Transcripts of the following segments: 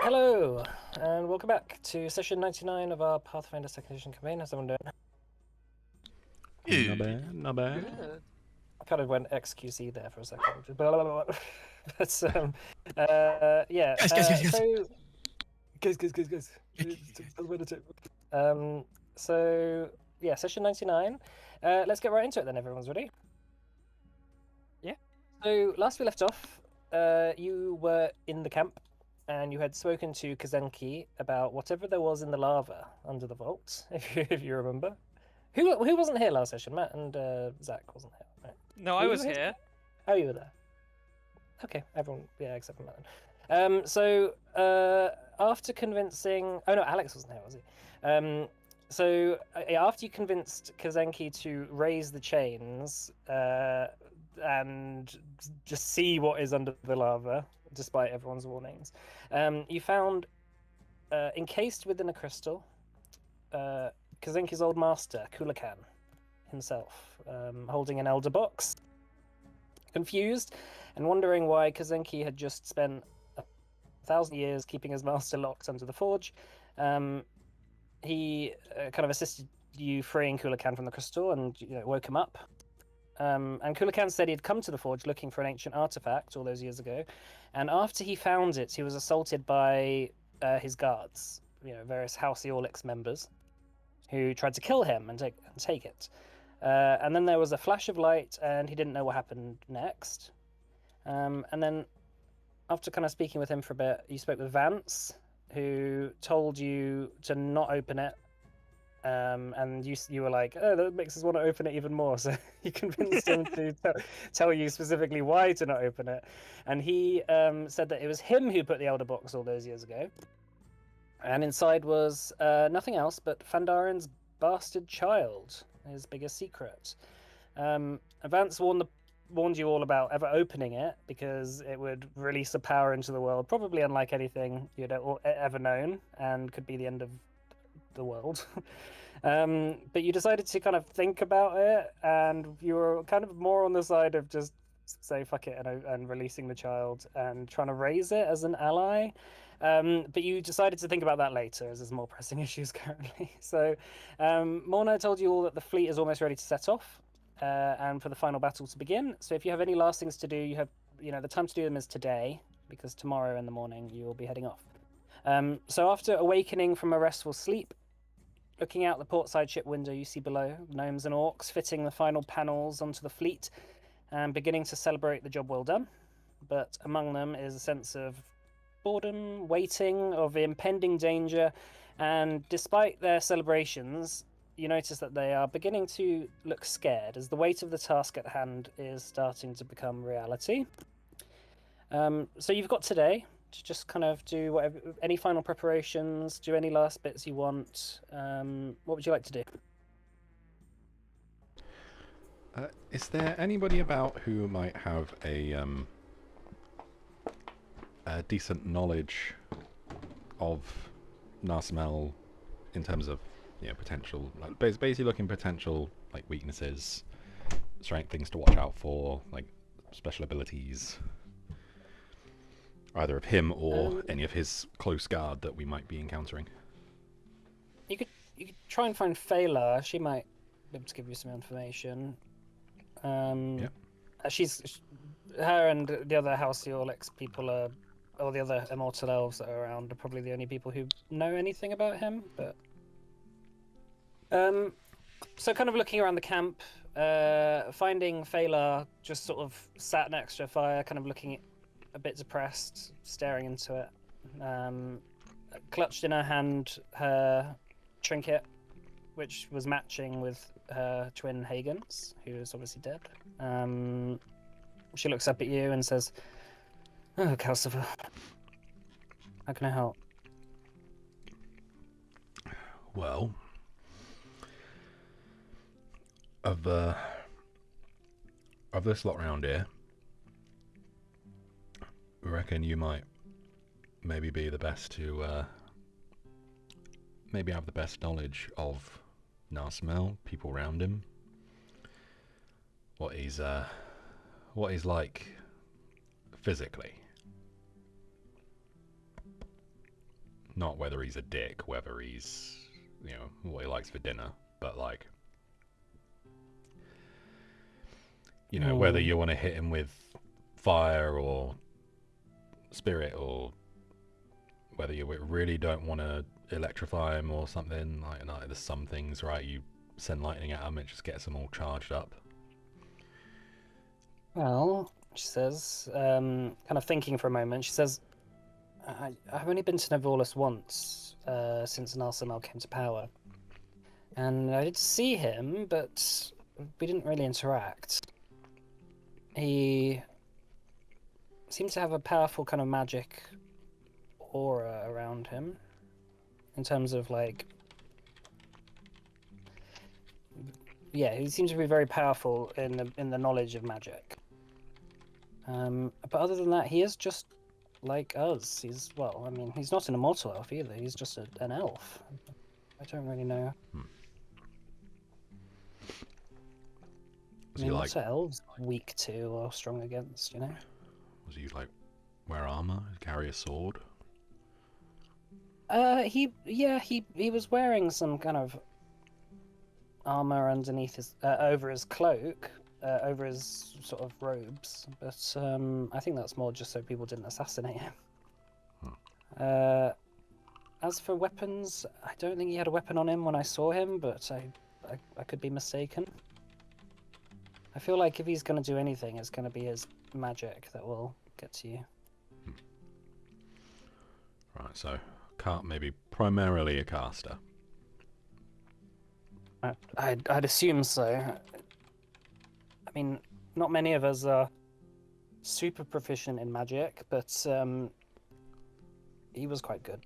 Hello, and welcome back to session 99 of our Pathfinder 2nd Edition campaign. How's everyone doing? Not bad, not bad. Good. I kind of went XQC there for a second. Blah, blah, blah, blah. But, yeah. Guys. So, guys. So, yeah, session 99. Let's get right into it then, everyone's ready? Yeah. So, last we left off, you were in the camp. And you had spoken to Kazenki about whatever there was in the lava under the vault, if you remember. Who wasn't here last session? Matt and Zach wasn't here, right? No, Were I you was here. Oh, you were there. Okay, everyone, yeah, except for Matt. So after convincing, oh no, Alex wasn't here, was he? So after you convinced Kazenki to raise the chains and just see what is under the lava, despite everyone's warnings, you found encased within a crystal Kazenki's old master, Kulakan himself, holding an elder box. Confused and wondering why Kazenki had just spent 1,000 years keeping his master locked under the forge, he kind of assisted you freeing Kulakan from the crystal and woke him up. And Kulakan said he'd come to the forge looking for an ancient artifact all those years ago, and after he found it, he was assaulted by his guards, various House Eorlix members, who tried to kill him and take it. And then there was a flash of light, and he didn't know what happened next. And then, after kind of speaking with him for a bit, you spoke with Vance, who told you to not open it. And you were like, oh, that makes us want to open it even more. So you convinced him to tell you specifically why to not open it. And he said that it was him who put the Elder Box all those years ago. And inside was nothing else but Fandarin's bastard child, his biggest secret. Vance warned you all about ever opening it because it would release a power into the world, probably unlike anything you'd ever known, and could be the end of the world. But you decided to kind of think about it, and you were kind of more on the side of just say fuck it and releasing the child and trying to raise it as an ally. But you decided to think about that later, as there's more pressing issues currently. So Morna told you all that the fleet is almost ready to set off, and for the final battle to begin. So if you have any last things to do, you have the time to do them is today, because tomorrow in the morning you will be heading off. So after awakening from a restful sleep, looking out the portside ship window, you see below gnomes and orcs fitting the final panels onto the fleet and beginning to celebrate the job well done. But among them is a sense of boredom, waiting, of impending danger, and despite their celebrations, you notice that they are beginning to look scared as the weight of the task at hand is starting to become reality. So you've got today to just kind of do any final preparations, do any last bits you want. What would you like to do? Is there anybody about who might have a decent knowledge of Narsimel in terms of potential, like basically looking potential like weaknesses, strength, things to watch out for, like special abilities, either of him or any of his close guard that we might be encountering? You could try and find Fela. She might be able to give you some information. Yeah. Her and the other House Eorlix people or the other immortal elves that are around are probably the only people who know anything about him. But so kind of looking around the camp, finding Fela just sort of sat next to a fire, kind of looking a bit depressed, staring into it. Clutched in her hand her trinket, which was matching with her twin Hagen's, who is obviously dead. She looks up at you and says, "Oh, Calcifer, how can I help?" Well, of this lot round here, I reckon you might maybe be the best to maybe have the best knowledge of Narsimel, people around him, what he's like physically. not whether he's a dick, whether he's, what he likes for dinner, but like, whether you want to hit him with fire or spirit, or whether you really don't want to electrify him or something. Like there's some things, right? You send lightning at him, it just gets them all charged up. Well, she says, kind of thinking for a moment, she says, I've only been to Nevorlis once since Narsimel came to power. And I did see him, but we didn't really interact. He seemed to have a powerful kind of magic aura around him, in terms of like, yeah, he seems to be very powerful in the knowledge of magic. But other than that, he is just like us. He's he's not an immortal elf either. He's just an elf. I don't really know. Was he like, what's are elves weak to or strong against? Was he like wear armor, carry a sword? He was wearing some kind of armor underneath his over his cloak, over his sort of robes, but I think that's more just so people didn't assassinate him. As for weapons, I don't think he had a weapon on him when I saw him, but I could be mistaken. I feel like if he's going to do anything, it's going to be his magic that will get to you. Right, so maybe primarily a caster. I'd assume so. I mean, not many of us are super proficient in magic, but he was quite good.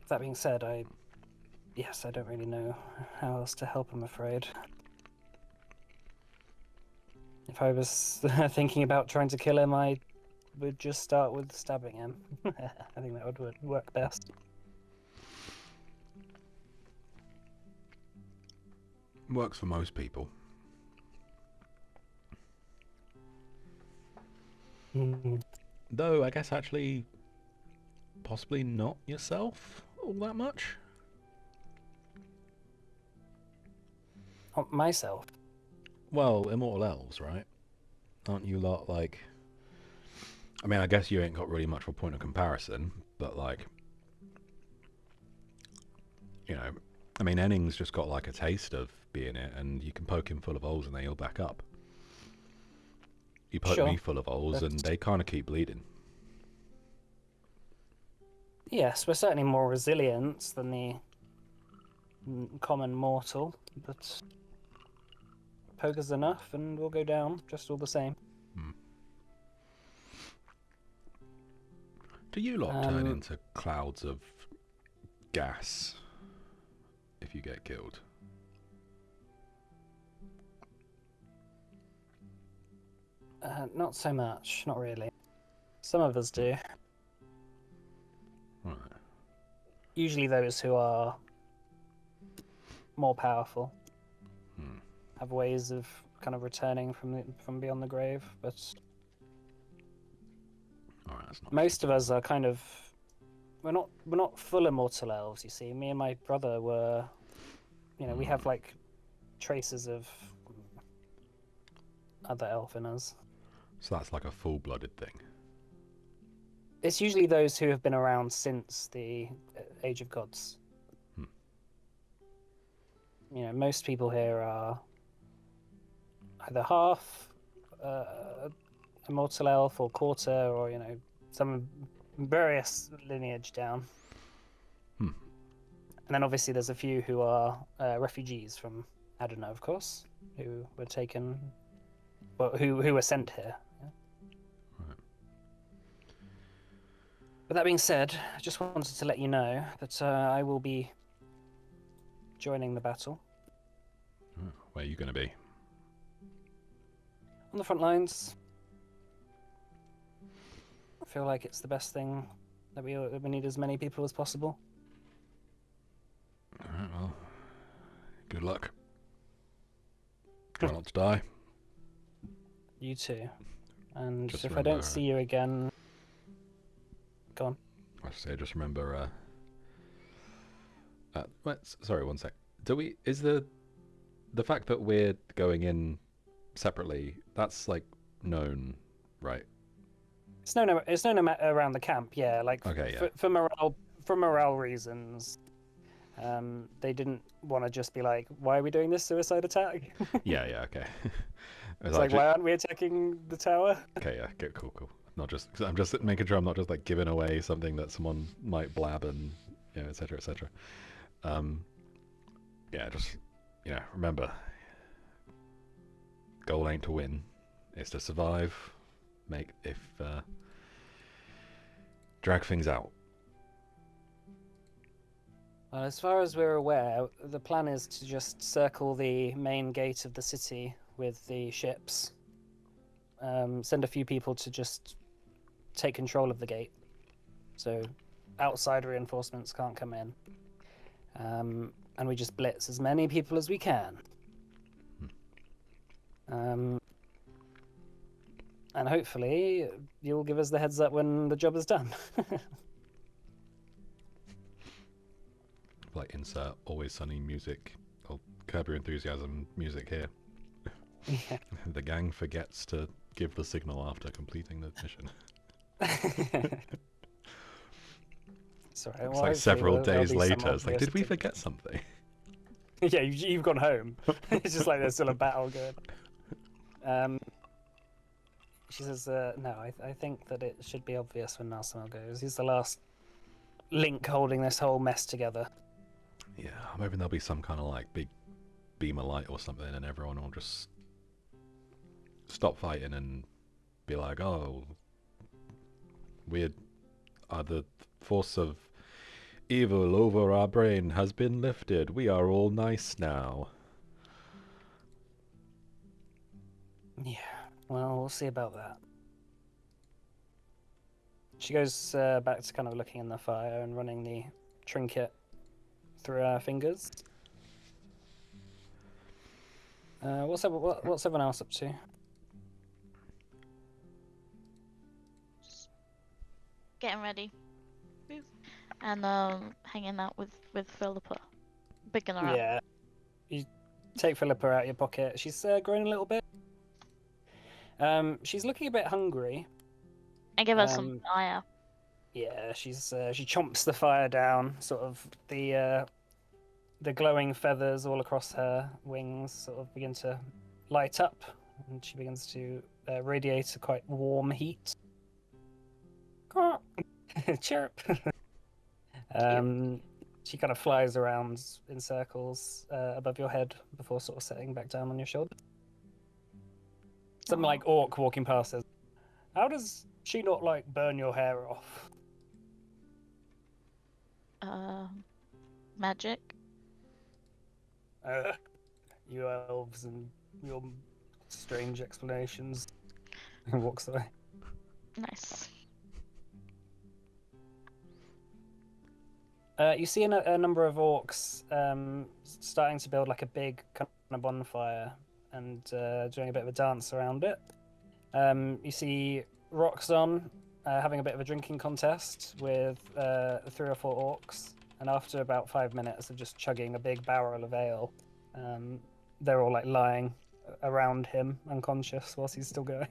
That being said, I don't really know how else to help, I'm afraid. If I was thinking about trying to kill him, I would just start with stabbing him. I think that would work best. Works for most people. Though, I guess actually, possibly not yourself all that much. Not myself. Well, immortal elves, right? Aren't you lot like... I mean, I guess you ain't got really much of a point of comparison, but like... I mean, Enning's just got like a taste of being it, and you can poke him full of holes and they heal back up. You poke me full of holes and they kind of keep bleeding. Yes, we're certainly more resilient than the common mortal, but poke us enough and we'll go down just all the same. Do you lot turn into clouds of gas if you get killed? Not so much, not really. Some of us do. Right. Usually those who are more powerful have ways of kind of returning from beyond the grave, but most of us are kind of we're not full immortal elves, you see. Me and my brother were, we have like traces of other elf in us. So that's like a full-blooded thing. It's usually those who have been around since the Age of Gods. Most people here are either half immortal elf or quarter, or some various lineage down. And then obviously there's a few who are refugees from Adana, of course, who were taken, who were sent here. But that being said, I just wanted to let you know that I will be joining the battle. Where are you going to be? On the front lines. I feel like it's the best thing that we need as many people as possible. Alright, well, good luck. Try not to die. You too. And Just if I remember, don't see you again, go on. I should say, just remember. Sorry, one sec. Is the fact that we're going in separately? That's like known, right? It's no, around the camp. Yeah, like Okay, yeah. for morale reasons. They didn't want to just be like, "Why are we doing this suicide attack?" Yeah, okay. It's like, why aren't we attacking the tower? Okay, yeah, okay, cool. Not just, cause I'm just making sure I'm not just like giving away something that someone might blab and, etc., etc. Yeah, just, remember, goal ain't to win, it's to survive, drag things out. Well, as far as we're aware, the plan is to just circle the main gate of the city with the ships. Send a few people to just take control of the gate, so outside reinforcements can't come in. And we just blitz as many people as we can. And hopefully you'll give us the heads up when the job is done. Like insert Always Sunny music or Curb Your Enthusiasm music here. Yeah. The gang forgets to give the signal after completing the mission. Sorry, It's like several days later. It's like, did we forget something? Yeah, you've gone home. It's just like there's still a battle going. She says, no, I think that it should be obvious when Narsimel goes. He's the last link holding this whole mess together. Yeah, I'm hoping there'll be some kind of like big beam of light or something, and everyone will just stop fighting and be like, oh, the force of evil over our brain has been lifted. We are all nice now. Yeah, well, we'll see about that. She goes back to kind of looking in the fire and running the trinket through her fingers. What's everyone else up to? Getting ready. And hanging out with Philippa. Bigging her up. Yeah. You take Philippa out of your pocket. She's grown a little bit. She's looking a bit hungry. I give her some fire. Yeah, she chomps the fire down. Sort of the glowing feathers all across her wings sort of begin to light up, and she begins to radiate a quite warm heat. Chirp. She kind of flies around in circles above your head before sort of settling back down on your shoulder. Something like Orc walking past says, "How does she not like burn your hair off?" Magic. You elves and your strange explanations. And walks away. Nice. You see a number of orcs starting to build like a big kind of bonfire and doing a bit of a dance around it. You see Roxon having a bit of a drinking contest with 3 or 4 orcs, and after about 5 minutes of just chugging a big barrel of ale, they're all like lying around him, unconscious, whilst he's still going.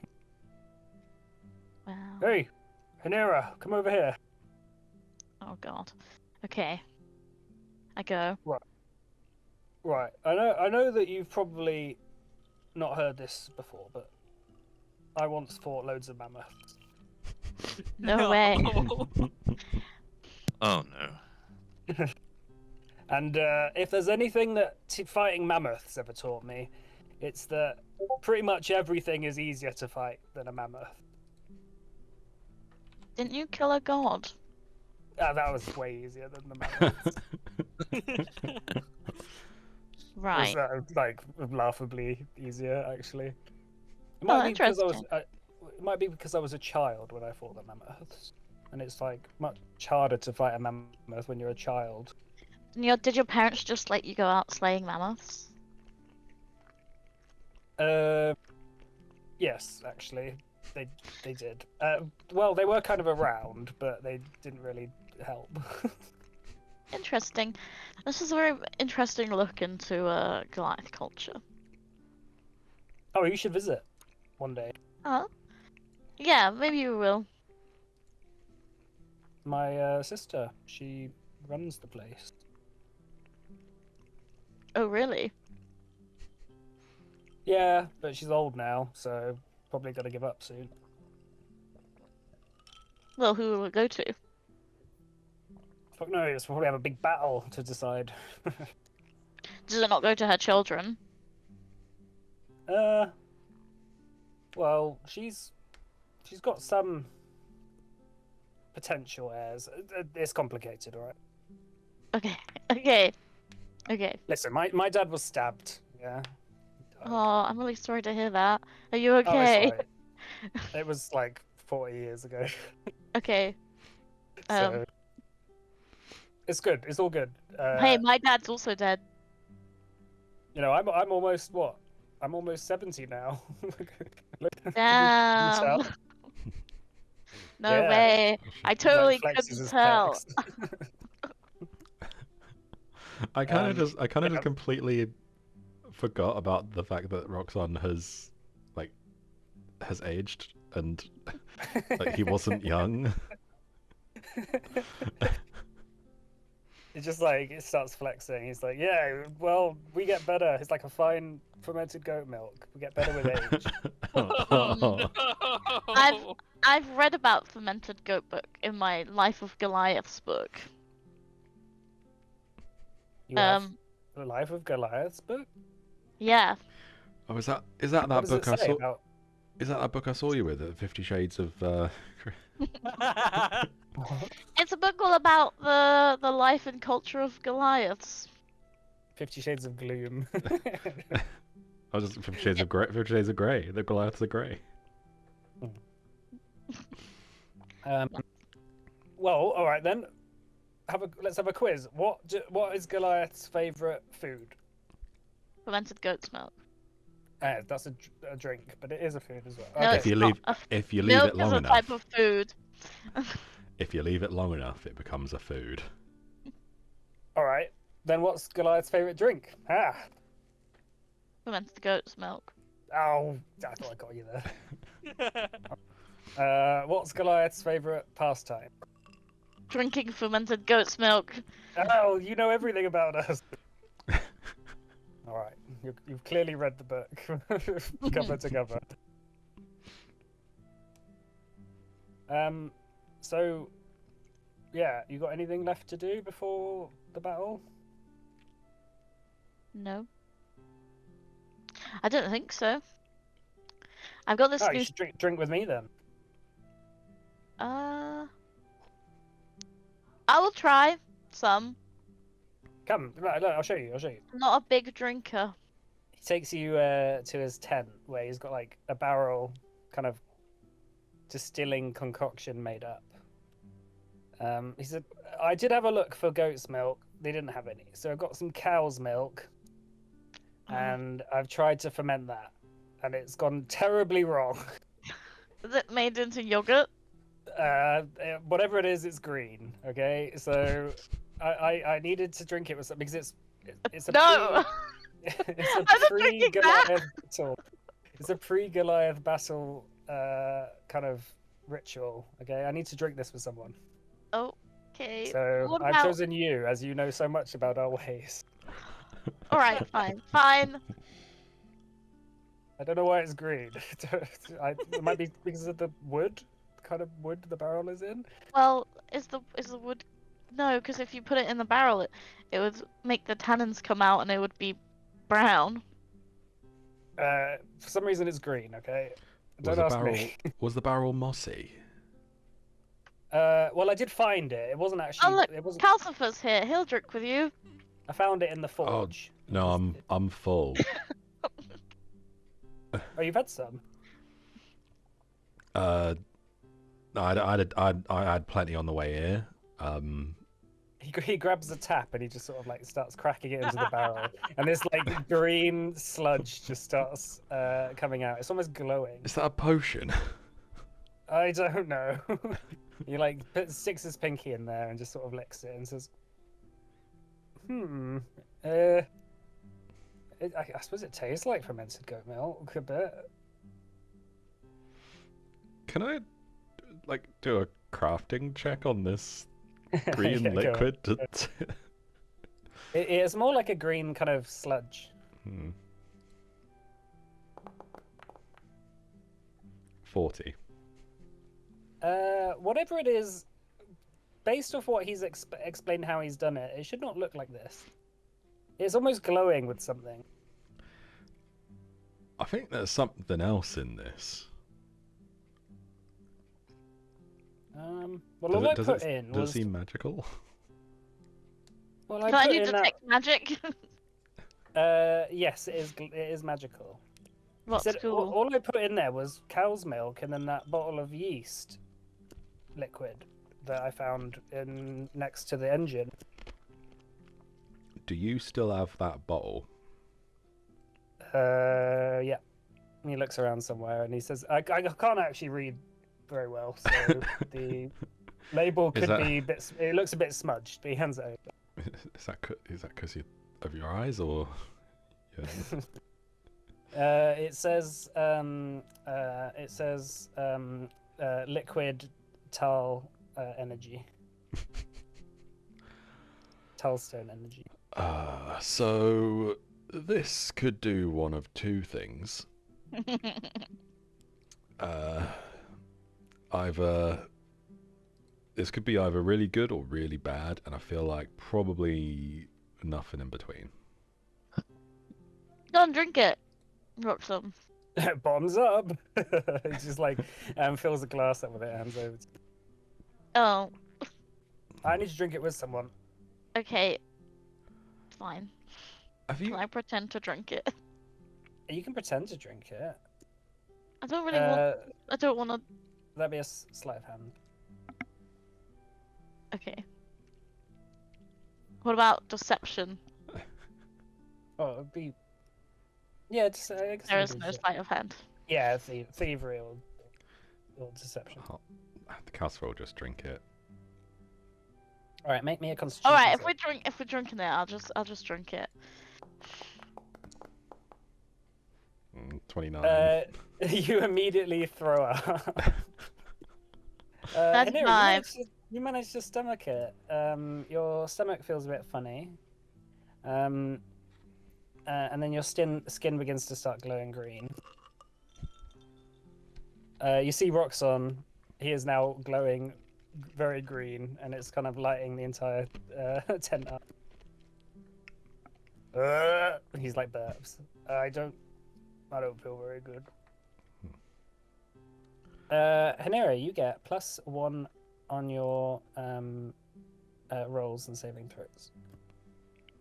Wow. Hey, Hanera, come over here. Oh god. Okay. I go. Right. I know that you've probably not heard this before, but I once fought loads of mammoths. No way. Oh no. And if there's anything that fighting mammoths ever taught me, it's that pretty much everything is easier to fight than a mammoth. Didn't you kill a god? That was way easier than the mammoths. Right. It was, like laughably easier, actually. It Oh, might be because interesting. it might be because I was a child when I fought the mammoths, and it's like much harder to fight a mammoth when you're a child. Did your parents just let you go out slaying mammoths? Yeah, Yes, actually, they did. Well, they were kind of around, but they didn't really help. Interesting. This is a very interesting look into Goliath culture. Oh, you should visit one day. Oh, yeah, maybe you will. My sister, she runs the place. Oh, really? Yeah, but she's old now, so probably got to give up soon. Well, who will it go to? Fuck knows, we'll probably have a big battle to decide. Does it not go to her children? Well, she's got some potential heirs. It's complicated, all right. Okay, okay, okay. Listen, my dad was stabbed. Yeah. He died. Oh, I'm really sorry to hear that. Are you Oh, it's okay? alright. It was like 40 years ago. Okay. So it's good. It's all good. Hey, my dad's also dead. You know, I'm almost what? I'm almost 70 now. Damn. tell? No Yeah. way. I totally Like, flexes couldn't his tell. pecs. I kind of just yeah. completely forgot about the fact that Roxanne has aged and like he wasn't young. It's just like it starts flexing. He's like, "Yeah, well, we get better. It's like a fine fermented goat milk. We get better with age." Oh. I've read about fermented goat book in my Life of Goliath's book. You have the Life of Goliath's book. Yeah. Oh, is that What that does book it I say saw? about? Is that book I saw you with? 50 Shades of. It's a book all about the life and culture of Goliaths. 50 Shades of Gloom. I was just 50 Shades of Grey. 50 Shades of Grey. The Goliaths are grey. Well, all right then. Let's have a quiz. What is Goliath's favorite food? Fermented goat's milk. That's a drink, but it is a food as well. No, Okay. it's If you not. leave Milk it long is a enough, type of food. if you leave it long enough, it becomes a food. All right. Then what's Goliath's favorite drink? Ah. Fermented goat's milk. Oh, I thought I got you there. What's Goliath's favorite pastime? Drinking fermented goat's milk. Oh, you know everything about us. All right, you've clearly read the book, cover to cover. So, yeah, you got anything left to do before the battle? No. I don't think so. I've got this Oh, new... you should drink with me then. I will try some. Come, right, look, I'll show you. I'm not a big drinker. He takes you to his tent where he's got like a barrel, kind of distilling concoction made up. He said, I did have a look for goat's milk. They didn't have any, so I've got some cow's milk, and I've tried to ferment that, and it's gone terribly wrong. Is it made into yogurt? Whatever it is, it's green. Okay, so I needed to drink it with something because it's a No! it's a I'm not drinking that! pre-Goliath battle. It's a pre-Goliath battle kind of ritual. Okay, I need to drink this with someone. Okay. So what I've about... chosen you as you know so much about our ways. Alright, fine. Fine. I don't know why it's green. It might be because of the wood, kind of wood the barrel is in. Well, is the wood... No, because if you put it in the barrel, it would make the tannins come out and it would be brown. For some reason it's green, okay? Was Don't ask me. Was the barrel mossy? Well, I did find it. It wasn't actually. Oh look, It wasn't. Calcifer's here. He'll drink with you. I found it in the forge. No, I'm full. Oh, you've had some. I had plenty on the way here. he grabs the tap and he just sort of like starts cracking it into the barrel, and this like green sludge just starts coming out. It's almost glowing. Is that a potion? I don't know. He like sticks his pinky in there and just sort of licks it and says, I suppose it tastes like fermented goat milk a bit. Can I like do a crafting check on this green Yeah, go on. liquid? It's more like a green kind of sludge. 40. Whatever it is, based off what he's explained how he's done it, it should not look like this. It's almost glowing with something. I think there's something else in this. Well, all I put in does was. it seem magical? Well, Can I put do in that. detect magic? Yes, it is. It is magical. What's Said, cool? all I put in there was cow's milk and then that bottle of yeast liquid that I found in next to the engine. Do you still have that bottle? Yeah. And he looks around somewhere and he says, I can't actually read very well, so the label could be a bit. It looks a bit smudged, but he hands it over. Is that because of your eyes or? It says liquid tal energy. Talstone energy. So this could do one of two things. This could be either really good or really bad, and I feel like probably nothing in between. Go and drink it. Drop some. Bottoms up. He just like fills a glass up with it and hands over to you. Oh, I need to drink it with someone. okay. Fine. Have Can you? I pretend to drink it? You can pretend to drink it. I don't really want. I don't want to. That'd be a sleight of hand. Okay. What about deception? Oh, it'd be. Yeah, just, I guess There it'd is be no sleight of hand. Yeah, thievery or deception. The castle will just drink it. All right, make me a constitution. All right, save. if we're drinking it, I'll just drink it. 29. You immediately throw up. That's Hanira, nice. you managed to stomach it. Your stomach feels a bit funny. And then your skin begins to start glowing green. You see Roxon. He is now glowing very green, and it's kind of lighting the entire tent up. He's like burps. I don't feel very good. Hanira, you get +1 on your rolls and saving throws.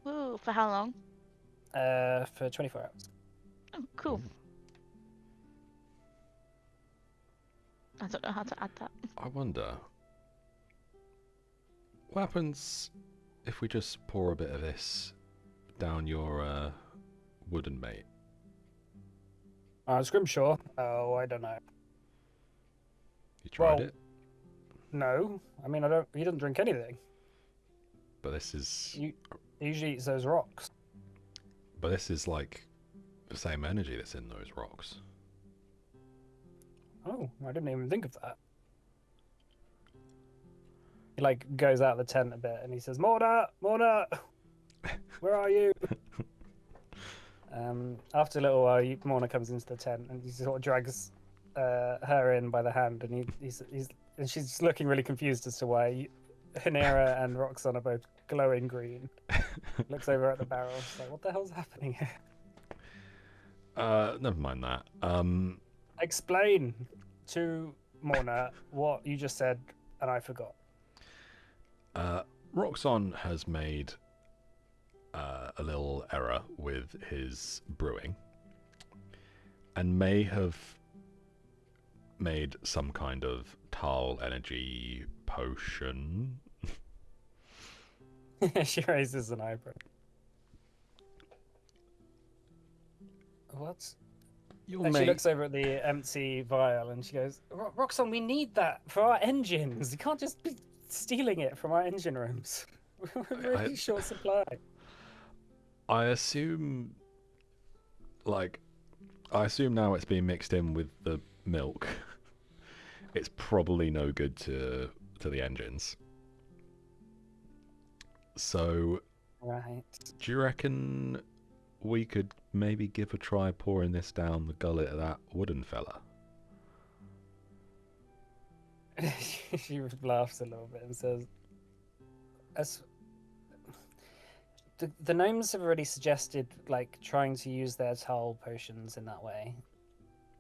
Ooh, for how long? For 24 hours. Oh, cool. I don't know how to add that. I wonder. What happens if we just pour a bit of this down your wooden mate? Scrimshaw? Oh, I don't know. You tried Well- it, No, I mean He doesn't drink anything. but this is He usually eats those rocks. like the same energy that's in those rocks. Oh, I didn't even think of that. He like goes out of the tent a bit and he says, "Morna, Morna, where are you?" After a little while, Morna comes into the tent and he sort of drags her in by the hand, and and she's just looking really confused as to why Hanira and Roxon are both glowing green. Looks over at the barrel. She's like, "What the hell's happening here?" Never mind that. Explain to Morna what you just said, and I forgot. Roxon has made a little error with his brewing and may have made some kind of Tal energy potion. She raises an eyebrow. What? Your And she mate. looks over at the empty vial and she goes, Roxanne, we need that for our engines. You can't just be stealing it from our engine rooms. We're really short supply. I assume, I assume now it's being mixed in with the milk. It's probably no good to the engines. So, Right. do you reckon we could maybe give a try pouring this down the gullet of that wooden fella? She laughs a little bit and says, "As the gnomes have already suggested, like trying to use their Tal potions in that way.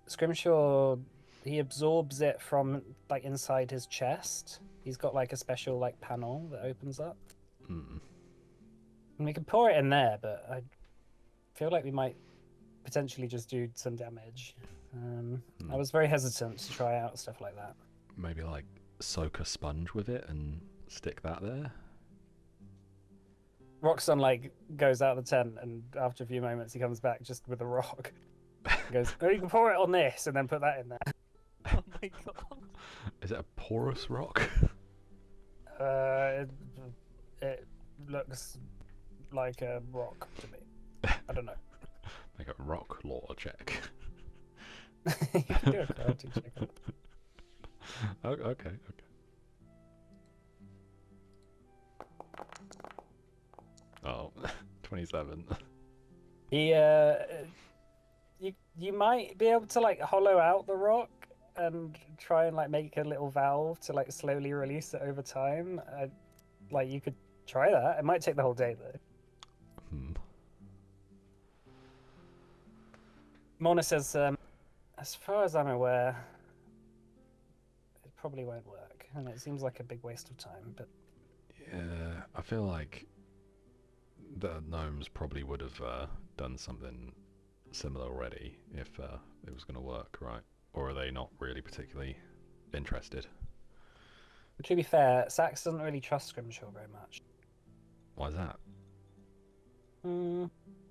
Scrimshaw, he absorbs it from like inside his chest. He's got like a special like panel that opens up. Hmm. And we can pour it in there, but I feel like we might potentially just do some damage. I was very hesitant to try out stuff like that. Maybe like soak a sponge with it and stick that there? Roxanne like goes out of the tent, and after a few moments, he comes back just with a rock. He goes, "Oh, you can pour it on this, and then put that in there." Oh my god. Is it a porous rock? It looks like a rock to me. I don't know. Make a rock lore check. You can do a karate check on it. Okay. Oh, 27. You might be able to like hollow out the rock and try and like make a little valve to like slowly release it over time. Like you could try that. It might take the whole day though. Mona says, as far as I'm aware, it probably won't work, and it seems like a big waste of time. But Yeah, I feel like the gnomes probably would have done something similar already if it was going to work, right? Or are they not really particularly interested? to be fair, Sax doesn't really trust Scrimshaw very much. Why is that?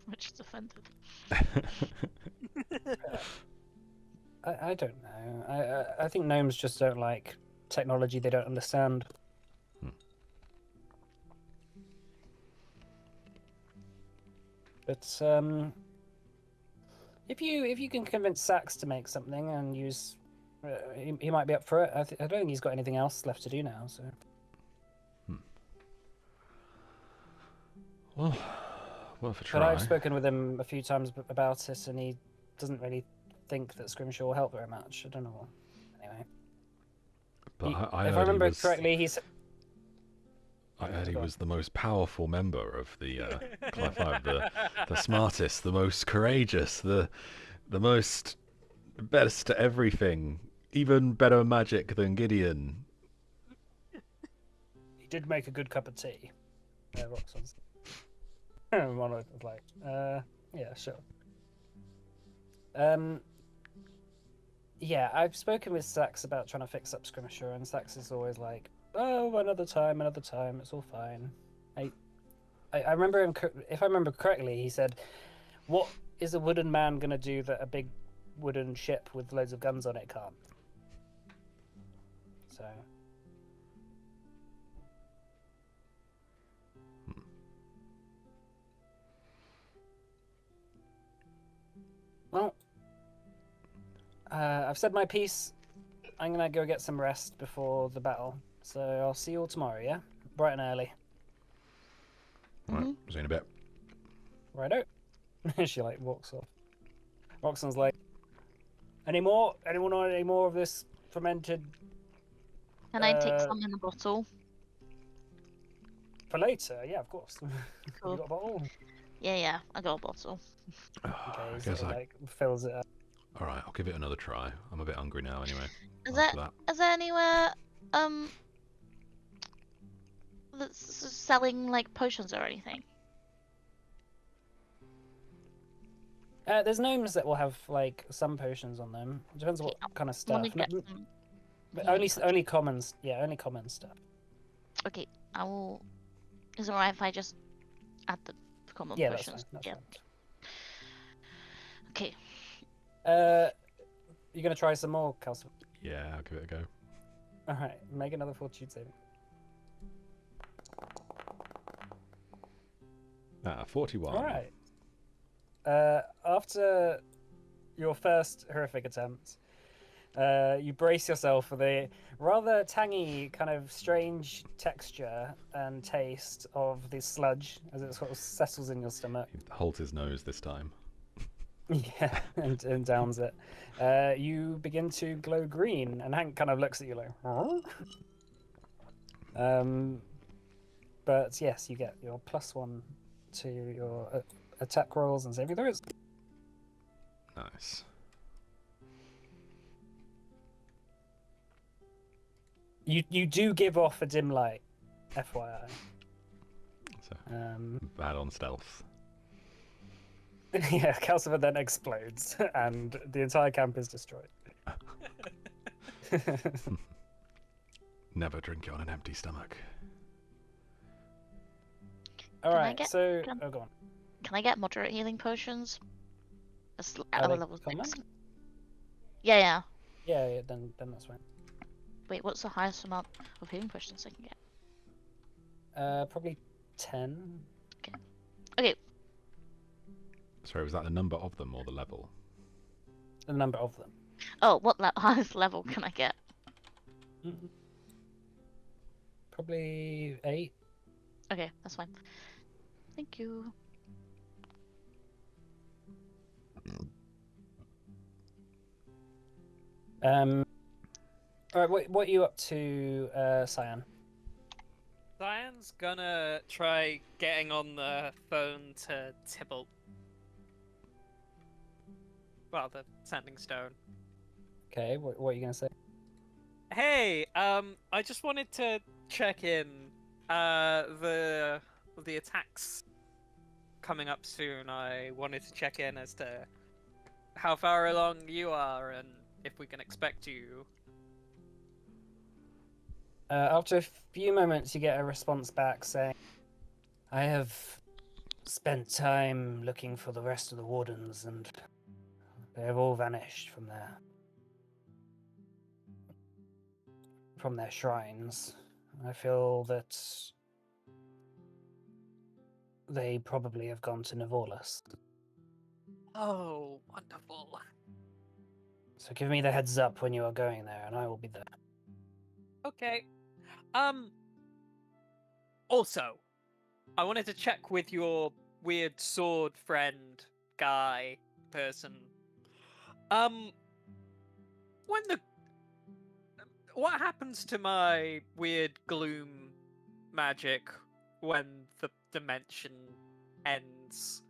Which is offended. I don't know. I think gnomes just don't like technology they don't understand. But if you can convince Sax to make something and use, he might be up for it. I don't think he's got anything else left to do now. So. Well, worth a try. But I've spoken with him a few times about it, and he doesn't really think that Scrimshaw will help very much. I don't know. Anyway, But if I I heard remember he was, correctly, he said. I heard he Go on. was the most powerful member of the Clan 5, the smartest, the most courageous, the most best at everything, even better at magic than Gideon. He did make a good cup of tea. Roxanne's. Monolith was like, yeah, sure. Yeah, I've spoken with Sax about trying to fix up Scrimshaw, and Sax is always like, "Oh, another time, it's all fine." I remember him, if I remember correctly, he said, "What is a wooden man gonna do that a big wooden ship with loads of guns on it can't?" So. Well, I've said my piece. I'm gonna go get some rest before the battle. So I'll see you all tomorrow, yeah? Bright and early. Right, see you in a bit. Righto. She like walks off. Roxanne's like, any more? Anyone want any more of this fermented Can I take some in a bottle? for later? Yeah, of course. Cool. You got a bottle? Yeah, I got a bottle. Okay, I so guess like fills it up. All right, I'll give it another try. I'm a bit hungry now, anyway. Is after that. there anywhere that's selling like potions or anything? There's gnomes that will have like some potions on them. It depends on what kind of Wanna stuff. get some But healing only potions. common, yeah, only common stuff. Okay, I will Is it alright if I just add the common Yeah, that's fine. potions? That's Yeah. fine. Okay. You gonna try some more, Calcium? Yeah, I'll give it a go. All right, make another fortitude saving. 41. All right. After your first horrific attempt, you brace yourself for the rather tangy, kind of strange texture and taste of the sludge as it sort of settles in your stomach. He holds his nose this time. Yeah, and downs it. You begin to glow green, and Hank kind of looks at you like, huh? But yes, you get your +1 to your attack rolls and saving throws. Nice. You do give off a dim light, FYI. So, Um, bad on stealth. yeah, Calcifer then explodes, and the entire camp is destroyed. Never drink it on an empty stomach. All Can I right, get- so can- oh, go on. Can I get moderate healing potions? Are At they level common? 6. Yeah. Yeah, then that's fine. Wait, what's the highest amount of healing potions I can get? Probably 10. Okay. Sorry, was that the number of them or the level? The number of them. Oh, what highest level can I get? Probably 8. Okay, that's fine. Thank you. All right, what are you up to, Cyan? Cyan's gonna try getting on the phone to Tybalt. Well, the Sanding Stone. Okay, what are you gonna say? Hey, I just wanted to check in. The attacks coming up soon. I wanted to check in as to how far along you are and if we can expect you. After a few moments, you get a response back saying, "I have spent time looking for the rest of the wardens, and they have all vanished from their shrines. I feel that they probably have gone to Nivorlus. Oh, wonderful. So give me the heads up when you are going there, and I will be there." Okay. Also, I wanted to check with your weird sword friend guy person. What happens to my weird gloom magic when the dimension ends?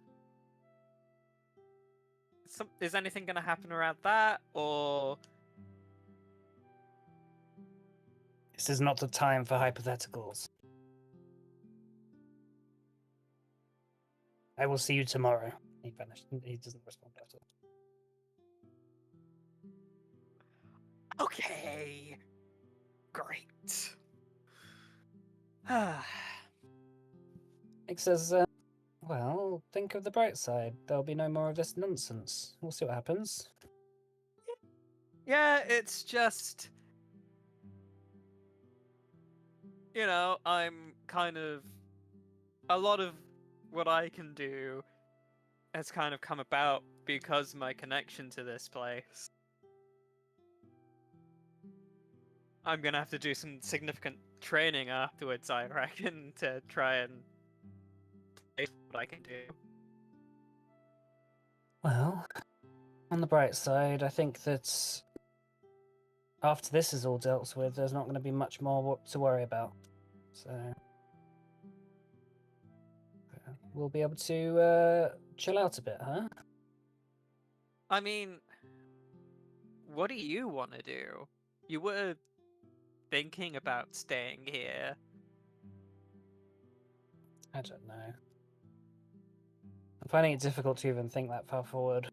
Is anything gonna happen around that, or? This is not the time for hypotheticals. I will see you tomorrow. He vanished. He doesn't respond at all. Okay. Great. Nick says, well, think of the bright side. There'll be no more of this nonsense. We'll see what happens. Yeah, it's just, I'm kind of, a lot of what I can do has kind of come about because of my connection to this place. I'm gonna have to do some significant training afterwards, I reckon, to try and play what I can do. Well, on the bright side, I think that after this is all dealt with, there's not going to be much more to worry about. So we'll be able to chill out a bit, huh? I mean, what do you want to do? You were thinking about staying here. I don't know. I'm finding it difficult to even think that far forward.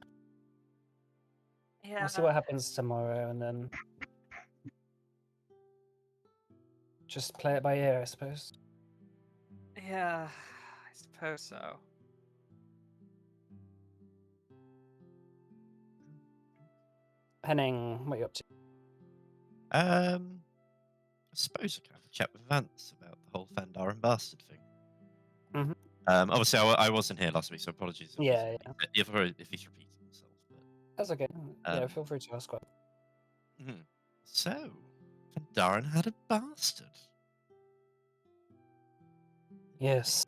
Yeah. We'll see what happens tomorrow, and then just play it by ear, I suppose. Yeah, I suppose so. Henning, what are you up to? I suppose I can have a chat with Vance about the whole Fandar bastard thing. Mhm. Obviously, I wasn't here last week, so apologies if Yeah, if he's repeating himself. But that's okay. Yeah, Um, feel free to ask. mhm. So, Fandaren had a bastard. Yes.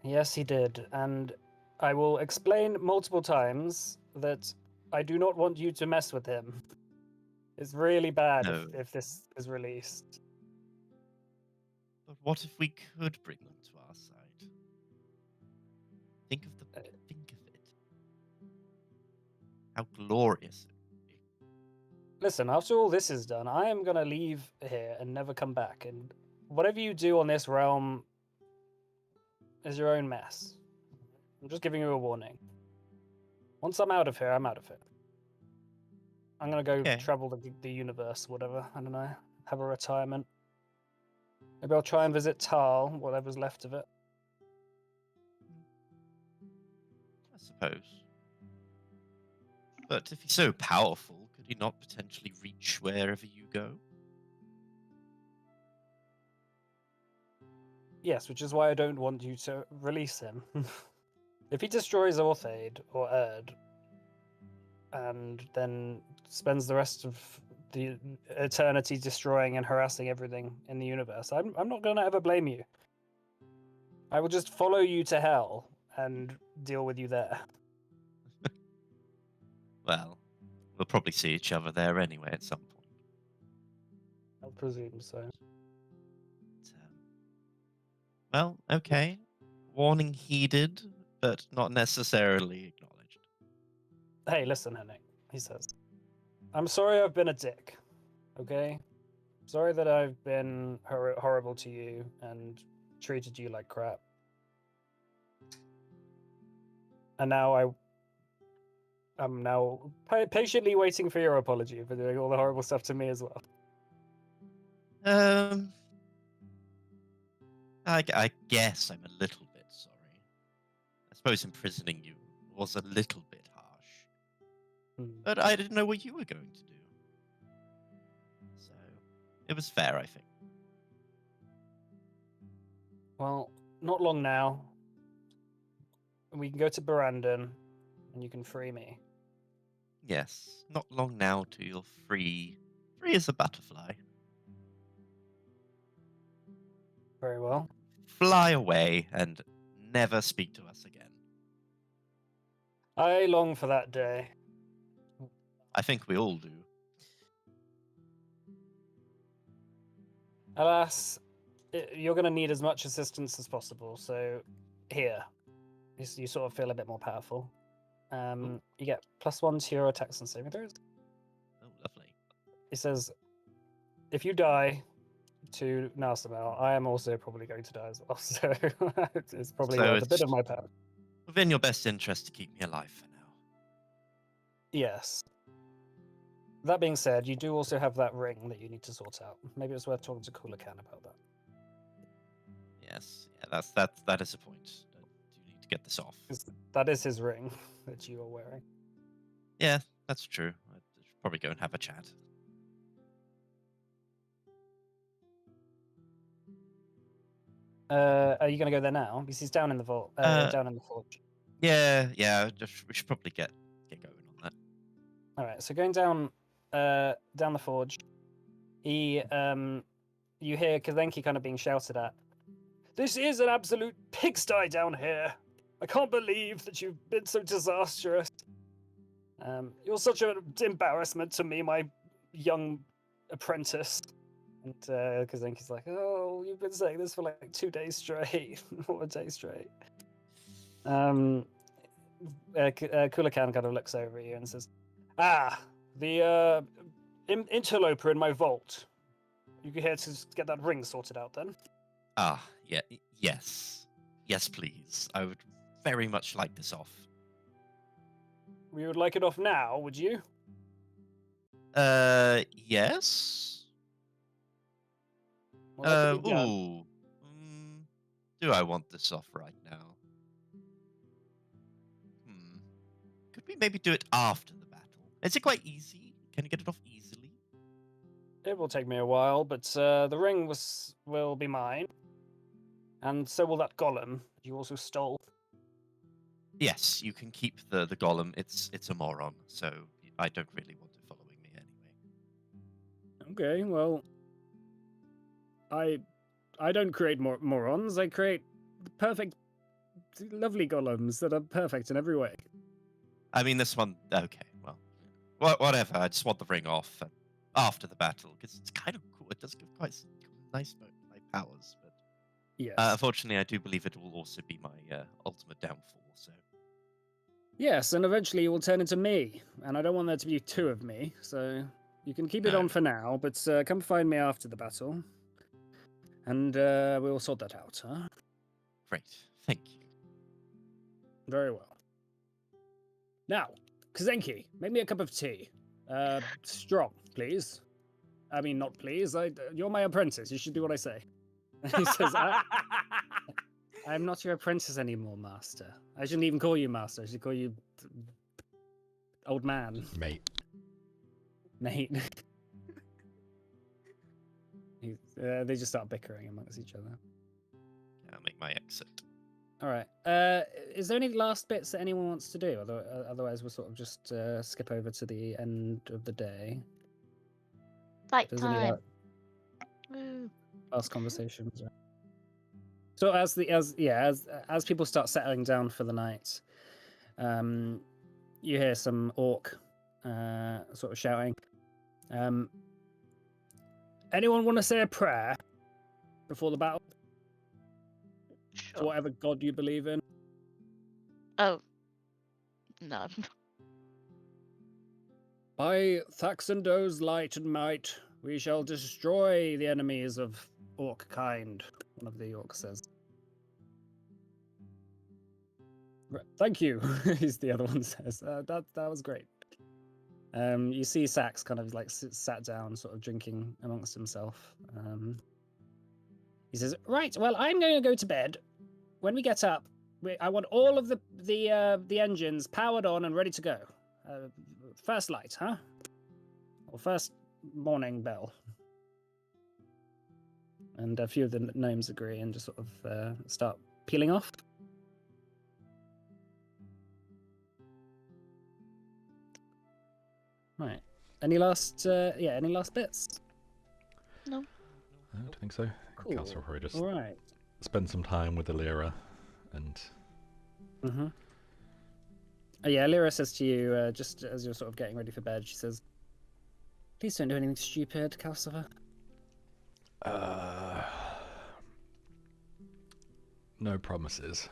Yes, he did. And I will explain multiple times that I do not want you to mess with him. It's really bad No. if this is released. But what if we could bring them to our side? Think of it. How glorious it would be. Listen, after all this is done, I am going to leave here and never come back. And whatever you do on this realm is your own mess. I'm just giving you a warning. Once I'm out of here, I'm out of here. I'm going to go Okay. travel the universe, whatever. I don't know. Have a retirement. Maybe I'll try and visit Tal, whatever's left of it. I suppose. But if he's so powerful, could he not potentially reach wherever you go? Yes, which is why I don't want you to release him. If he destroys Orthaid or Erd, and then spends the rest of the eternity destroying and harassing everything in the universe, I'm not going to ever blame you. I will just follow you to hell and deal with you there. Well, we'll probably see each other there anyway at some point. I presume so. Well, okay. Warning heeded, but not necessarily acknowledged. Hey, listen, Henning, he says. I'm sorry I've been a dick, okay? Sorry that I've been horrible to you and treated you like crap. And now I'm now patiently waiting for your apology for doing all the horrible stuff to me as well. I guess I'm a little bit sorry. I suppose imprisoning you was a little bit harsh. But I didn't know what you were going to do. So, it was fair, I think. Well, not long now. We can go to Barandon, and you can free me. Yes, not long now till you're free. Free as a butterfly. Very well. Fly away and never speak to us again. I long for that day. I think we all do. Alas, you're going to need as much assistance as possible, so here. You sort of feel a bit more powerful. You get +1 to your attacks and saving throws. Oh, lovely. He says, if you die to Narsamel, I am also probably going to die as well, so it's probably So worth a bit it's of my power. within your best interest to keep me alive for now. Yes. That being said, you do also have that ring that you need to sort out. Maybe it's worth talking to Kulakan about that. Yes, yeah, that is a point. I do need to get this off. 'Cause that is his ring that you are wearing. Yeah, that's true. I should probably go and have a chat. Are you going to go there now? Because he's down in the vault, down in the forge. Yeah, we should probably get going on that. All right, so going down the forge, you hear Kazenki kind of being shouted at. This is an absolute pigsty down here. I can't believe that you've been so disastrous. You're such an embarrassment to me, my young apprentice. And Kazenki's like, oh, you've been saying this for like 2 days straight. Or a day straight. Kulakan kind of looks over at you and says, the interloper in my vault. You here to get that ring sorted out then? Yeah, yes. Yes, please. I would very much like this off. We would like it off now, would you? Yes? Well, that could be done. Do I want this off right now? Could we maybe do it after the battle? Is it quite easy? Can you get it off easily? It will take me a while, but the ring will be mine, and so will that golem you also stole. Yes, you can keep the golem. It's a moron, so I don't really want it following me anyway. Okay, well, I don't create morons. I create perfect, lovely golems that are perfect in every way. I mean, this one. Okay, well, whatever. I just want the ring off after the battle because it's kind of cool. It does give quite nice powers, but Yes. unfortunately, I do believe it will also be my ultimate downfall. So. Yes, and eventually you will turn into me, and I don't want there to be two of me, so you can keep it No. on for now, but come find me after the battle, and we will sort that out, huh? Great, thank you. Very well. Now, Kazenki, make me a cup of tea. Strong, please. I mean, not please. You're my apprentice. You should do what I say. He says, I'm not your apprentice anymore, master. I shouldn't even call you master. I should call you old man. Mate. Mate. They just start bickering amongst each other. I'll make my exit. All right. Is there any last bits that anyone wants to do? Otherwise, we'll sort of just skip over to the end of the day. Fight If there's any time. Woo. last conversations. So as people start settling down for the night, you hear some orc sort of shouting. Anyone want to say a prayer before the battle? Sure. To whatever god you believe in? Oh. No. By Thaxando's light and might, we shall destroy the enemies of orc kind, one of the orcs says. Thank you, as the other one says. That was great. You see Sax kind of like sat down, sort of drinking amongst himself. He says, "Right, well, I'm going to go to bed. When we get up, I want all of the engines powered on and ready to go. First light, huh? Or first morning bell." And a few of the gnomes agree and just sort of start peeling off. Right. Any last bits? No. I don't think so. Cool. Council will probably just All right. spend some time with Alira and... Mm-hmm. Oh, yeah, Alira says to you, just as you're sort of getting ready for bed, she says, "Please don't do anything stupid, Calcifer." No promises.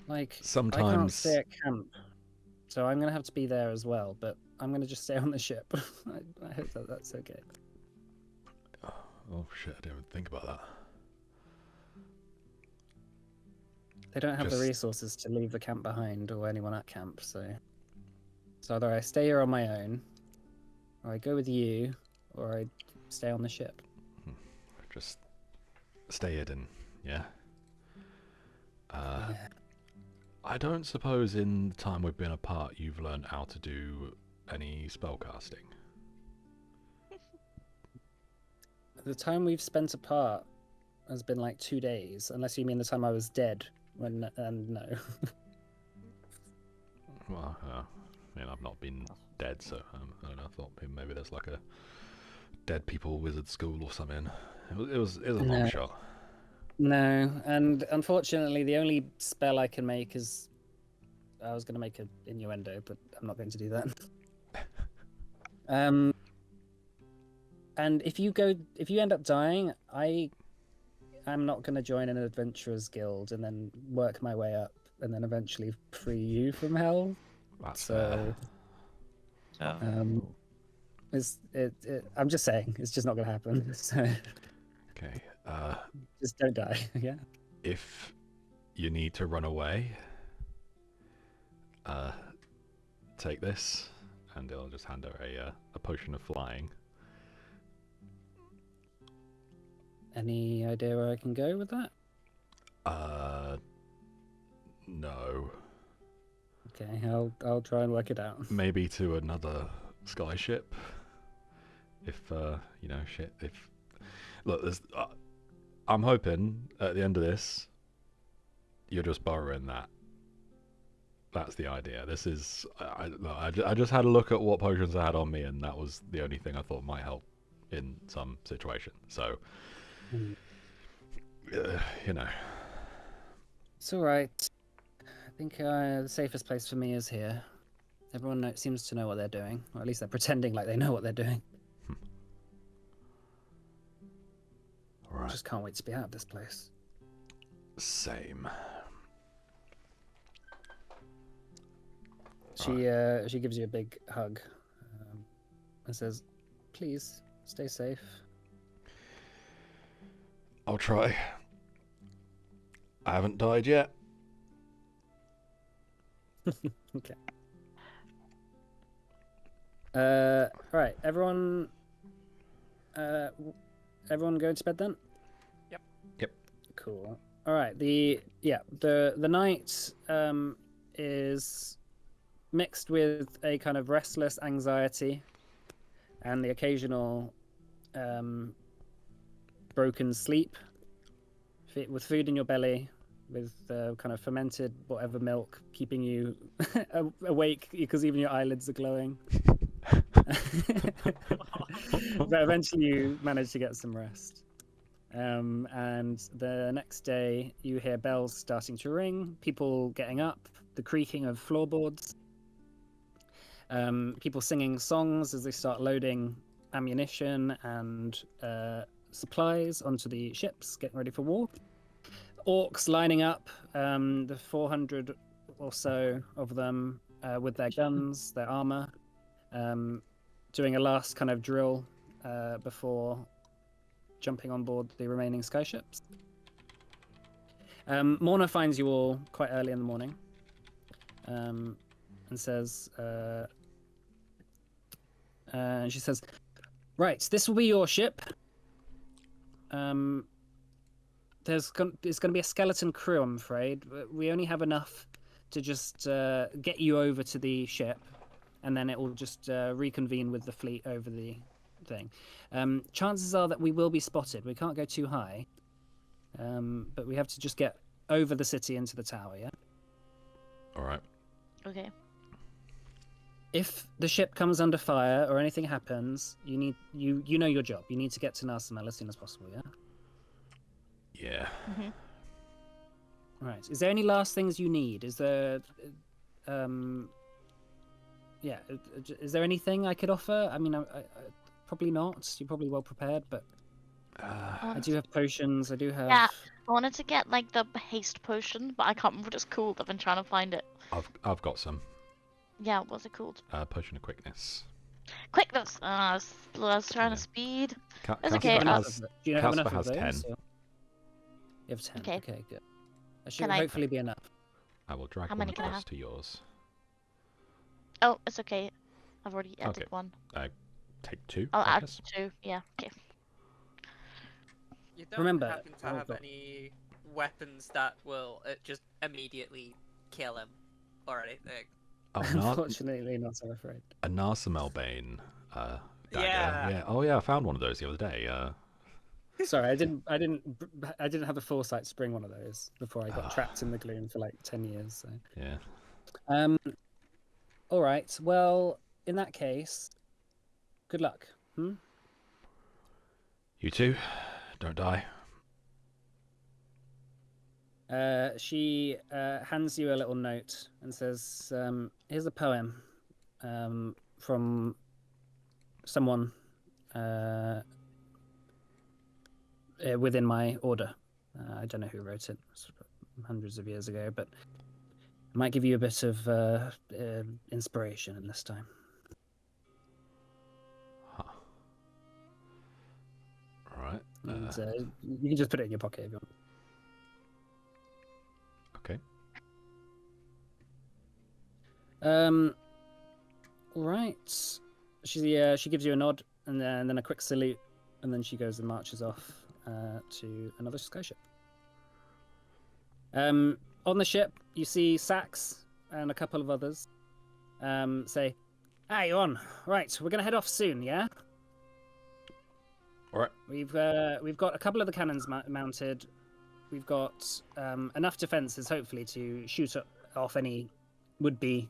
Like, I can't Sometimes... stay at camp, so I'm going to have to be there as well, but I'm going to just stay on the ship. I hope that's okay. Oh shit, I didn't even think about that. They don't have the Just- resources to leave the camp behind or anyone at camp, so either I stay here on my own, or I go with you, or I stay on the ship. Just stay hidden, yeah? Yeah. I don't suppose in the time we've been apart you've learned how to do any spellcasting. The time we've spent apart has been like 2 days, unless you mean the time I was dead. No. Well, I mean, I've not been dead, so I don't know. I thought maybe there's like a dead people wizard school or something. It was a long shot. No, and unfortunately, the only spell I can make is I was going to make an innuendo, but I'm not going to do that. And if you end up dying, I'm not going to join an adventurers guild and then work my way up and then eventually free you from hell. That's So, I'm just saying, it's just not going to happen. So, okay. just don't die. Yeah. If you need to run away, take this, and it'll just hand her a potion of flying. Any idea where I can go with that? No. Okay, I'll try and work it out. Maybe to another skyship. If shit. If look, there's. I'm hoping at the end of this, you're just borrowing that. That's the idea. This is. I just had a look at what potions I had on me, and that was the only thing I thought might help in some situation. So, you know. It's all right. I think the safest place for me is here. Everyone seems to know what they're doing, or at least they're pretending like they know what they're doing. All right. Just can't wait to be out of this place. Same. She gives you a big hug and says, "Please stay safe." I'll try. I haven't died yet. Okay. Right, everyone. Everyone going to bed then? Yep. Yep. Cool. All right. The night is mixed with a kind of restless anxiety and the occasional broken sleep with food in your belly, with kind of fermented whatever milk keeping you awake because even your eyelids are glowing. But eventually you manage to get some rest. And the next day you hear bells starting to ring, people getting up, the creaking of floorboards, people singing songs as they start loading ammunition and supplies onto the ships, getting ready for war. Orcs lining up, the 400 or so of them with their guns, their armor, doing a last kind of drill before jumping on board the remaining skyships. Morna finds you all quite early in the morning and says, she says, "Right, this will be your ship. It's going to be a skeleton crew, I'm afraid. We only have enough to just get you over to the ship, and then it will just reconvene with the fleet over the thing. Chances are that we will be spotted. We can't go too high, but we have to just get over the city into the tower, yeah? All right. Okay. If the ship comes under fire or anything happens, you know your job. You need to get to Narsamel as soon as possible, yeah? Yeah. Mm-hmm. Right. Is there any last things you need? Is there, is there anything I could offer? I mean, I probably not. You're probably well prepared, but I do have potions. I do have. Yeah, I wanted to get like the haste potion, but I can't remember what it's called. I've been trying to find it. I've got some. Yeah, what's it called? Potion of quickness. Quickness. I was trying to speed. That's okay. Do you have enough has of those? 10. Or... You have 10. Okay. Okay, good. That should Can I- hopefully be enough. I will drag How one many can I across have? to yours. Oh, it's okay. I've already added Okay. one. Take 2. I'll I add guess. 2. Yeah. Okay. You don't Remember, happen to oh, have God. any weapons that will just immediately kill him or anything. Oh, Unfortunately, not. I'm afraid. a Narsamel Bane dagger. Yeah. Oh yeah, I found one of those the other day. Sorry, I didn't have the foresight to bring one of those before I got trapped in the gloom for like 10 years. So. Yeah. All right. Well, in that case, good luck. You too. Don't die. She hands you a little note and says, "Here's a poem from someone within my order. I don't know who wrote it. It's hundreds of years ago, but it might give you a bit of inspiration in this time." Huh. All right. And you can just put it in your pocket if you want. Okay. All right. She gives you a nod and then a quick salute, and then she goes and marches off. to another skyship. On the ship, you see Sax and a couple of others say, "Ah, you're on. Right, we're gonna head off soon, yeah? All right. We've got a couple of the cannons mounted. We've got enough defenses, hopefully, to shoot off any would-be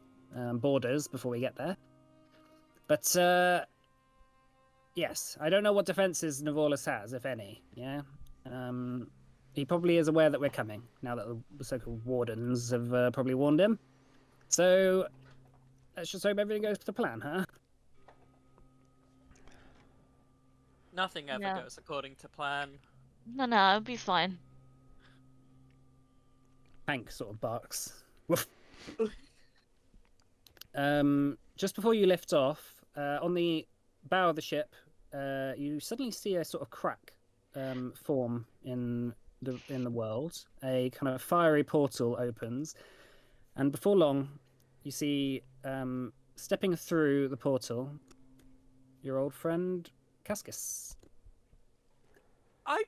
boarders before we get there. But yes, I don't know what defenses Navolis has, if any. Yeah, he probably is aware that we're coming now that the so-called wardens have probably warned him. So let's just hope everything goes to plan, huh? Nothing ever Yeah. goes according to plan. No, it'll be fine. Hank sort of barks. Just before you lift off, on the bow of the ship, you suddenly see a sort of crack form in the world. A kind of fiery portal opens, and before long, you see stepping through the portal your old friend Cascus. Oh.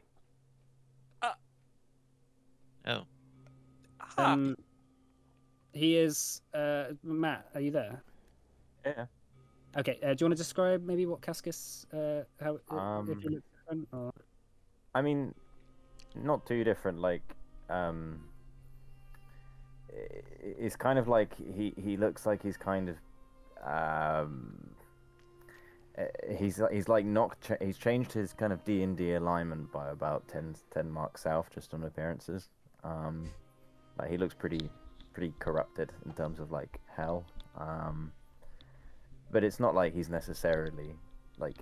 Huh. He is Matt. Are you there? Yeah. Okay. Do you want to describe maybe what Cascus how if he looks different or? I mean, not too different. Like, it's kind of like he looks like he's kind of he's like he's changed his kind of D&D alignment by about 10 marks south just on appearances. Like he looks pretty corrupted in terms of like hell. But it's not like he's necessarily like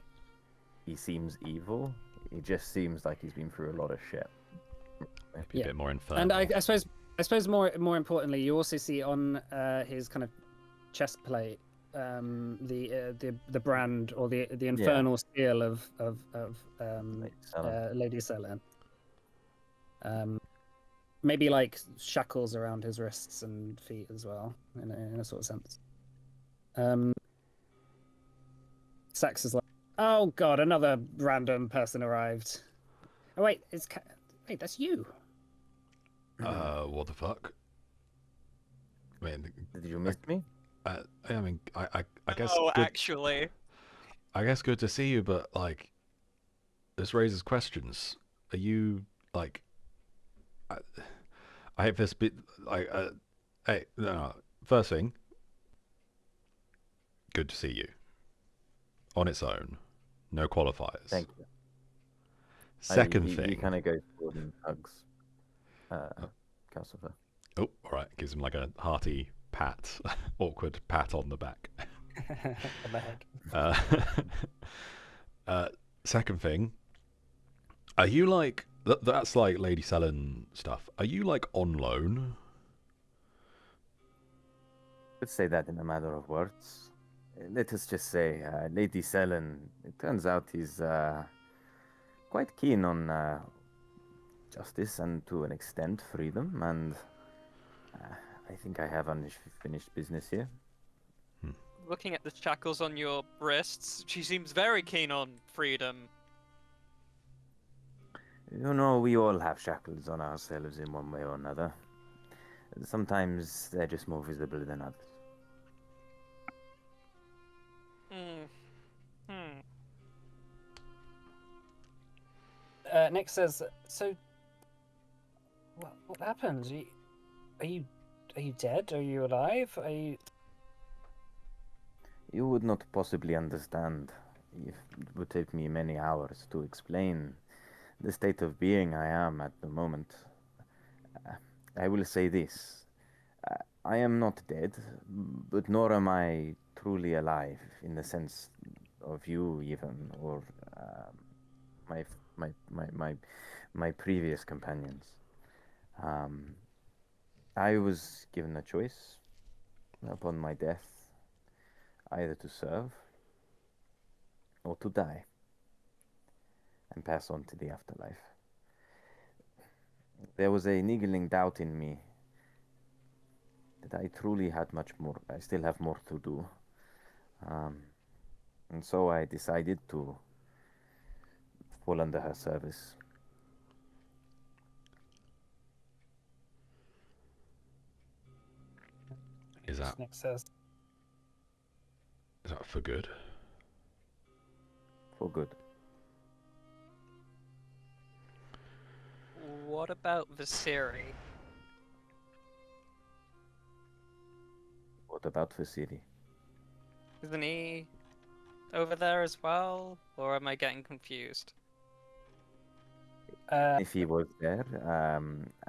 he seems evil. He just seems like he's been through a lot of shit. Maybe a bit more infernal. And I suppose more importantly, you also see on his kind of chest plate the brand or the infernal seal of Lady Selene. Maybe like shackles around his wrists and feet as well, in a sort of sense. Sax is like, oh god, another random person arrived. Oh wait, wait, that's you. What the fuck? I mean, Did you miss me? I mean, I guess. Oh, good, actually. I guess good to see you, but like, this raises questions. Are you like? I have this bit like. Hey, no. First thing. Good to see you. On its own, no qualifiers. Thank you. Second he thing. kind of goes forward and hugs Calcifer. Oh, all right. Gives him like a hearty pat, awkward pat on the back. On the head. Second thing. Are you like that's like Lady Selene stuff? Are you like on loan? Let's say that in a matter of words. Let us just say, Lady Selene, it turns out he's quite keen on justice and to an extent freedom, and I think I have unfinished business here. Looking at the shackles on your wrists, she seems very keen on freedom. You know, we all have shackles on ourselves in one way or another. Sometimes they're just more visible than others. Nick says, so what happened? Are you dead? Are you alive? Are you... You would not possibly understand. It would take me many hours to explain the state of being I am at the moment. I will say this. I am not dead, but nor am I truly alive in the sense of you even, or my previous companions. I was given a choice upon my death, either to serve or to die and pass on to the afterlife. There was a niggling doubt in me that I truly had much more, I still have more to do. And so I decided to fall under her service Is that Nick says. for good? For good. What about Viseri? What about Vasily? Isn't he over there as well? Or am I getting confused? If he was there,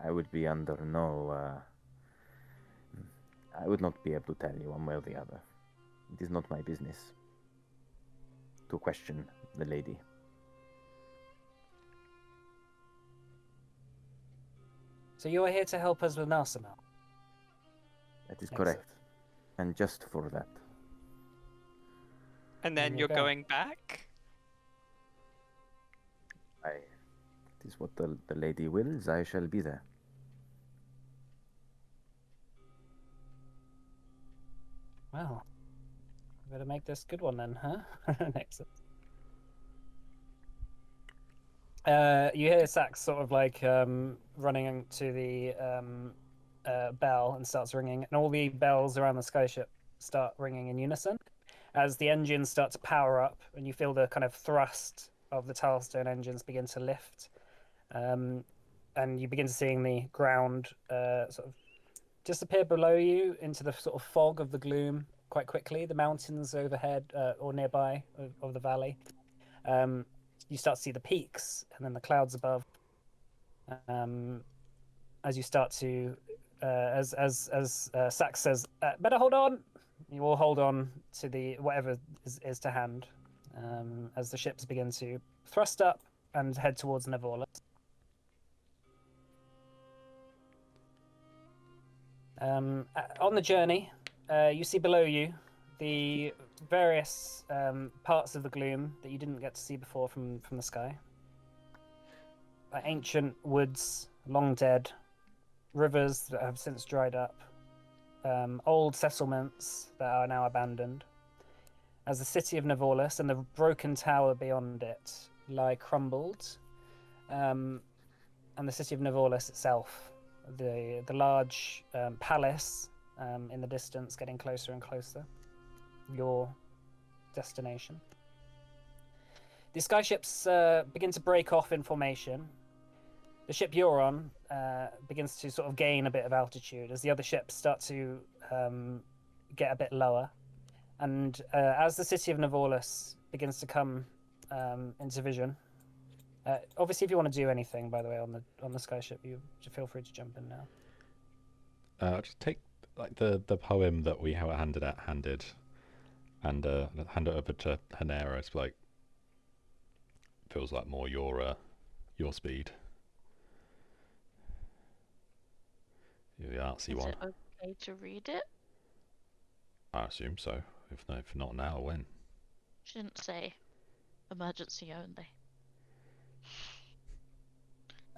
I would be under no. I would not be able to tell you one way or the other. It is not my business to question the lady. So you're here to help us with Narsimel? That is Excellent. correct. And just for that. And then And you're you're going. going back? It is what the lady wills, I shall be there. Well, better make this a good one then, huh? Excellent. You hear Sax sort of like running to the bell and starts ringing, and all the bells around the skyship start ringing in unison as the engines start to power up, and you feel the kind of thrust of the Tilestone engines begin to lift, and you begin to seeing the ground sort of disappear below you into the sort of fog of the gloom quite quickly. The mountains overhead or nearby of the valley. You start to see the peaks and then the clouds above. As you start to, as Sax says, better hold on. You all hold on to the whatever is to hand as the ships begin to thrust up and head towards Nevorlus. On the journey, you see below you the various parts of the gloom that you didn't get to see before from the sky. Ancient woods, long dead, rivers that have since dried up, old settlements that are now abandoned, as the city of Nevorlus and the broken tower beyond it lie crumbled, and the city of Nevorlus itself, the large palace in the distance, getting closer and closer. Your destination. The skyships begin to break off in formation. The ship you're on begins to sort of gain a bit of altitude as the other ships start to get a bit lower. And as the city of Nevorlus begins to come into vision, obviously, if you want to do anything, by the way, on the skyship, you feel free to jump in now. Just take like the poem that we handed, and hand it over to Hanera. It's like feels like more your speed. The artsy one. Is it okay to read it? I assume so. If not now, when? Shouldn't say emergency only.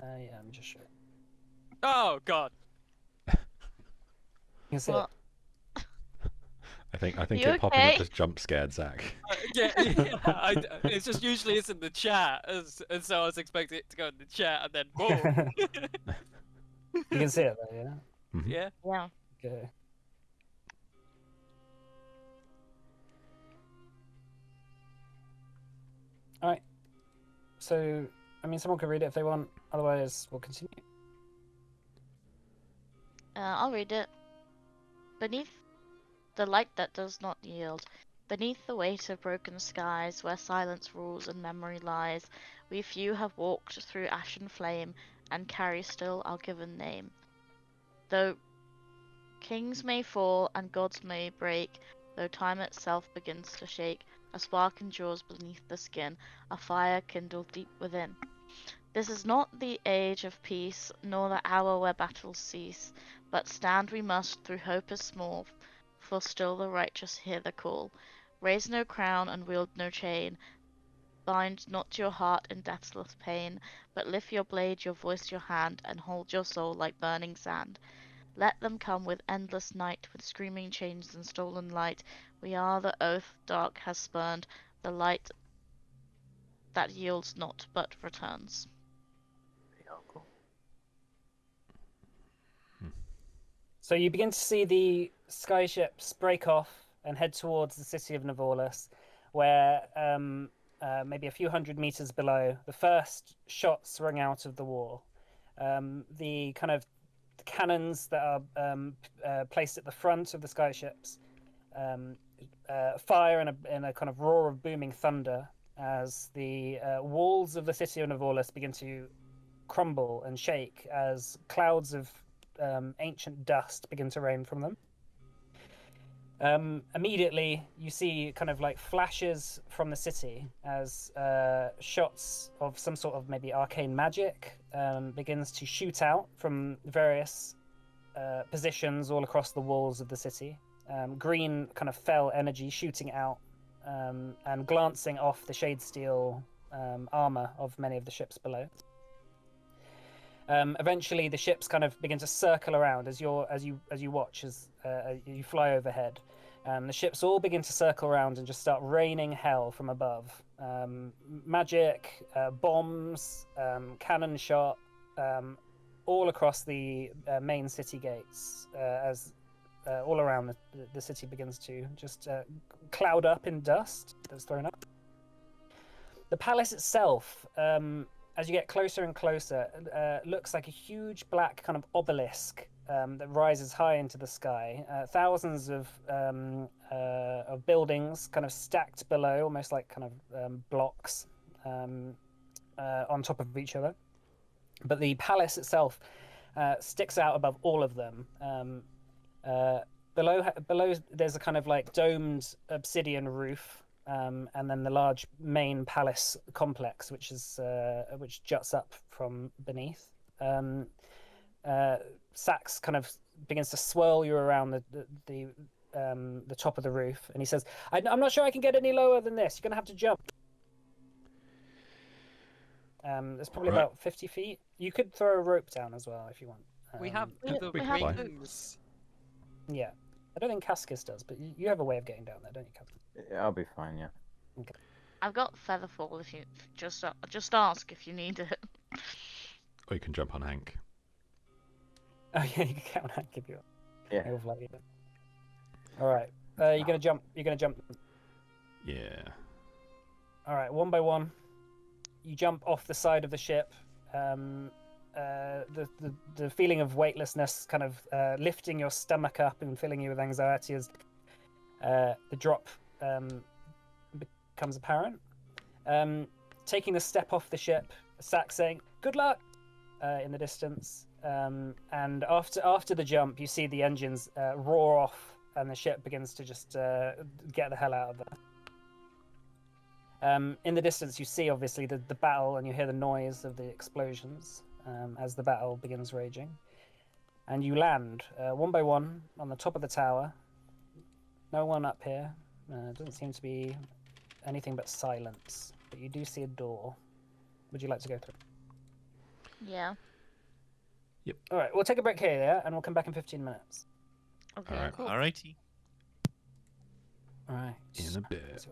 Yeah, I'm just sure. Oh god. You can see What? I think You it popping okay? up just jump scared Zach. Yeah, it's just usually it's in the chat, and so I was expecting it to go in the chat, and then boom. it. You can see it though, yeah? Mhm. Yeah. Yeah. Okay. Alright. So, I mean, someone can read it if they want, otherwise we'll continue. I'll read it. Beneath the light that does not yield, beneath the weight of broken skies, where silence rules and memory lies, we few have walked through ashen flame, and carry still our given name. Though kings may fall and gods may break, though time itself begins to shake, a spark endures beneath the skin, a fire kindled deep within. This is not the age of peace, nor the hour where battles cease, but stand we must through hope as small, for still the righteous hear the call. Raise no crown and wield no chain, bind not your heart in deathless pain, but lift your blade, your voice, your hand, and hold your soul like burning sand. Let them come with endless night, with screaming chains and stolen light. We are the oath dark has spurned, the light that yields not but returns. So you begin to see the skyships break off and head towards the city of Navolis, where maybe a few hundred meters below, the first shots ring out of the wall. The kind of cannons that are placed at the front of the skyships fire in a kind of roar of booming thunder as the walls of the city of Navolis begin to crumble and shake as clouds of ancient dust begin to rain from them. Immediately, you see kind of like flashes from the city as shots of some sort of maybe arcane magic begins to shoot out from various positions all across the walls of the city. Green kind of fell energy shooting out and glancing off the shade steel armor of many of the ships below. Eventually, the ships kind of begin to circle around as you watch as you fly overhead. The ships all begin to circle around and just start raining hell from above. Magic, bombs, cannon shot, all across the main city gates as all around the city begins to just cloud up in dust that's thrown up. The palace itself, as you get closer and closer, looks like a huge black kind of obelisk that rises high into the sky. Thousands of buildings kind of stacked below, almost like kind of blocks on top of each other. But the palace itself sticks out above all of them. Below, there's a kind of like domed obsidian roof. And then the large main palace complex, which juts up from beneath. Sax kind of begins to swirl you around the top of the roof, and he says, "I'm not sure I can get any lower than this. You're gonna have to jump." There's probably about 50 feet. You could throw a rope down as well if you want. We have the we have wings. Yeah, I don't think Cascus does, but you have a way of getting down there, don't you, Cascus? I'll be fine, yeah. Okay. I've got Featherfall if you just ask if you need it. Or you can jump on Hank. Oh yeah, you can count that. Give you. Yeah. All right. You're gonna jump. You're gonna jump. Yeah. All right. One by one, you jump off the side of the ship. The feeling of weightlessness kind of lifting your stomach up and filling you with anxiety as the drop becomes apparent. Taking a step off the ship, Sax saying, "Good luck," in the distance. And after the jump, you see the engines roar off, and the ship begins to just get the hell out of there. In the distance, you see obviously the battle, and you hear the noise of the explosions as the battle begins raging. And you land one by one on the top of the tower. No one up here. Doesn't seem to be anything but silence. But you do see a door. Would you like to go through? Yeah. Yep. All right, we'll take a break here, yeah, and we'll come back in 15 minutes. Okay. All right. Cool. Alrighty. All right. In a bit.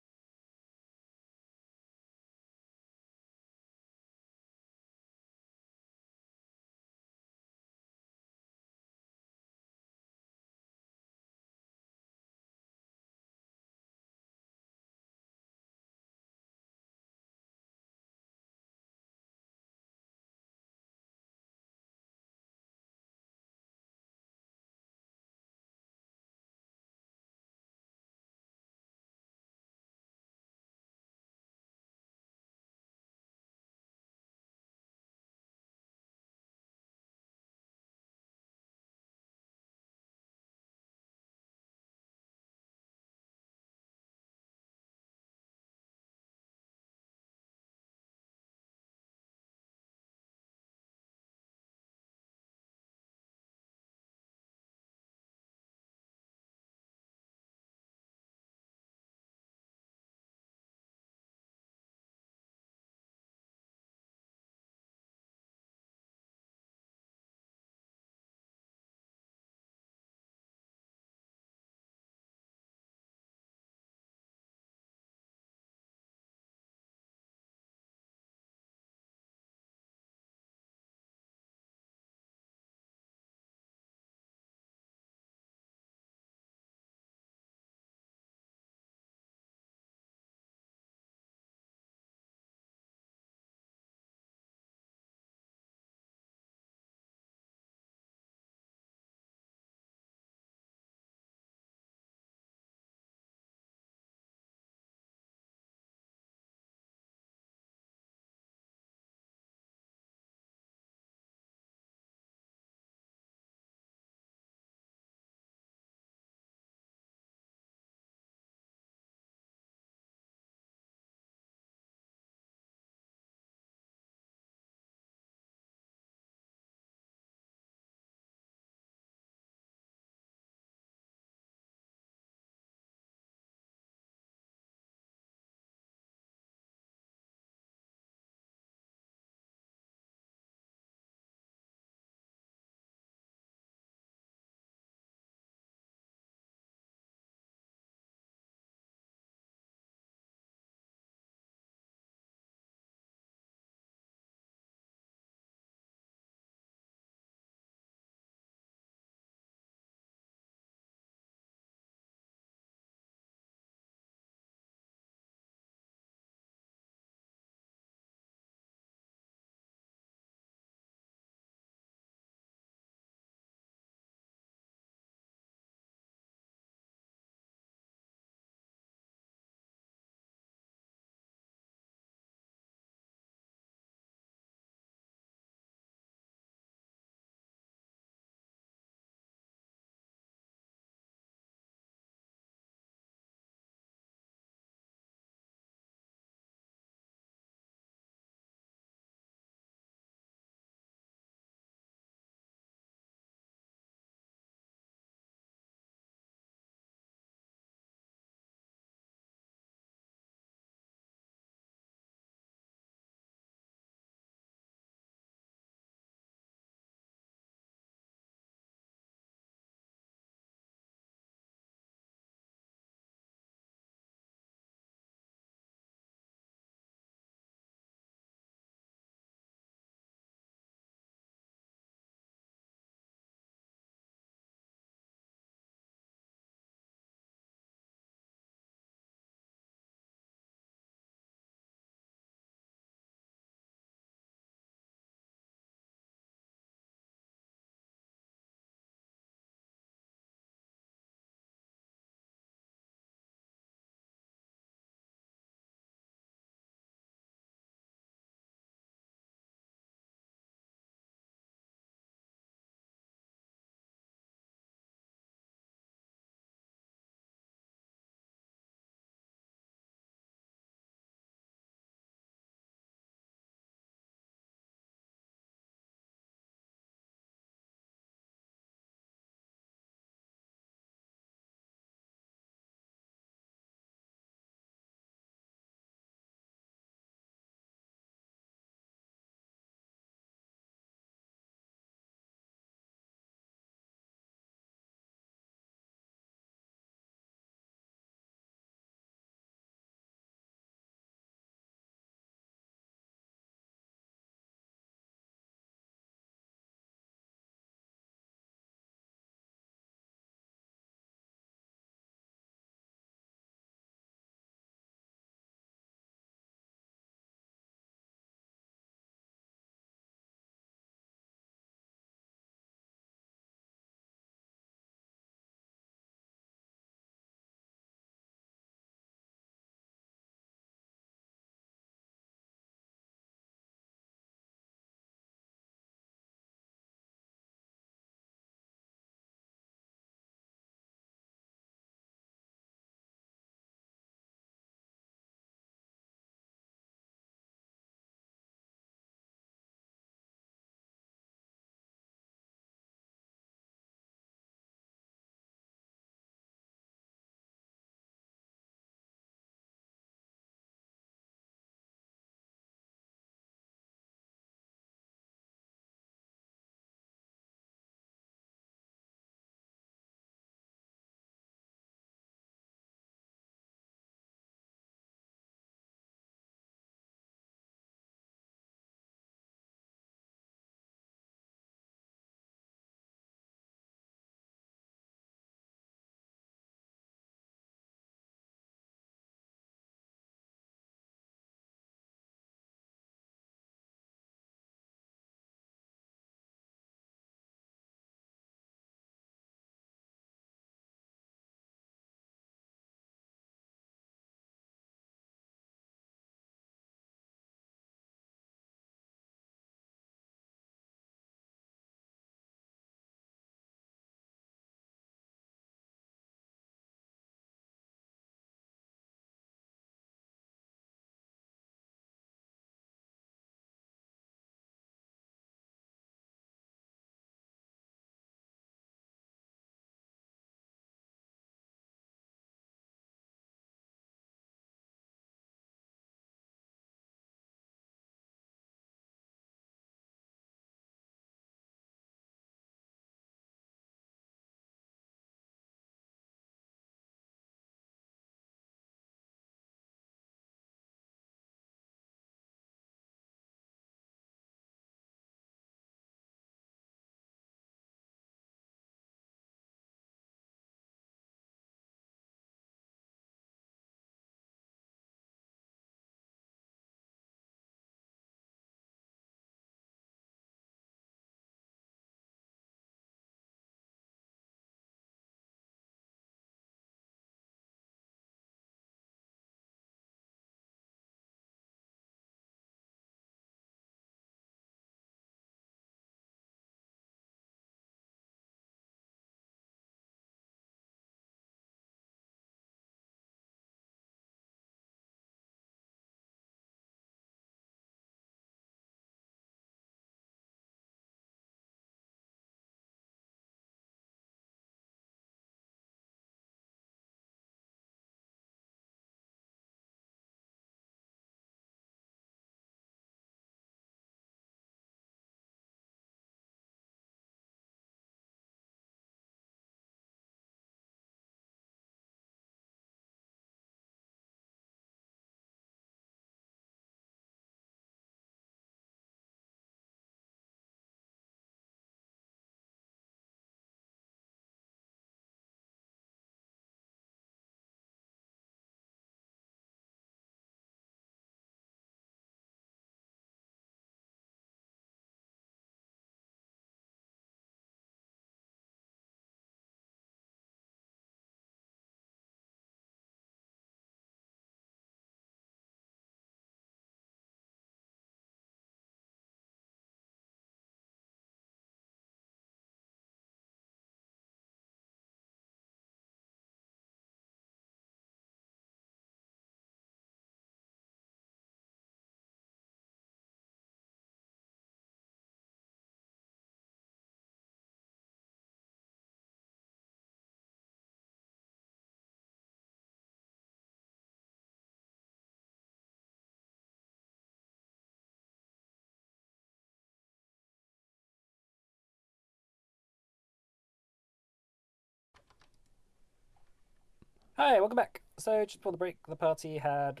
Hi, welcome back. So, just before the break, the party had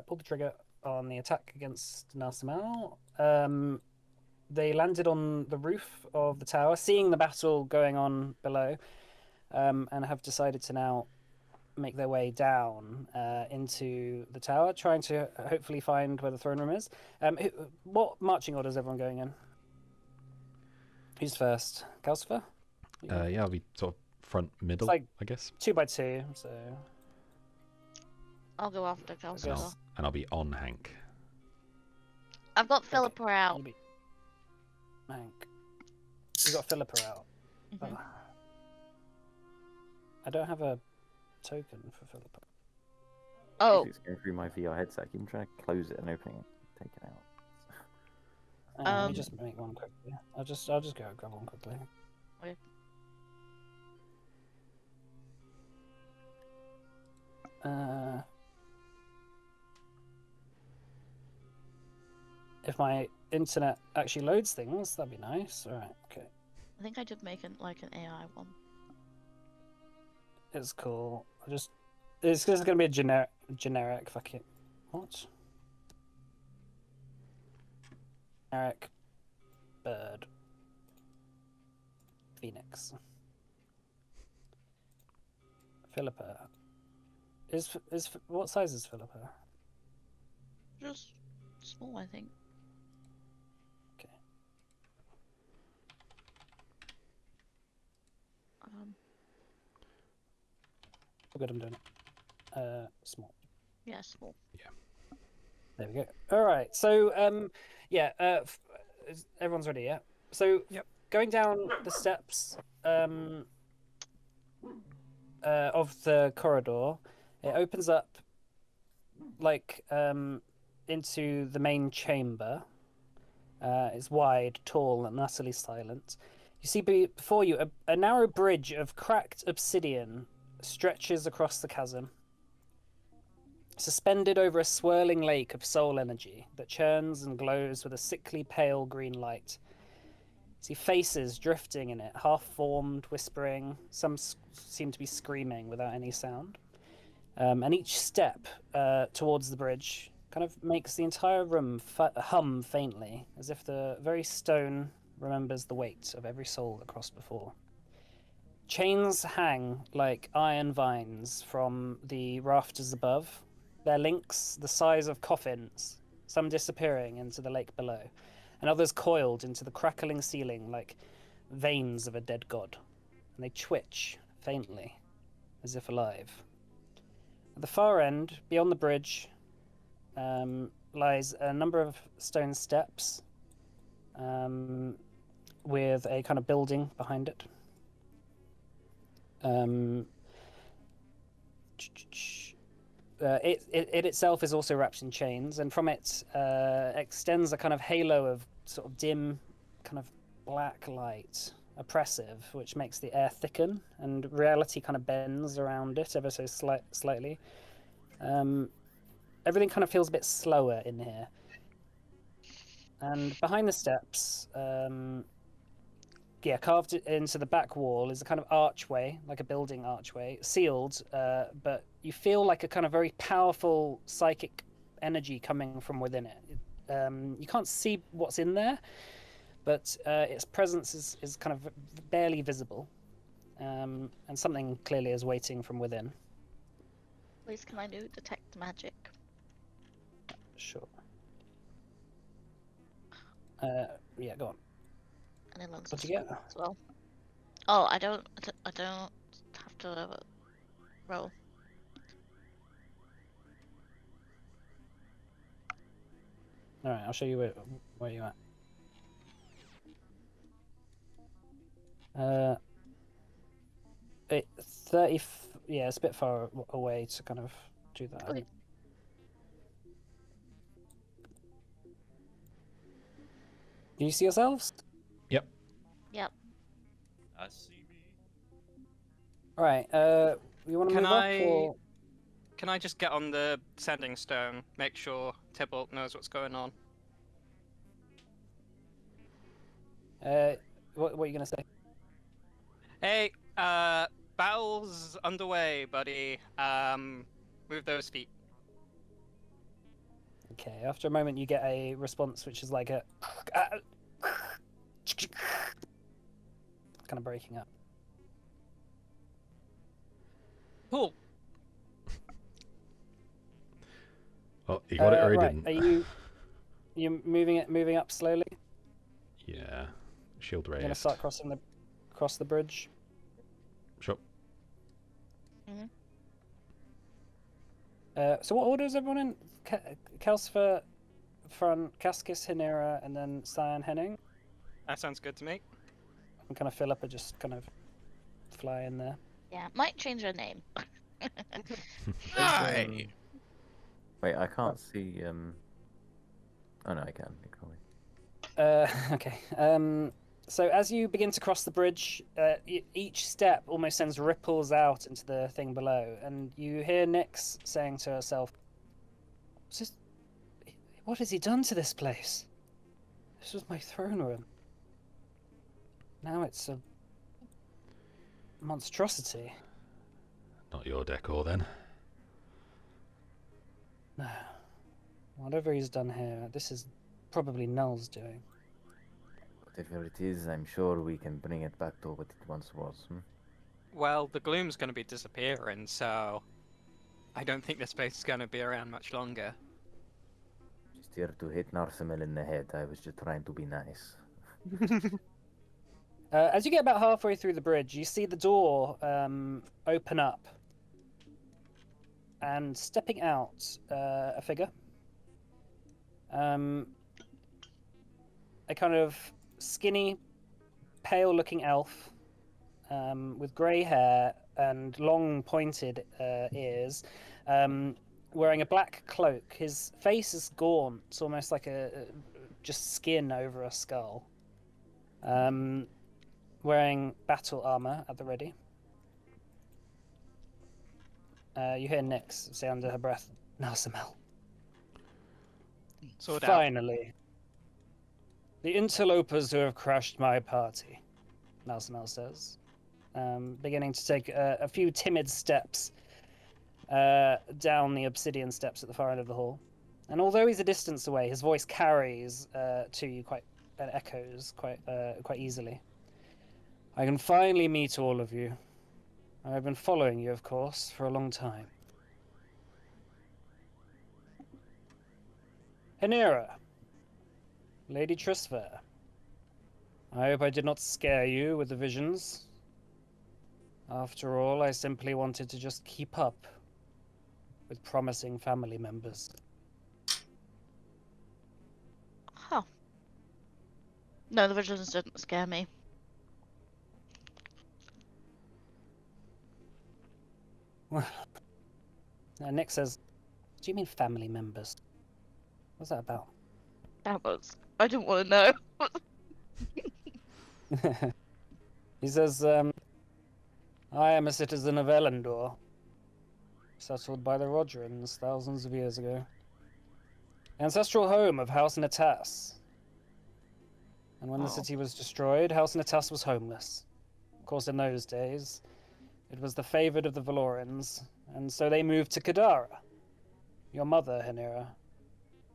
pulled the trigger on the attack against Narsamal. They landed on the roof of the tower, seeing the battle going on below, and have decided to now make their way down into the tower, trying to hopefully find where the throne room is. What marching order is everyone going in? Who's first? Calcifer? Yeah, I'll be sort of front middle, like I guess. 2 by 2, so... I'll go after And Calcifer. I'll be on Hank. I've got Philippa out. Hank. You got Philippa out. Mhm. I don't have a token for Philippa. Oh, It's going through my VR headset. I keep trying to close it and opening it, take it out. Let me just make one quickly. I'll just go grab one quickly. okay. If my internet actually loads things, that'd be nice. All right, okay, I think I did make an AI one. it's cool. It's gonna be a generic fucking what? Generic bird. Phoenix. Philippa. Is what size is Philippa? Just small, I think. Okay. Oh, good, I'm doing it. Small. Yeah, small. Yeah. There we go. All right. So, yeah. Everyone's ready, yeah. So, Yep. Going down the steps, of the corridor, it opens up, like, into the main chamber. It's wide, tall, and utterly silent. You see before you a narrow bridge of cracked obsidian stretches across the chasm, suspended over a swirling lake of soul energy that churns and glows with a sickly pale green light. See faces drifting in it, half-formed, whispering. Some seem to be screaming without any sound. And each step towards the bridge kind of makes the entire room hum faintly, as if the very stone remembers the weight of every soul that crossed before. Chains hang like iron vines from the rafters above, their links the size of coffins, some disappearing into the lake below, and others coiled into the crackling ceiling like veins of a dead god, and they twitch faintly, as if alive. At the far end, beyond the bridge, lies a number of stone steps with a kind of building behind it. It itself is also wrapped in chains, and from it extends a kind of halo of sort of dim, kind of black light, oppressive, which makes the air thicken, and reality kind of bends around it ever so slightly. Everything kind of feels a bit slower in here. And behind the steps, carved into the back wall is a kind of archway, like a building archway, sealed, but you feel like a kind of very powerful psychic energy coming from within it. You can't see what's in there, but its presence is kind of barely visible, and something clearly is waiting from within. Please, can I do detect magic? Sure. Yeah, go on. And it learns What'd a you get? skill as well. Oh, I don't have to roll. All right, I'll show you where you're at. 30. Yeah, it's a bit far away to kind of do that. Okay. Do you see yourselves? Yep. Yep. I see me. All right. You want to move up or? Can I just get on the sending stone, make sure Tybalt knows what's going on? What are you gonna say? Hey, battle's underway, buddy. Move those feet. Okay, after a moment you get a response which is like a kind of breaking up. Cool. Oh, he got it or he right. didn't. Are you moving up slowly? Yeah. Shield You're gonna raised. start across the bridge. Sure. So what order is everyone in? Calcifer, front, Cascus, Hinera, and then Cyan Henning. That sounds good to me. And kind of Philippa just kind of fly in there. Yeah, might change her name. Hi. Wait, I can't see. Oh no, I can. Okay. So as you begin to cross the bridge, each step almost sends ripples out into the thing below, and you hear Nyx saying to herself, "What has he done to this place? This was my throne room. Now it's a monstrosity." Not your decor then. No. Whatever he's done here, this is probably Null's doing. Whatever it is, I'm sure we can bring it back to what it once was. Well, the gloom's going to be disappearing, so I don't think this place is going to be around much longer. Just here to hit Narsimel in the head. I was just trying to be nice. As you get about halfway through the bridge, you see the door open up, and stepping out, a figure. A kind of skinny, pale-looking elf with grey hair and long, pointed ears, wearing a black cloak. His face is gaunt. It's almost like just skin over a skull. Wearing battle armor at the ready. You hear Nyx say under her breath, "Narsimel. Sword out. Finally. The interlopers who have crashed my party," Narsimel says, beginning to take a few timid steps down the obsidian steps at the far end of the hall. And although he's a distance away, his voice carries to you and echoes quite easily. "I can finally meet all of you. I've been following you, of course, for a long time. Hinera, Lady Trisfair, I hope I did not scare you with the visions. After all, I simply wanted to just keep up with promising family members." Huh. No, the visions didn't scare me. Well, Nick says, "Do you mean family members? What's that about?" That was... I didn't want to know. He says, "I am a citizen of Elendor, settled by the Rogerans thousands of years ago. Ancestral home of House Natas. And when the city was destroyed, House Natas was homeless. Of course, in those days, it was the favored of the Valorans, and so they moved to Kadara. Your mother, Hinera.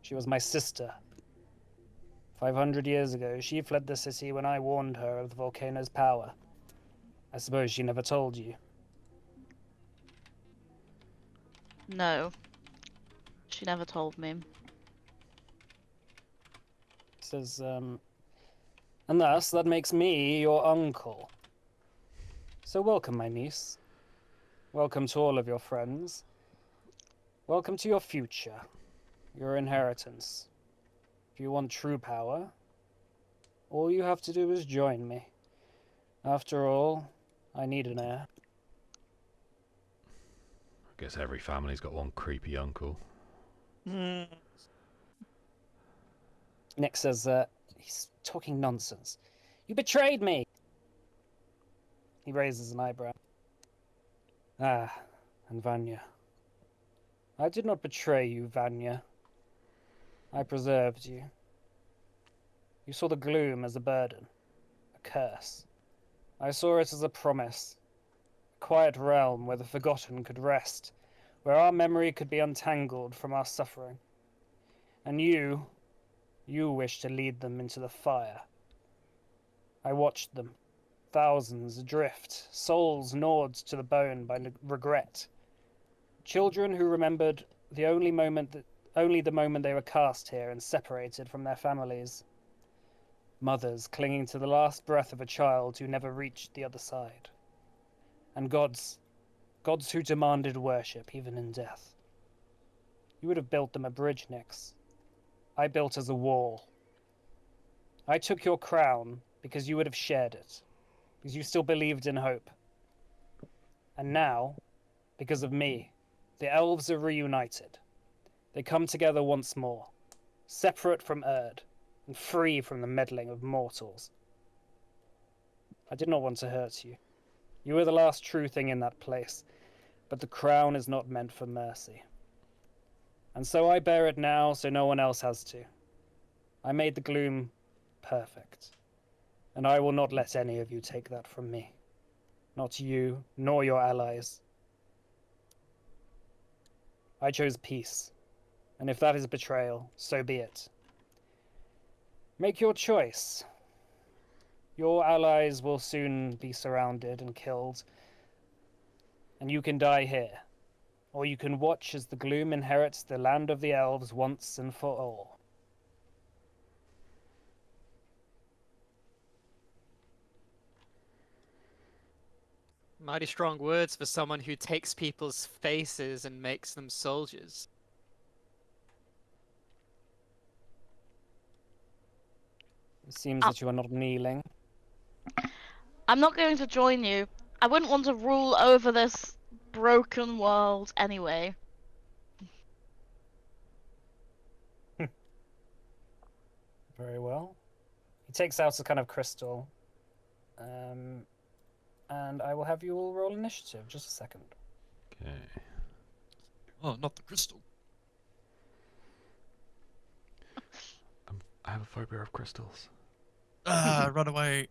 She was my sister. 500 years ago, she fled the city when I warned her of the volcano's power. I suppose she never told you." No. She never told me. He says, "And thus, that makes me your uncle. So welcome, my niece. Welcome to all of your friends. Welcome to your future, your inheritance. If you want true power, all you have to do is join me. After all, I need an heir." I guess every family's got one creepy uncle. Nick says, "He's talking nonsense. You betrayed me!" He raises an eyebrow. "Ah, and Vanya. I did not betray you, Vanya. I preserved you. You saw the gloom as a burden, a curse. I saw it as a promise, a quiet realm where the forgotten could rest, where our memory could be untangled from our suffering. And you wish to lead them into the fire. I watched them, thousands adrift, souls gnawed to the bone by regret. Children who remembered only the moment they were cast here and separated from their families. Mothers clinging to the last breath of a child who never reached the other side. And gods who demanded worship even in death. You would have built them a bridge, Nyx. I built as a wall. I took your crown because you would have shared it, because you still believed in hope. And now, because of me, the elves are reunited. They come together once more, separate from Erd, and free from the meddling of mortals. I did not want to hurt you. You were the last true thing in that place, but the crown is not meant for mercy. And so I bear it now so no one else has to. I made the gloom perfect, and I will not let any of you take that from me. Not you, nor your allies. I chose peace, and if that is betrayal, so be it. Make your choice. Your allies will soon be surrounded and killed, and you can die here. Or you can watch as the gloom inherits the land of the elves once and for all. Mighty strong words for someone who takes people's faces and makes them soldiers. It seems that you are not kneeling. I'm not going to join you. I wouldn't want to rule over this broken world anyway. Very well. He takes out a kind of crystal. And I will have you all roll initiative. Just a second. Okay. Oh, not the crystal. I have a phobia of crystals. Ah, run away.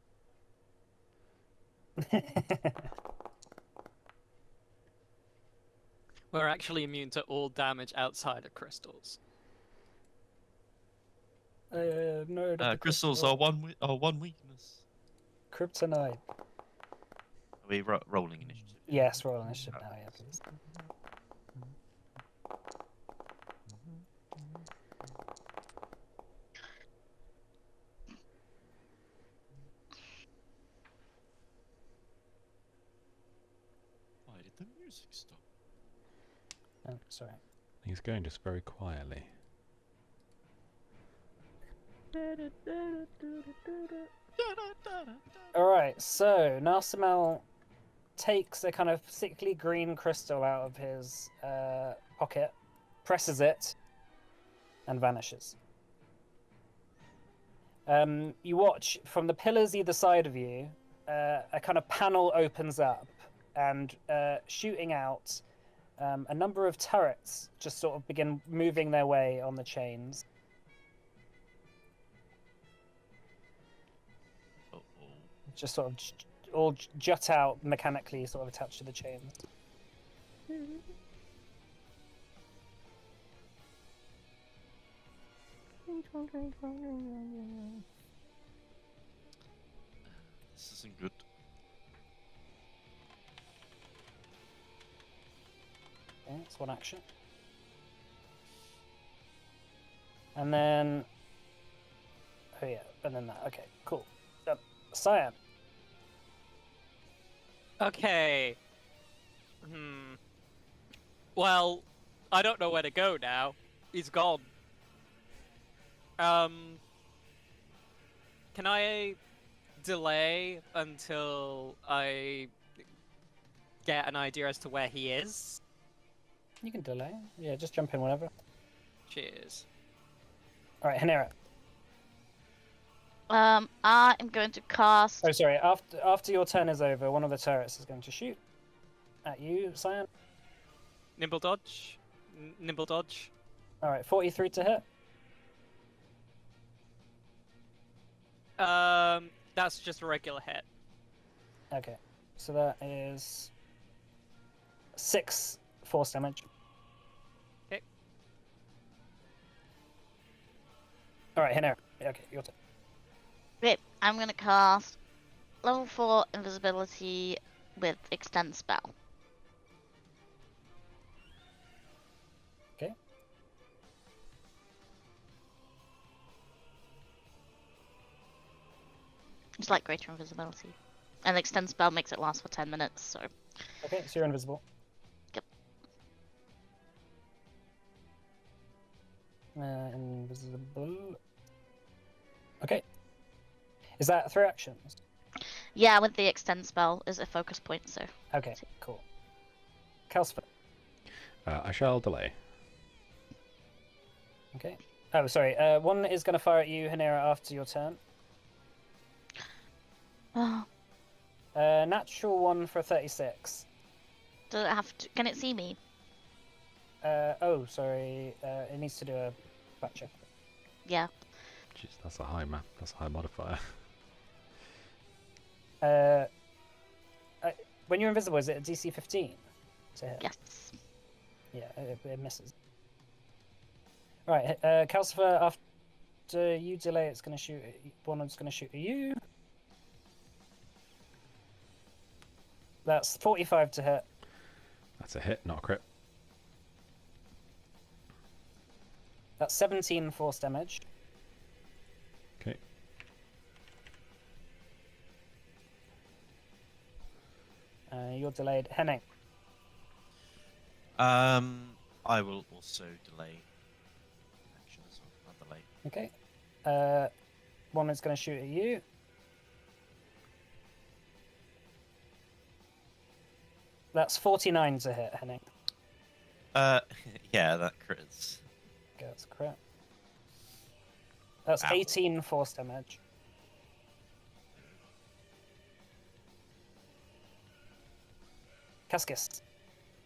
We're actually immune to all damage outside of crystals. No, Crystals are one weakness. Kryptonite. Are we rolling initiative? Yes, roll initiative now, yeah, please. Why did the music stop? Oh, sorry. He's going just very quietly. Alright, so Narsimel takes a kind of sickly green crystal out of his pocket, presses it, and vanishes. You watch from the pillars either side of you, a kind of panel opens up, and shooting out, a number of turrets just sort of begin moving their way on the chains. Just sort of all jut out mechanically, sort of attached to the chains. This isn't good. Okay, that's one action. And then... Oh yeah, and then that. Okay, cool. Cyan. Okay. Well, I don't know where to go now. He's gone. Can I delay until I get an idea as to where he is? You can delay. Yeah, just jump in whenever. Cheers. Alright, Hanera. I am going to cast. Oh, sorry. After your turn is over, one of the turrets is going to shoot at you, Cyan. Nimble dodge. Nimble dodge. Alright, 43 to hit. That's just a regular hit. Okay, so that is 6 force damage. Okay. All right, Henry. Okay, your turn. Okay, I'm gonna cast level 4 invisibility with extend spell. Okay. It's like greater invisibility. And the extend spell makes it last for 10 minutes, so. Okay, so you're invisible. Yep. Invisible. Okay. Is that 3 actions? Yeah, with the extend spell is a focus point, so. Okay, cool. Calcifer. I shall delay. Okay. Oh, sorry. One is going to fire at you, Hanera, after your turn. Oh, Natural 1 for 36. does it have to. Can it see me? Oh, sorry. It needs to do a fact check. Yeah. Jeez, that's a high That's a high modifier. When you're invisible, is it a DC 15 to hit? Yes. Yeah, it misses. Right, Calcifer, after you delay, it's going to shoot. One of them's going to shoot at you. That's 45 to hit. That's a hit, not a crit. That's 17 force damage. Okay. You're delayed. Henning. I will also delay action as well. I'll delay. Okay. One is going to shoot at you. That's 49 to hit, Henning. Yeah, that crits. Okay, that's a crit. That's Ow. 18 force damage. Cascus.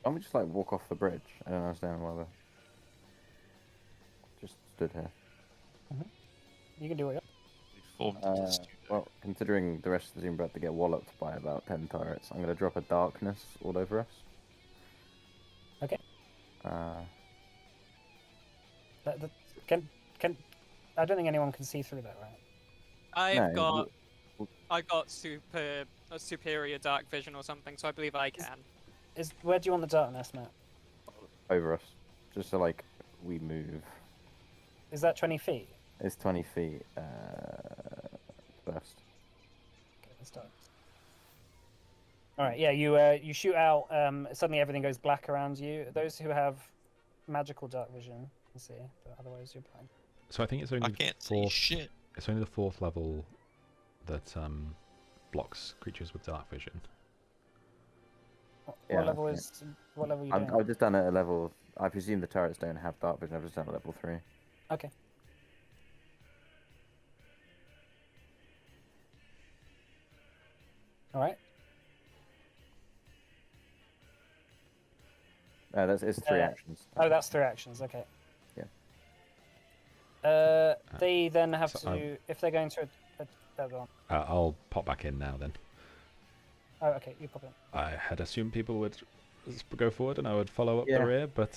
Why don't we just like walk off the bridge? I don't understand why. Just stood here. You can do what you We formed a pseudo. Well, considering the rest of the team are about to get walloped by about 10 turrets, I'm going to drop a darkness all over us. Okay. Uh, Can I don't think anyone can see through that, right? I've got superior dark vision or something, so I believe I can. Where do you want the darkness, Matt? over us. Just so, like, we move. Is that 20 feet? It's 20 feet first. Okay, let's start. All right, yeah, you shoot out. Suddenly everything goes black around you. Those who have magical dark vision can see, but otherwise you're blind. So I think it's I only can't see shit. It's only the 4th level that blocks creatures with dark vision. What level is? What level are you doing? I've just done it at a level. I presume the turrets don't have dark vision. I've just done it at level 3. Okay. All right. It's 3 actions. Oh, that's 3 actions. Okay. Yeah. They then have So, to, if they're going to, go on. I'll pop back in now then. Oh, okay, you pop in. I had assumed people would go forward and I would follow up Yeah. the rear, but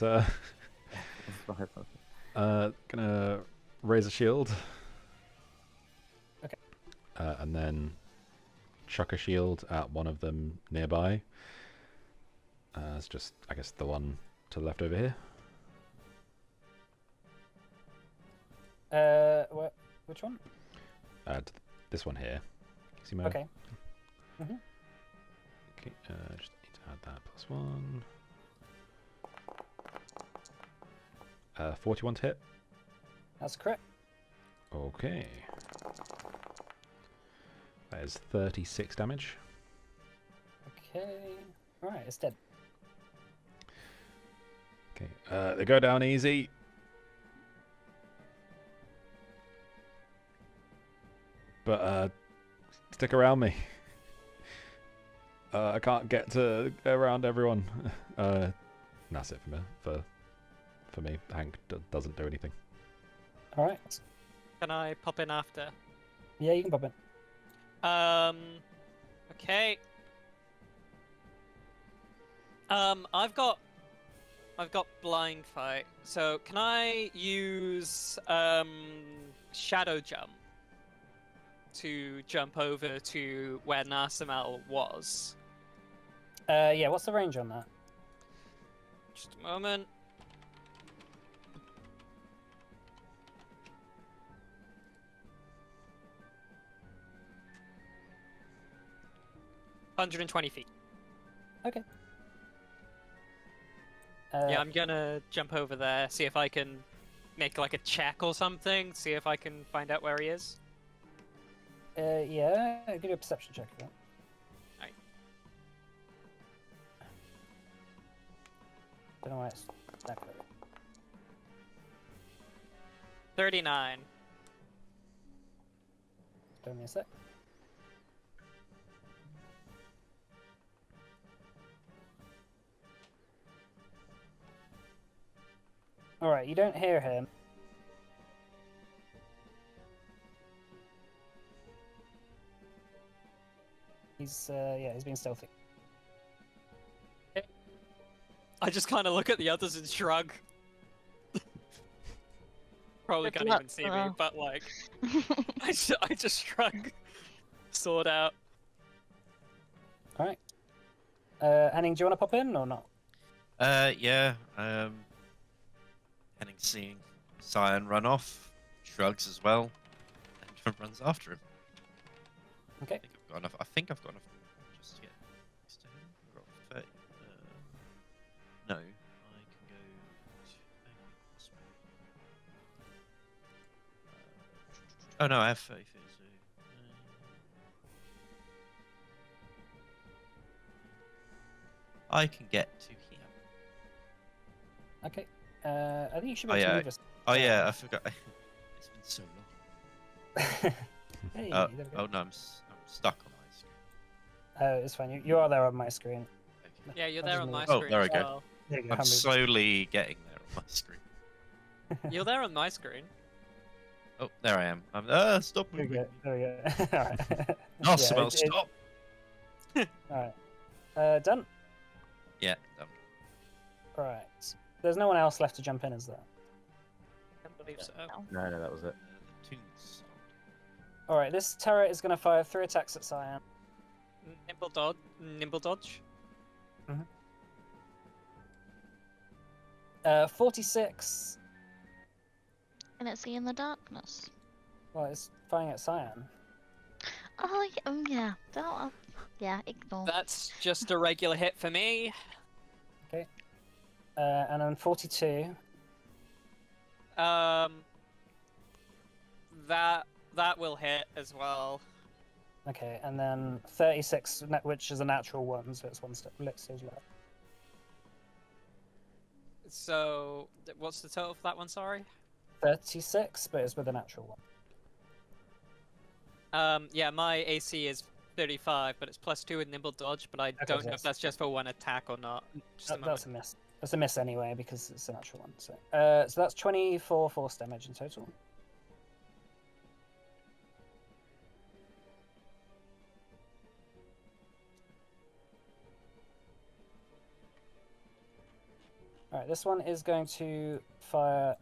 gonna raise a shield. Okay. And then chuck a shield at one of them nearby. It's just, I guess, the one to the left over here. Which one? This one here. See my... Okay. Okay, just need to add that +1. 41 to hit. That's correct. Okay. That is 36 damage. Okay. All right, it's dead. Okay, they go down easy. But stick around me. I can't get around everyone. That's it for me. Hank doesn't do anything. All right. Can I pop in after? Yeah, you can pop in. Okay. I've got blind fight. So can I use shadow jump to jump over to where Narsamel was? Yeah. What's the range on that? Just a moment. $120 feet. Okay. Yeah, I'm gonna jump over there, see if I can make like a check or something, see if I can find out where he is. Yeah. Give me a perception check if you want. Right. Don't know why it's that close. 39. Give me a sec. All right. You don't hear him. He's he's being stealthy. I just kind of look at the others and shrug. Probably Good can't luck, even see me, though. but like, I just shrug. Sword out. All right. Henning, do you want to pop in or not? Yeah. Henning seeing Cyan run off, shrugs as well, and runs after him. Okay. I think I've got enough just to get next to him. I've got 30, no, I can go this way. Oh no, I have 30 feet, so... I can get to here. Okay. I think you should be Oh, able to yeah. move us. Oh yeah, I forgot. It's been so long. Hey, Oh, there we go. oh no, I'm stuck on my screen. Oh, it's fine. You are there on my screen. Okay. Yeah, you're I'll there just on my move. Oh, screen there we as go. well. There you go. I'm I'll move. slowly getting there on my screen. You're there on my screen. Oh, there I am. Stop There we moving. go. There we go. All right. Oh, Yeah, Samel, stop. All right. Done. Yeah. Right. There's no one else left to jump in, is there? I believe so. No, that was it. The tunes. All right. This turret is going to fire 3 attacks at Cyan. Nimble dodge. Nimble dodge. 46. Can it see in the darkness? Well, it's firing at Cyan. Oh, yeah. Yeah. Don't. Yeah, ignore. That's just a regular hit for me. And then 42. That will hit as well. Okay, and then 36, which is a natural 1, so it's one step stage left. So, what's the total for that one? Sorry. 36, but it's with a natural 1. Yeah, my AC is 35, but it's +2 in nimble dodge. But I don't know if yes. that's just for one attack or not. Just a moment. That's a miss. That's a miss anyway because it's a natural 1. So, so that's 24 force damage in total. All right, this one is going to fire.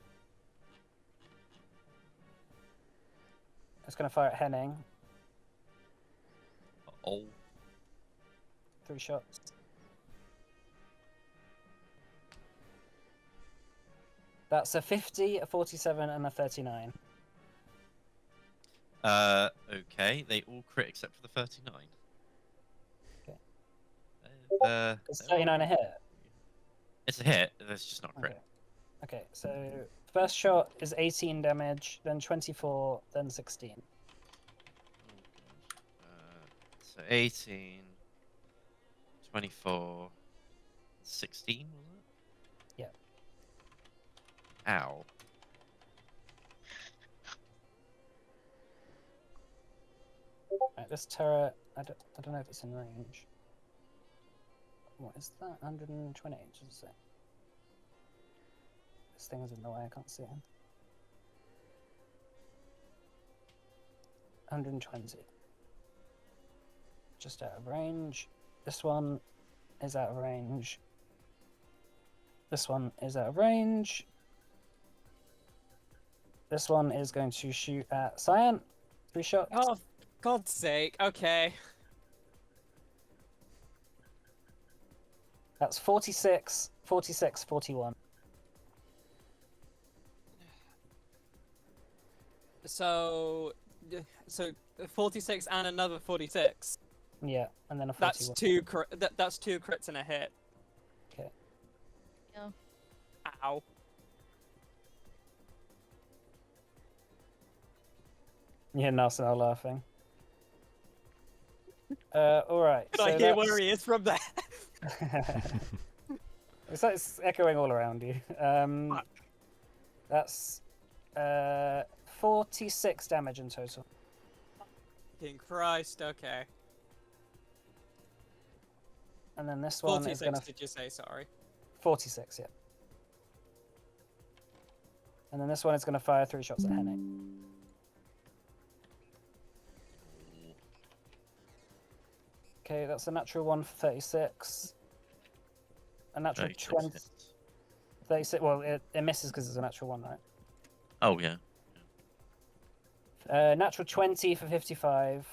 It's going to fire at Henning. Oh. 3 shots. That's a 50, a 47, and a 39. Okay. They all crit except for the 39. Okay. Is 39 a hit? It's a hit. It's just not crit. Okay, so first shot is 18 damage, then 24, then 16. So 18, 24, 16, was it? Yeah. Ow. Right, this turret, I don't know if it's in range. What is that? 128, does it say? This thing is in the way, I can't see it. 120. Just out of range. This one is out of range. This one is out of range. This one is going to shoot at Cyan. 3 shots. Oh, God's sake. Okay. That's 46, 46, 41. So 46 and another 46. Yeah, and then a 41. That's two crits and a hit. Okay. Yeah. Ow. Yeah, Narcel laughing. Alright. Can I hear where he is from there? It's echoing all around you. Fuck. That's 46 damage in total. Fucking Christ, okay. And then this one is 46, gonna... did you say, sorry? 46, yeah. And then this one is gonna fire 3 shots at Henning. Okay, that's a natural 1 for 36. A natural 20... 36, well, it misses because it's a natural 1, right? Oh, yeah. Natural 20 for 55.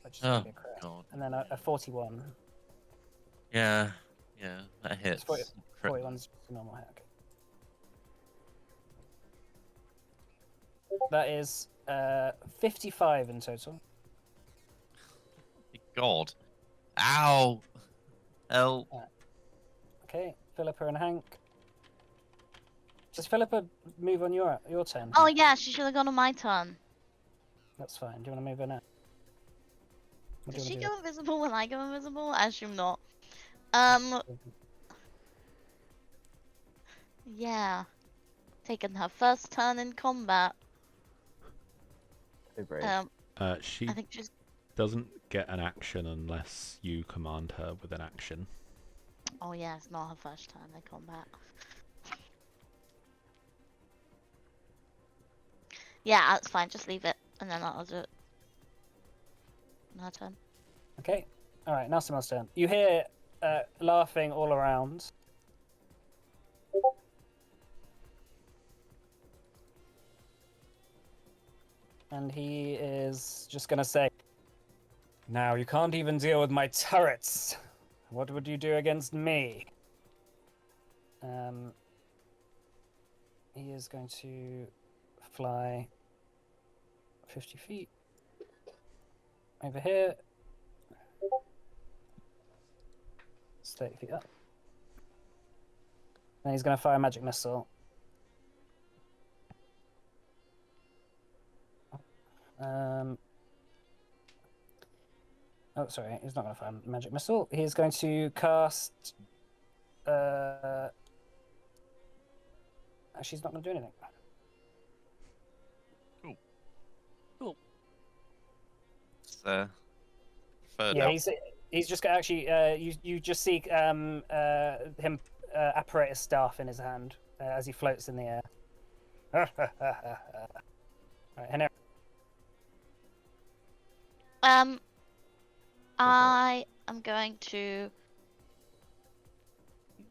Which is gonna Oh, be a crit. God. And then a 41. Yeah, that hits. 41's just a normal hit. Okay. That is 55 in total. God. Ow! Help. Okay, Philippa and Hank. Does Philippa move on your turn? Oh yeah, she should have gone on my turn. That's fine. Do you want to move her now? What do Does you she wanna go invisible when I go invisible? I assume not. do? Yeah. Taking her first turn in combat. Very brave. She I think she's... doesn't get an action unless you command her with an action. Oh yeah, it's not her first turn in combat. Yeah, that's fine. Just leave it, and then I'll do it. Her turn. Okay. All right. Now someone's turn. You hear laughing all around. And he is just gonna say, "Now you can't even deal with my turrets. What would you do against me?" He is going to fly 50 feet over here. It's 30 feet up. And he's going to fire a magic missile. Oh, sorry, he's not going to fire a magic missile. He's going to cast... Actually, he's not going to do anything. Cool. It's third Yeah, up. he's just got actually. You just see him apparate his staff in his hand as he floats in the air. Right, Henry. I am going to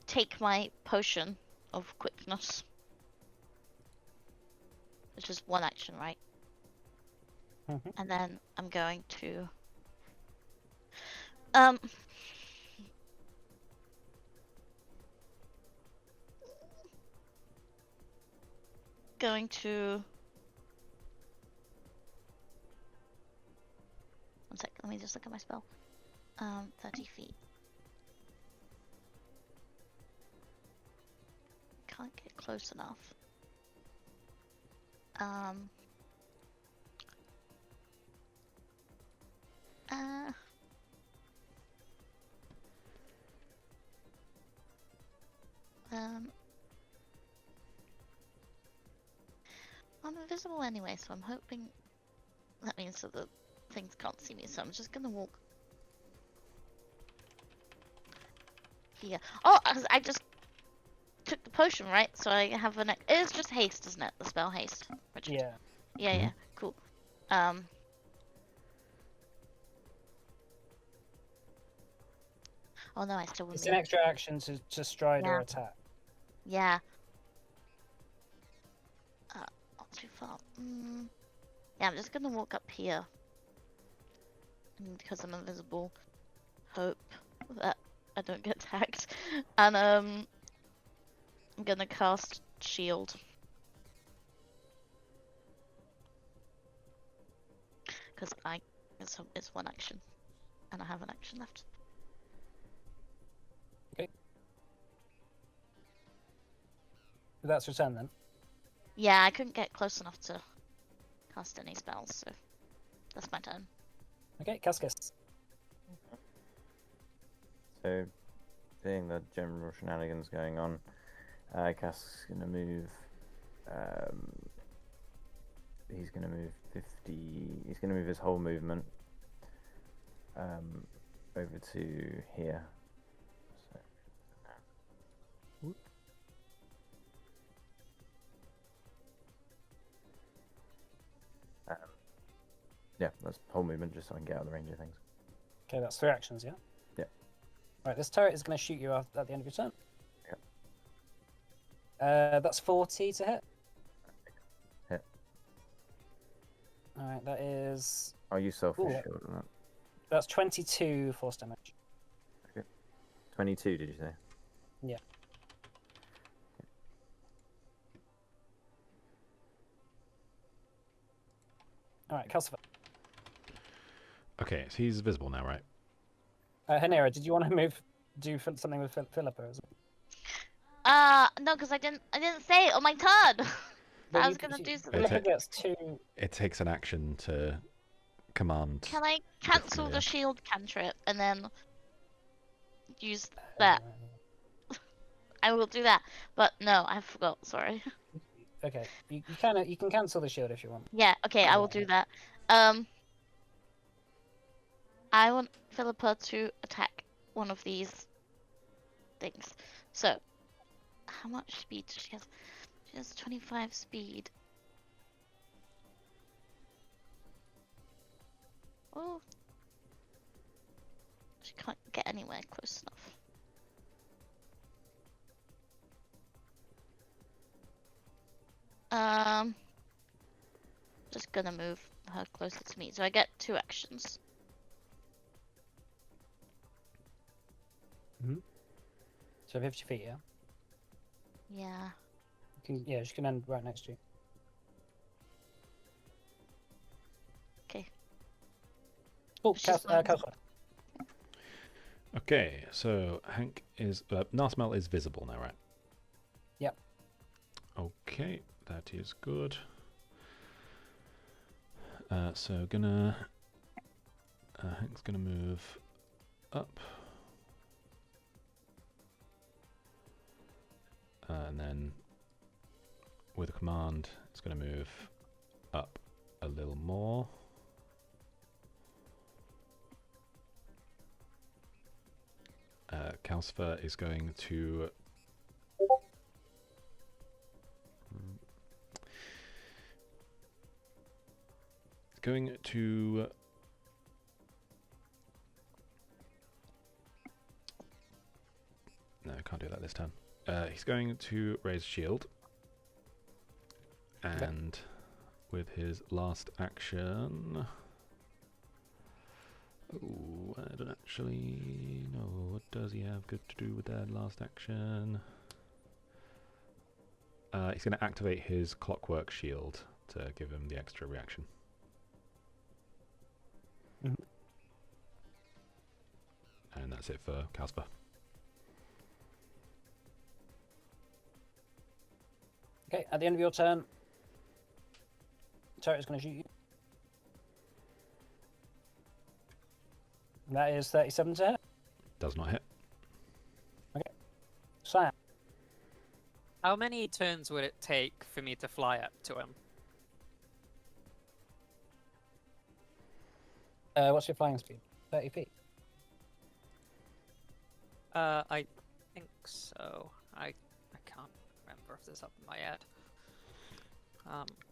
take my potion of quickness, which is 1 action, right? Mhm. And then I'm going to one sec, let me just look at my spell. 30 feet. Can't get close enough. I'm invisible anyway, so I'm hoping that means that the things can't see me, so I'm just gonna walk here. Oh, I just took the potion, right? So I have an... It's just haste, isn't it? The spell haste, Richard? Yeah. Yeah, cool. Oh no, I still wouldn't It's be an able extra action to stride or Yeah. attack. Yeah. Not too far. Yeah, I'm just gonna walk up here. Because I'm invisible. Hope that I don't get attacked. And I'm gonna cast shield. Because it's one action. And I have an action left. That's your turn then. Yeah, I couldn't get close enough to cast any spells, so that's my turn. Okay, Cascus. So, seeing the general shenanigans going on, Cask's gonna move. He's gonna move 50. He's gonna move his whole movement over to here. So, yeah, that's whole movement just so I can get out of the range of things. Okay, that's 3 actions, yeah? Yeah. Right, this turret is going to shoot you at the end of your turn. Yeah. That's 40 to hit. Hit. Alright, that is... I'll use selfish Ooh. shield on that. That's 22 force damage. 22, did you say? Yeah. Alright, Calcifer. Okay, so he's visible now, right? Hanera, did you want to do something with Philippa as well? No, because I didn't say it on my turn. Well, I was gonna do something. Philippa gets 2... It takes an action to command. Can I cancel familiar. the shield cantrip and then use that? I will do that, but no, I forgot. Sorry. Okay, you can cancel the shield if you want. Yeah. Okay, I will do that. I want Philippa to attack one of these things. So, how much speed does she have? She has 25 speed. Oh. She can't get anywhere close enough. Just gonna move her closer to me. So I get 2 actions. So 50 feet, yeah? Yeah. Yeah, she can end right next to you. Okay. Oh, She's fine. Calcifer. Okay, so Hank is... Narsmel is visible now, right? Yep. Okay, that is good. So gonna... Hank's gonna move up. And then with a command, it's going to move up a little more. Calcifer is going to... It's going to... No, I can't do that this time. He's going to raise shield, and with his last action, I don't actually know, what does he have good to do with that last action? He's going to activate his clockwork shield to give him the extra reaction. And that's it for Casper. Okay, at the end of your turn, turret is going to shoot you. That is 37 to hit. Does not hit. Okay. Sam. How many turns would it take for me to fly up to him? What's your flying speed? 30 feet. I think so. I can't remember if this up in my head.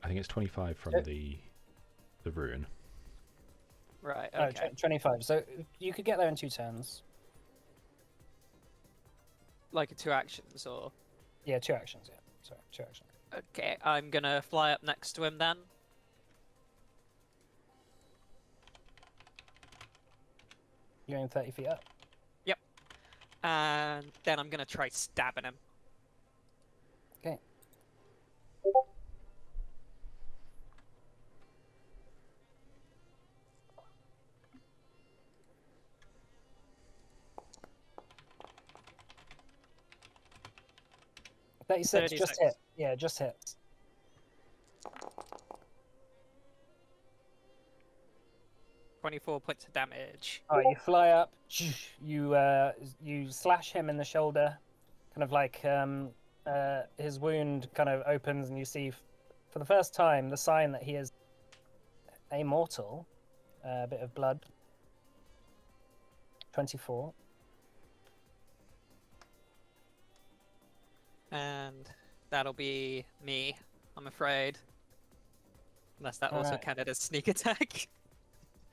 I think it's 25 from the rune. Right. Oh, Okay. 25. So you could get there in 2 turns. Like 2 actions, or Yeah, 2 actions. Yeah, sorry, 2 actions. Okay, I'm gonna fly up next to him then. You're in 30 feet up. Yep. And then I'm gonna try stabbing him. Okay. Just 36. hit. Yeah, just hits. .24 points of damage. All right, you fly up. You slash him in the shoulder, kind of like his wound kind of opens, and you see, for the first time, the sign that he is immortal. A bit of blood. 24. And that'll be me, I'm afraid. Unless that also Alright. counted as sneak attack.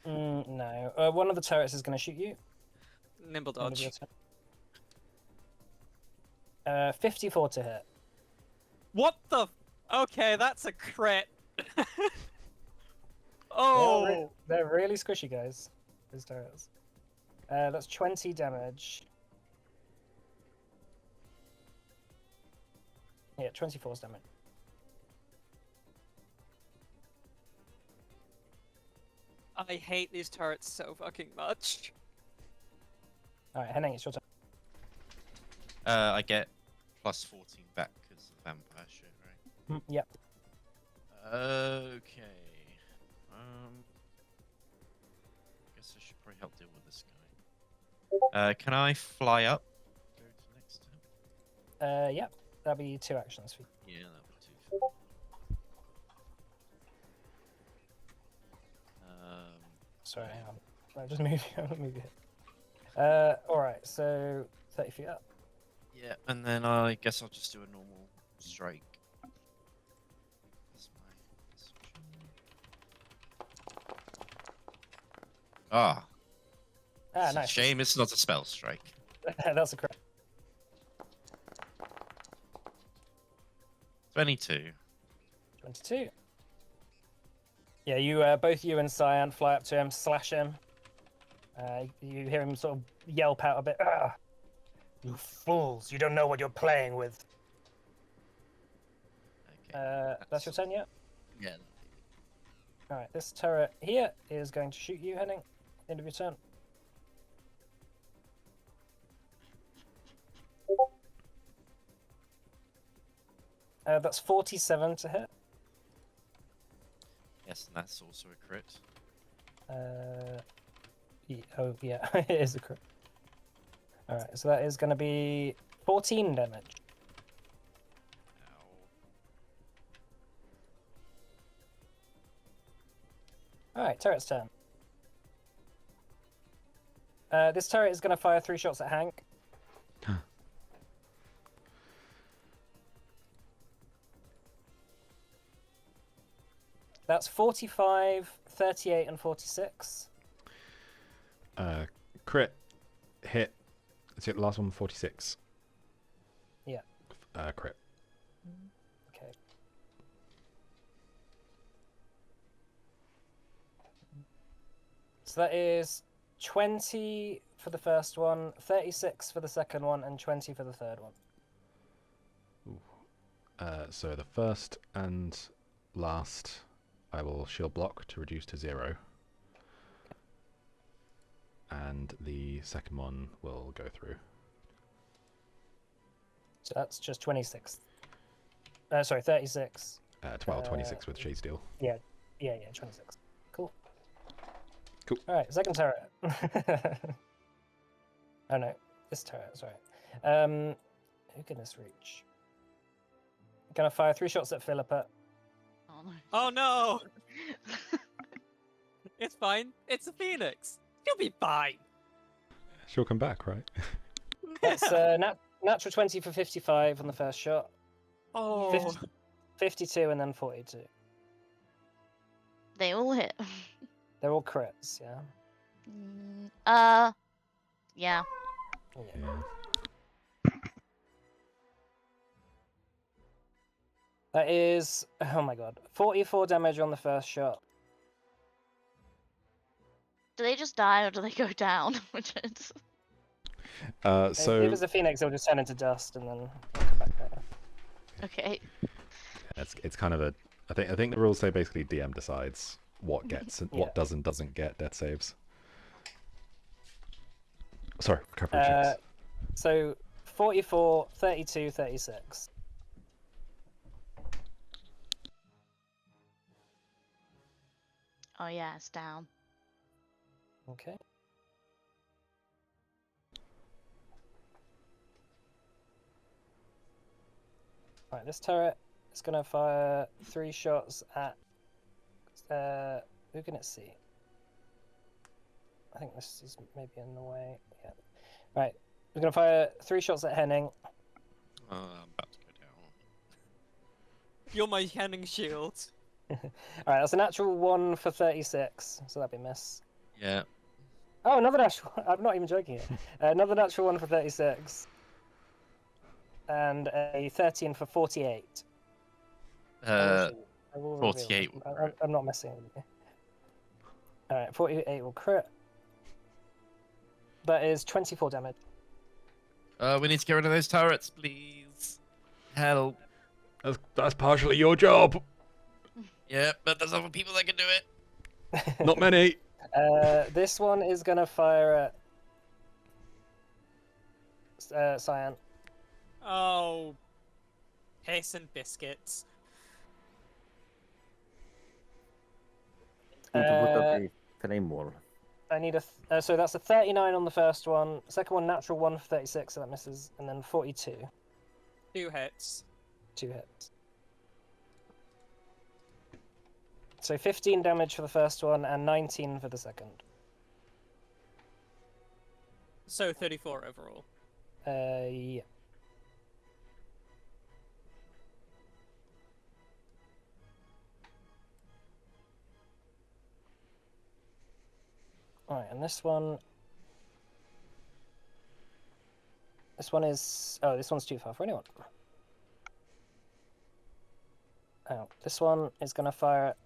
No. One of the turrets is going to shoot you. Nimble End of your dodge. turn. 54 to hit. What the? Okay, that's a crit. Oh! They're really squishy, guys. These turrets. That's 20 damage. Yeah, 24's damage. I hate these turrets so fucking much. Alright, Henning, it's your turn. I get plus 14 back because of vampire shit, right? Yep. Okay. Guess I should probably help deal with this guy. Can I fly up? Go to next to him? Yep. That'll be 2 actions for you. Yeah, that'll be 2. Sorry, hang on. I'll just move you. I'll move you. Alright, so 30 feet up. Yeah, and then I guess I'll just do a normal strike. That's my... Ah. Ah, It's a nice. shame it's not a spell strike. That's a crit. 22. 22. Yeah, you both you and Cyan fly up to him, slash him. You hear him sort of yelp out a bit. "Ah, you fools! You don't know what you're playing with." Okay. That's your turn, yeah? Yeah. All right. This turret here is going to shoot you, Henning. End of your turn. That's 47 to hit. Yes, and that's also a crit. Oh yeah, it is a crit. All right, so that is going to be 14 damage. Ow. All right, turret's turn. This turret is going to fire 3 shots at Hank. That's 45, 38, and 46. Crit. Hit. Let's hit the last one, 46. Yeah. Crit. Okay. So that is 20 for the first one, 36 for the second one, and 20 for the third one. So the first and last, I will shield block to reduce to 0. And the second one will go through. So that's just 26. Sorry, 36. 26 with Shade Steel. Yeah, 26. Cool. Cool. All right, second turret. Oh no, this turret. Sorry. Who can this reach? Gonna fire 3 shots at Philippa. Oh no. Oh no! It's fine. It's a phoenix. You'll be fine. She'll come back, right? That's natural 20 for 55 on the first shot. Oh. 52 and then 42. They all hit. They're all crits, yeah. Yeah. Yeah. Yeah. That is, oh my god, 44 damage on the first shot. Do they just die or do they go down? Which is... If So it's a phoenix, it'll just turn into dust and then it'll come back down. Okay. it's kind of a. I think the rules say basically DM decides what gets and Yeah. what doesn't get death saves. Sorry, recovery checks. So 44, 32, 36. Oh yeah, it's down. Okay. Right, this turret is going to fire 3 shots at... who can it see? I think this is maybe in the way. Yeah. Right, we're going to fire 3 shots at Henning. I'm about to go down. You're my Henning shield. Alright, that's a natural 1 for 36, so that'd be a miss. Yeah. Oh, another natural... I'm not even joking here. Another natural 1 for 36. And a 13 for 48. I will reveal 48 them. will crit. I'm not messing with you. Alright, 48 will crit. That is 24 damage. We need to get rid of those turrets, please. Help. That's partially your job. Yeah, but there's other people that can do it. Not many. This one is going to fire at Cyan. Oh. Piss and biscuits. Need to put up Uh, a flame wall. I need a... so that's a 39 on the first one. Second one, natural 1 for 36, so that misses. And then 42. 2 hits. 2 hits. So 15 damage for the first one and 19 for the second. So 34 overall. Yeah. Alright, and this one... This one is... Oh, this one's too far for anyone. Oh, this one is going to fire at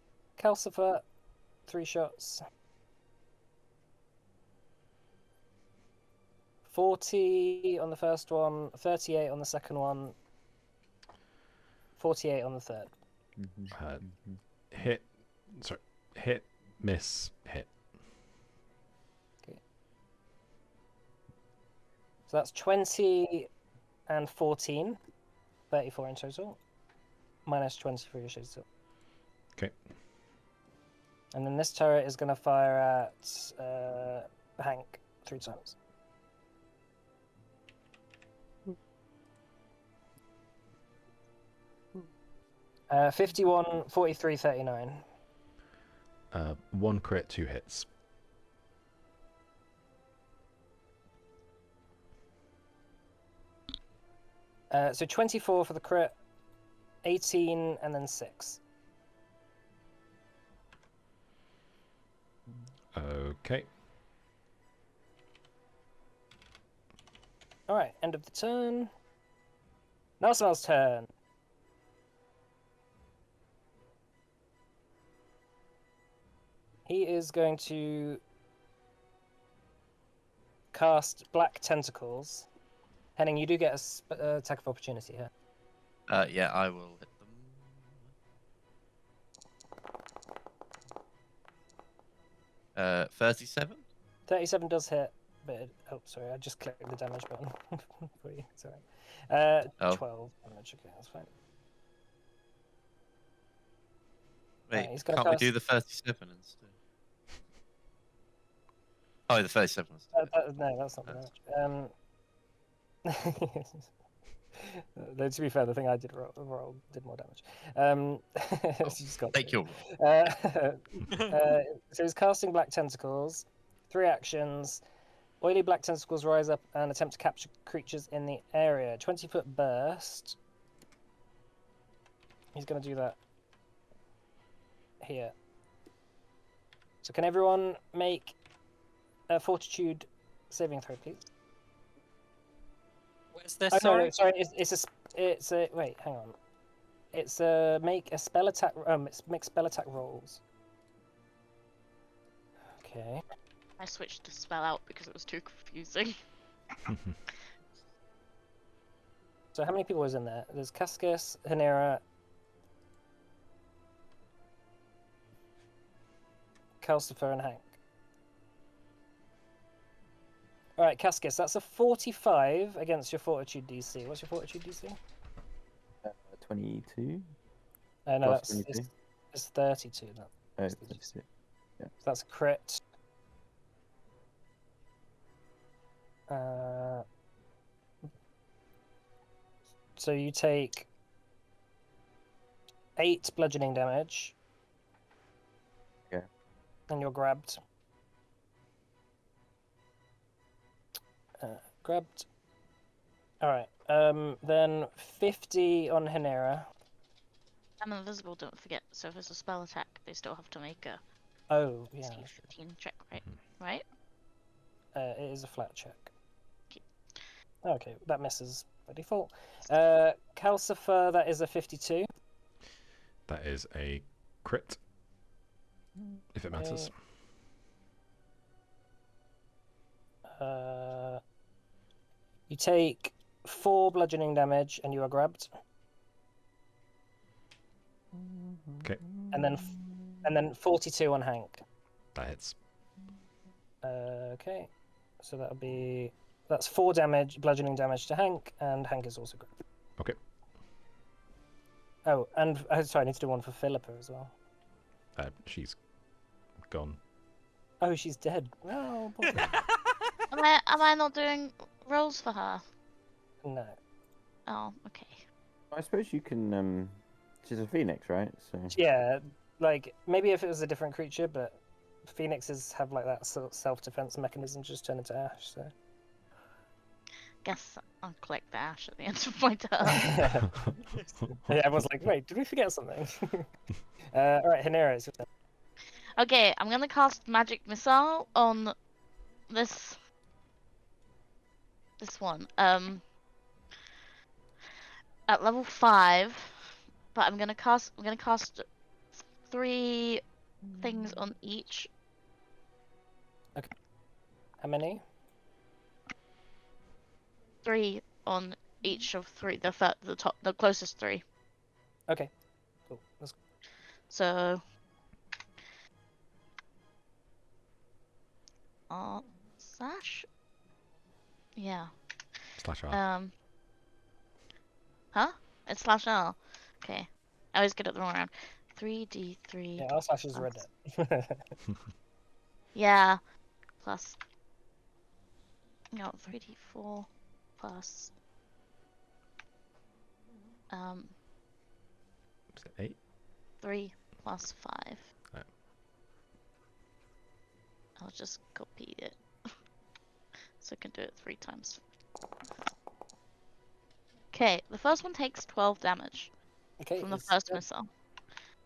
Calcifer. 3 shots. 40 on the first one, 38 on the second one, 48 on the third. Hit. Sorry. Hit. Miss. Hit. So that's 20 and 14, 34 in total, minus 20 for your shade still. Okay. And then this turret is going to fire at Hank 3 times. Uh, 51, 43, 39. 1 crit, 2 hits. So 24 for the crit, 18, and then 6. Okay. Alright, end of the turn. Nelsmal's turn. He is going to cast Black Tentacles. Henning, you do get a attack of opportunity here. Yeah, I will hit them. 37? 37 does hit, but oh, sorry, I just clicked the damage button for you. Sorry. Oh. 12 damage. Okay, that's fine. Wait, he's gonna can't we cast- do the 37 instead? Oh, the 37 instead. No, that's not the damage. Though, to be fair, the thing I did roll did more damage. It's just got Take to. your roll. So he's casting Black Tentacles. 3 actions. Oily Black Tentacles rise up and attempt to capture creatures in the area. 20-foot burst. He's going to do that here. So can everyone make a Fortitude saving throw, please? Where's this? Oh, Sorry. no, sorry. It's a. Wait, hang on. It's make spell attack rolls. Okay. I switched to spell out because it was too confusing. So how many people was in there? There's Cascus, Hanera, Calcifer, and Hank. All right, Cascus, that's a 45 against your Fortitude DC. What's your Fortitude DC? 22. No, Plus that's 22. it's 32. No. Oh, It's 32. So that's a crit. So you take 8 bludgeoning damage. Okay. And you're grabbed. Grabbed. Alright. Then 50 on Hanera. I'm invisible, don't forget. So if it's a spell attack, they still have to make a Oh, yeah. DC 15 check, right? Right? It is a flat check. Okay. Okay, that misses by default. Calcifer, that is a 52. That is a crit, if it matters. You take 4 bludgeoning damage and you are grabbed. Okay. And then 42 on Hank. That hits. Okay. So that's 4 damage, bludgeoning damage to Hank, and Hank is also grabbed. Okay. Oh, and sorry, I need to do one for Philippa as well. She's gone. Oh, she's dead. Oh, boy. Am I not doing rolls for her? No. Oh, okay. I suppose you can. She's a phoenix, right? So. Yeah, like maybe if it was a different creature, but phoenixes have like that sort of self-defense mechanism to just turn into ash. So. Guess I'll collect the ash at the end of my turn. Yeah, everyone's like, wait, did we forget something? All right, Hanera, it's your turn. Okay, I'm gonna cast Magic Missile on this one. At level 5, but I'm gonna cast 3 things on each. How many? 3 on each of 3. The closest 3. Okay, cool. That's... So. Slash? Yeah. Slash R. Huh? It's slash R. Okay. I always get it the wrong round. 3d3. Yeah, our slash is read it. Yeah. Plus. No, 3d4 plus. Is it 8? 3 plus 5. Right. I'll just copy it. So I can do it 3 times. Okay, the first one takes 12 damage Okay, from the it's first dead. missile.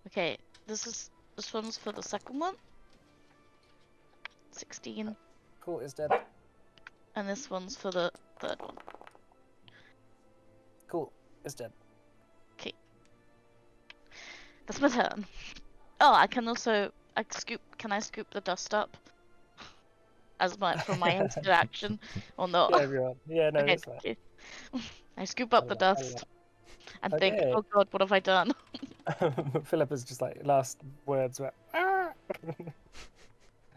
Okay, this one's for the second one. 16. Cool, it's dead. And this one's for the third one. Cool, it's dead. Okay. That's my turn. Oh, I can also can I scoop the dust up? As from my instant action or not? Yeah, everyone. Yeah, no, Okay, that's fine. thank you. I scoop up the dust and think, Okay. oh god, what have I done? Philip is just like last words were. Ah!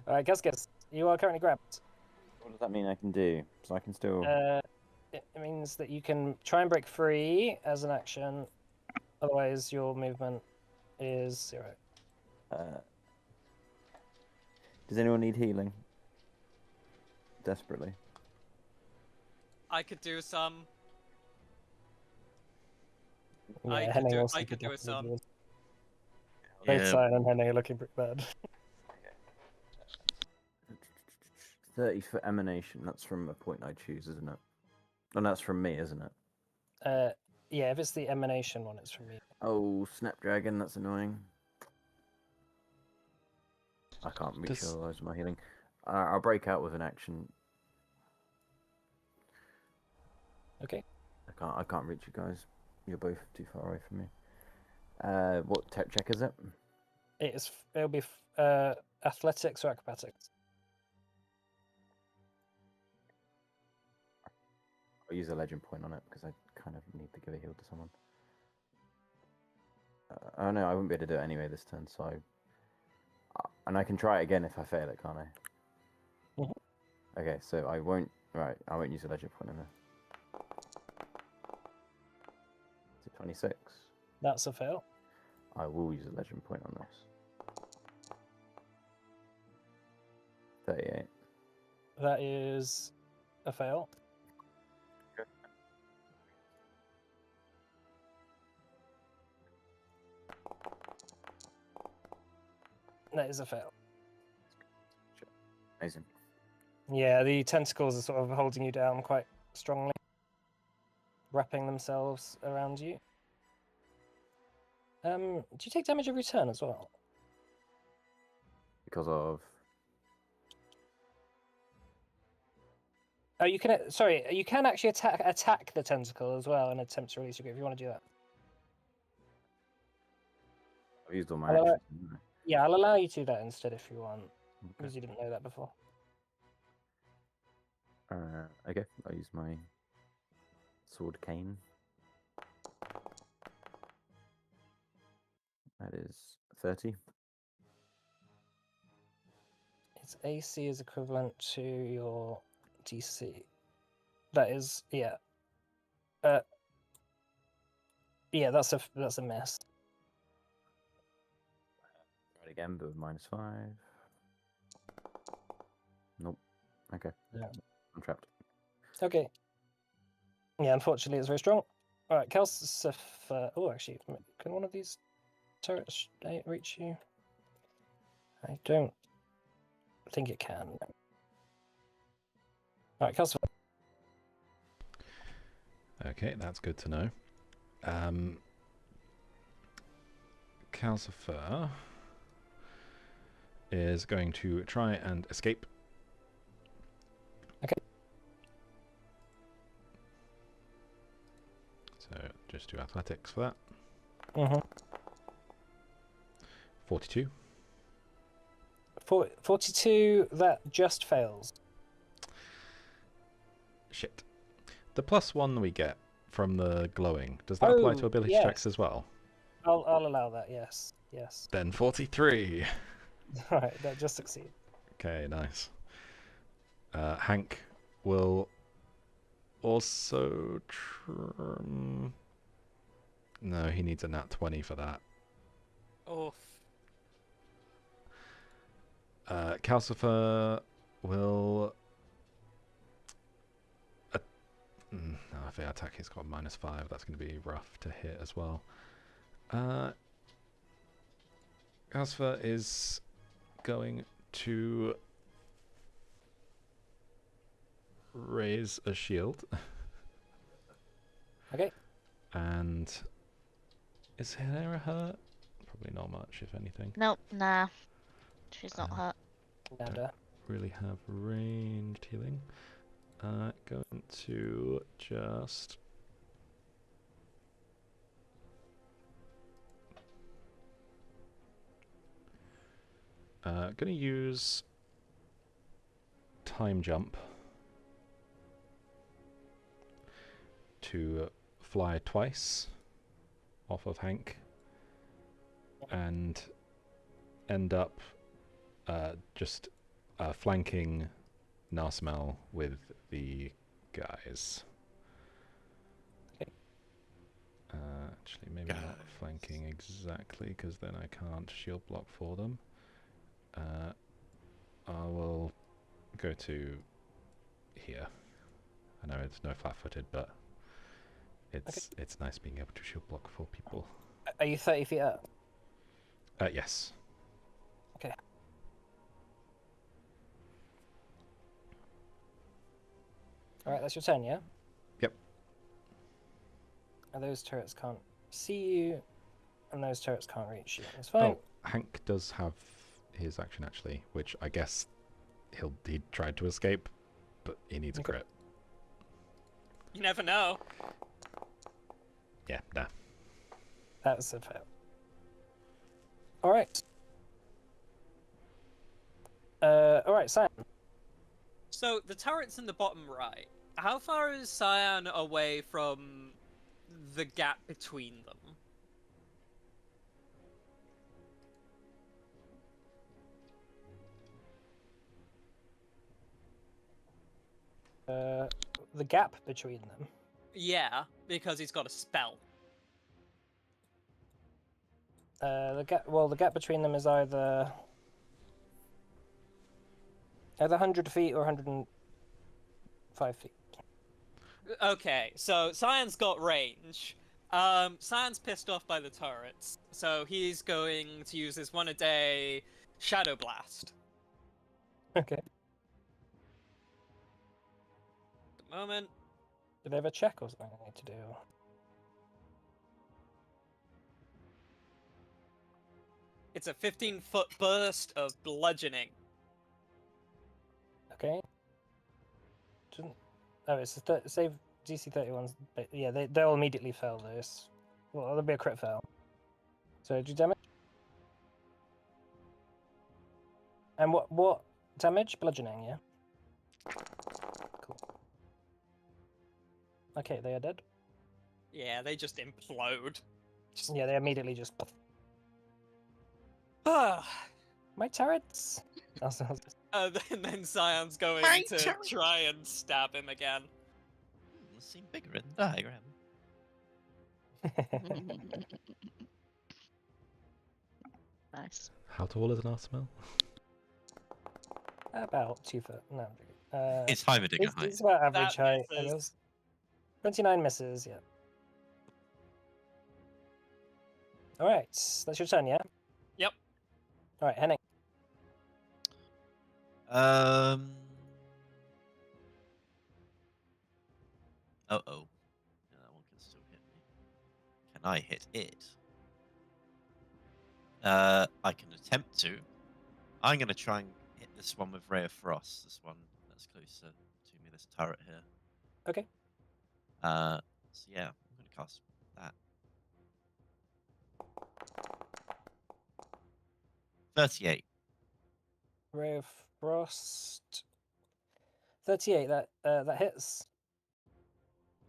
Alright, guess. You are currently grabbed. What does that mean I can do? So I can still. It means that you can try and break free as an action. Otherwise, your movement is 0. Does anyone need healing? Desperately. I could do some. Yeah, I could Henning do- also I could do have some. to do it. Both Yeah. Cyan and Henning are looking pretty bad. 30 for emanation. That's from a point I choose, isn't it? And that's from me, isn't it? Yeah, if it's the emanation one, it's from me. Oh, Snapdragon, that's annoying. I can't reach Does- otherwise my healing. I'll break out with an action. Okay. I can't reach you guys. You're both too far away from me. What tech check is it? It'll be athletics or acrobatics. I'll use a legend point on it because I kind of need to give a heal to someone. Oh no, I wouldn't be able to do it anyway this turn, so and I can try it again if I fail it, can't I? Mhm. Okay, so I won't. Right, I won't use a legend point in there. Is it 26? That's a fail. I will use a legend point on this. 38. That is a fail. That is a fail. Amazing. Yeah, the tentacles are sort of holding you down quite strongly, wrapping themselves around you. Do you take damage every turn as well? Because of. Oh, you can. Sorry, you can actually attack the tentacle as well and attempt to release your grip if you want to do that. I've used all my Hello? actions. haven't Yeah, I'll allow you to do that instead if you want, I? because you didn't know that before. Okay, I'll use my sword cane. That is 30. Its AC is equivalent to your DC. That is, yeah. Yeah, that's a mess. Try it again, but with -5. Nope. Okay. Yeah. I'm trapped. Okay. Yeah, unfortunately, it's very strong. All right, Calcifer. Oh, actually, can one of these turrets reach you? I don't think it can. All right, Calcifer. Okay, that's good to know. Calcifer is going to try and escape. Okay. So just do athletics for that. Mm-hmm. 42. 42, that just fails. Shit. The +1 we get from the glowing, does that apply to ability checks yes. as well? I'll allow that, yes. Yes. Then 43. All right, that just succeeded. Okay, nice. Hank will also... No, he needs a nat 20 for that. Oh, Calcifer will... no, if they attack, he's got -5. That's going to be rough to hit as well. Calcifer is going to raise a shield. Okay. And is there a hurt? Probably not much, if anything. Nope, nah. She's not hurt. Nada. Really have ranged healing. Going to just... going to use time jump to fly twice off of Hank and end up just flanking Narsimel with the guys. Okay. Actually, maybe not flanking exactly, because then I can't shield block for them. I will go to here. I know it's no flat-footed, but it's nice being able to shield block for people. Are you 30 feet up? Yes. Okay. All right, that's your turn, yeah? Yep. And those turrets can't see you, and those turrets can't reach you. It's fine. Oh, Hank does have his action actually, which I guess he tried to escape, but he needs a crit. you never know. Yeah, nah. That's a fail. All right. All right, Sam. So the turret's in the bottom right. How far is Cyan away from the gap between them? The gap between them. Yeah, because he's got a spell. The gap between them is either 100 feet or 105 feet. Okay, so Cyan's got range. Cyan's pissed off by the turrets, so he's going to use his one-a-day Shadow Blast. Okay. At the moment. Do they have a check or something I need to do? It's a 15-foot burst of bludgeoning. Okay. Oh, it's a save DC 31's. Yeah, they'll immediately fail this. Well, there'll be a crit fail. So do damage. And what damage? Bludgeoning, yeah. Cool. Okay, they are dead. Yeah, they just implode. Yeah, they immediately just. Ah. My turrets. And then Cyan's going My to turret. try and stab him again. They seem bigger in the diagram. Nice. How tall is an Arsenal? About 2 foot. No, I'm joking. It's Heimerdinger height. It's about average That height. misses. 29 misses, yeah. Alright, that's your turn, yeah? Yep. Alright, Henning. Uh-oh. Yeah, that one can still hit me. Can I hit it? I can attempt to. I'm going to try and hit this one with Ray of Frost. This one that's closer to me, this turret here. Okay. So yeah, I'm going to cast that. 38. Ray of Frost. 38, that hits.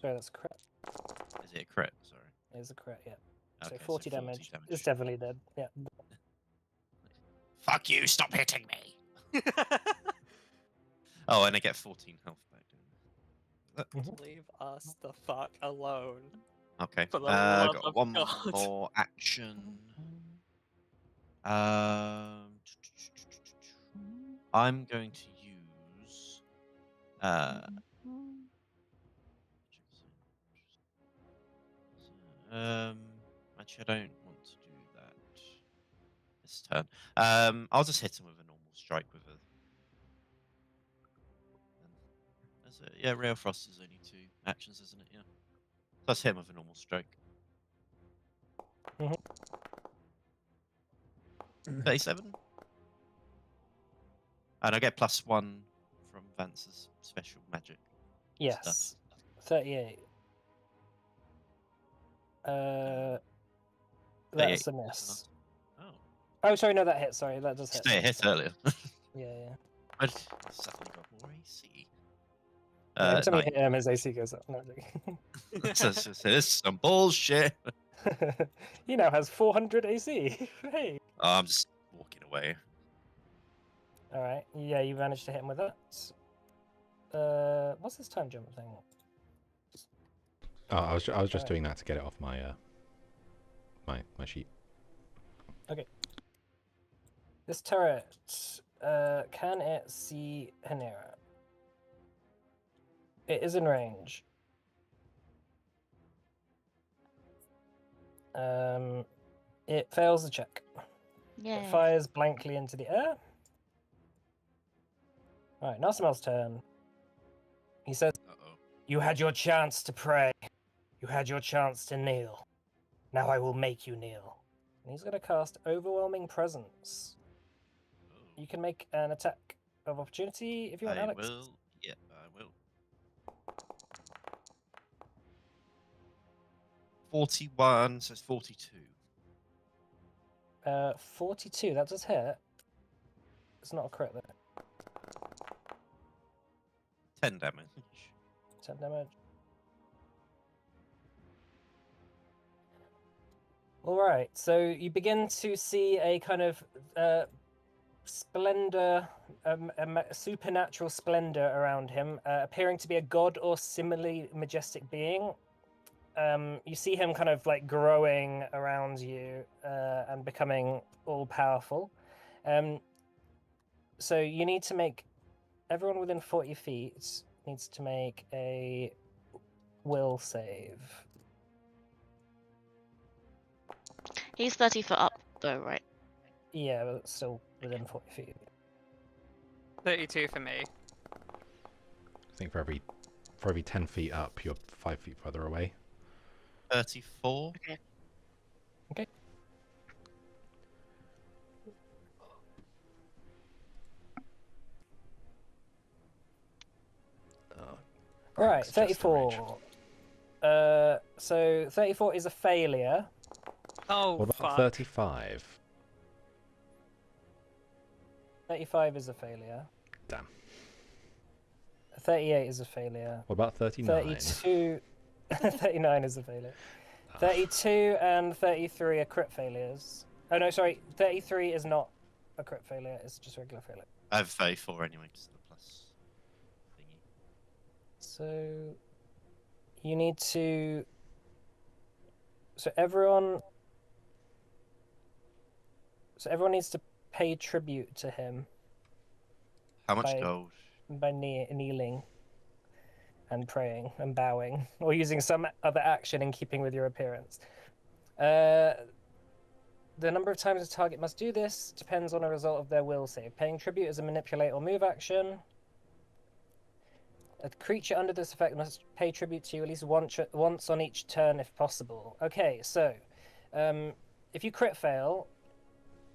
Sorry, that's a crit. Is it a crit? Sorry. It is a crit, yeah. Okay, So 40 damage. It's damage. definitely dead, yeah. Fuck you, stop hitting me! Oh, and I get 14 health back. Leave us the fuck alone. Okay. For the love Got of one God. more action. I'm going to use. Actually, I don't want to do that this turn. I'll just hit him with a normal strike with a. Yeah, Ray of Frost is only 2 actions, isn't it? Yeah. Let's hit him with a normal strike. 37. And I get +1 from Vance's special magic. Yes. 38. That's a miss. Oh. Oh, sorry, no, that hit. Sorry, that does hit. Stay a hit earlier. Yeah, yeah. But it's definitely got more AC. Every time you 9. hit him, his AC goes up. No, I'm joking. So this is some bullshit. He now has 400 AC. Hey. Oh, I'm just walking away. All right. Yeah, you managed to hit him with that. What's this time jump thing? Oh, I was just Alright. doing that to get it off my my sheet. Okay. This turret, can it see Hanera? It is in range. It fails the check. Yeah. It fires blankly into the air. Alright, Narsamel's turn. He says, Uh-oh. "You had your chance to pray. You had your chance to kneel. Now I will make you kneel." And he's going to cast Overwhelming Presence. Oh. You can make an attack of opportunity if you want, I Alex. will. Yeah, I will. 41, so it's 42. 42. That does hit. It's not a crit though. 10 damage. 10 damage. All right. So you begin to see a kind of splendor, supernatural splendor around him, appearing to be a god or similarly majestic being. You see him kind of like growing around you and becoming all powerful. So you need to make everyone within 40 feet needs to make a will save. He's 30 foot up, though, right? Yeah, but it's still within 40 feet. 32 for me. I think for every 10 feet up, you're 5 feet further away. 34. Okay. Okay. Right, Greg's just the rage. 34. So 34 is a failure. Oh, What about fuck. 35? 35 is a failure. Damn. 38 is a failure. What about 39? 32... 39 is a failure. Ah. 32 and 33 are crit failures. Oh no, sorry. 33 is not a crit failure. It's just a regular failure. I have 34 anyway, just the plus thingy. So you need to. So everyone needs to pay tribute to him How much By- gold? by kneeling and praying and bowing, or using some other action in keeping with your appearance. The number of times a target must do this depends on a result of their will save. Paying tribute is a manipulate or move action. A creature under this effect must pay tribute to you at least once on each turn if possible. Okay, so if you crit fail,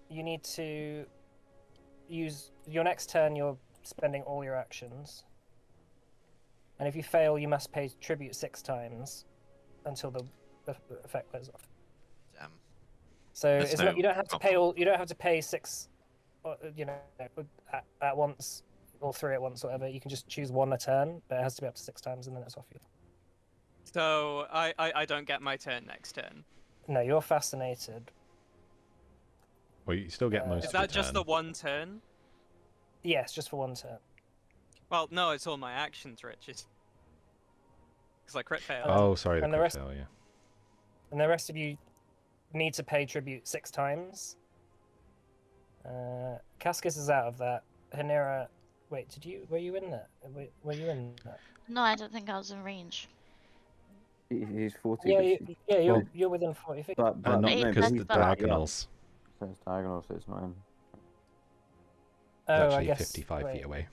you need to use your next turn. You're spending all your actions, and if you fail, you must pay tribute 6 times until the effect wears off. Damn. So There's it's no not, you don't have to pay option. all. You don't have to pay 6, at once, or 3 at once, whatever. You can just choose 1 a turn, but it has to be up to 6 times, and then it's off you. So I don't get my turn next turn. No, you're fascinated. Well, you still get most Is of your that just turn. the one turn? Yes, just for 1 turn. Well, no, it's all my actions, Rich. Because I crit failed. Oh, sorry, the And the crit rest- fail, yeah. And the rest of you need to pay tribute 6 times. Cascus is out of that. Hanera, wait, were you in that? Were you in that? No, I don't think I was in range. He's 40. Yeah, but you're Well- you're within 40 feet. But not Wait, no, because but the he's back up. diagonals So it's diagonal, so it's not him. Oh, is I actually guess. 55 wait. feet away.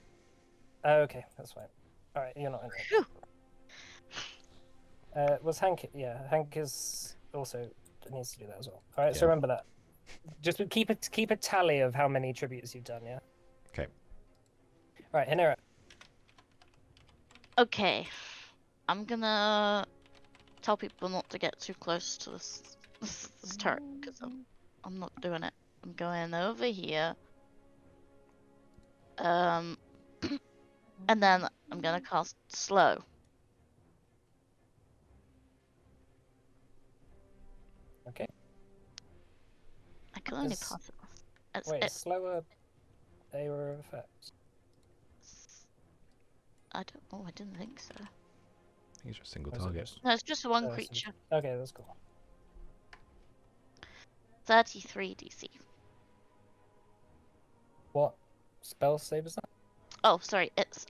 Oh, okay, that's fine. All right, you're not in Phew. it. Was Hank? Yeah, Hank is also needs to do that as well. All right, so Yeah. remember that. Just keep a tally of how many tributes you've done. Yeah. Okay. All right, Hanera. Okay. I'm gonna tell people not to get too close to this turret, because I'm not doing it. I'm going over here. And then I'm gonna cast slow. Okay. I can only Is- pass it. It's, Wait, it, slower area of effect. I don't. Oh, I didn't think so. I think it's just a single Or is it target. just- No, it's just one Oh, it's- creature. Okay, that's cool. 33 DC. What spell save is that? Oh, sorry. It's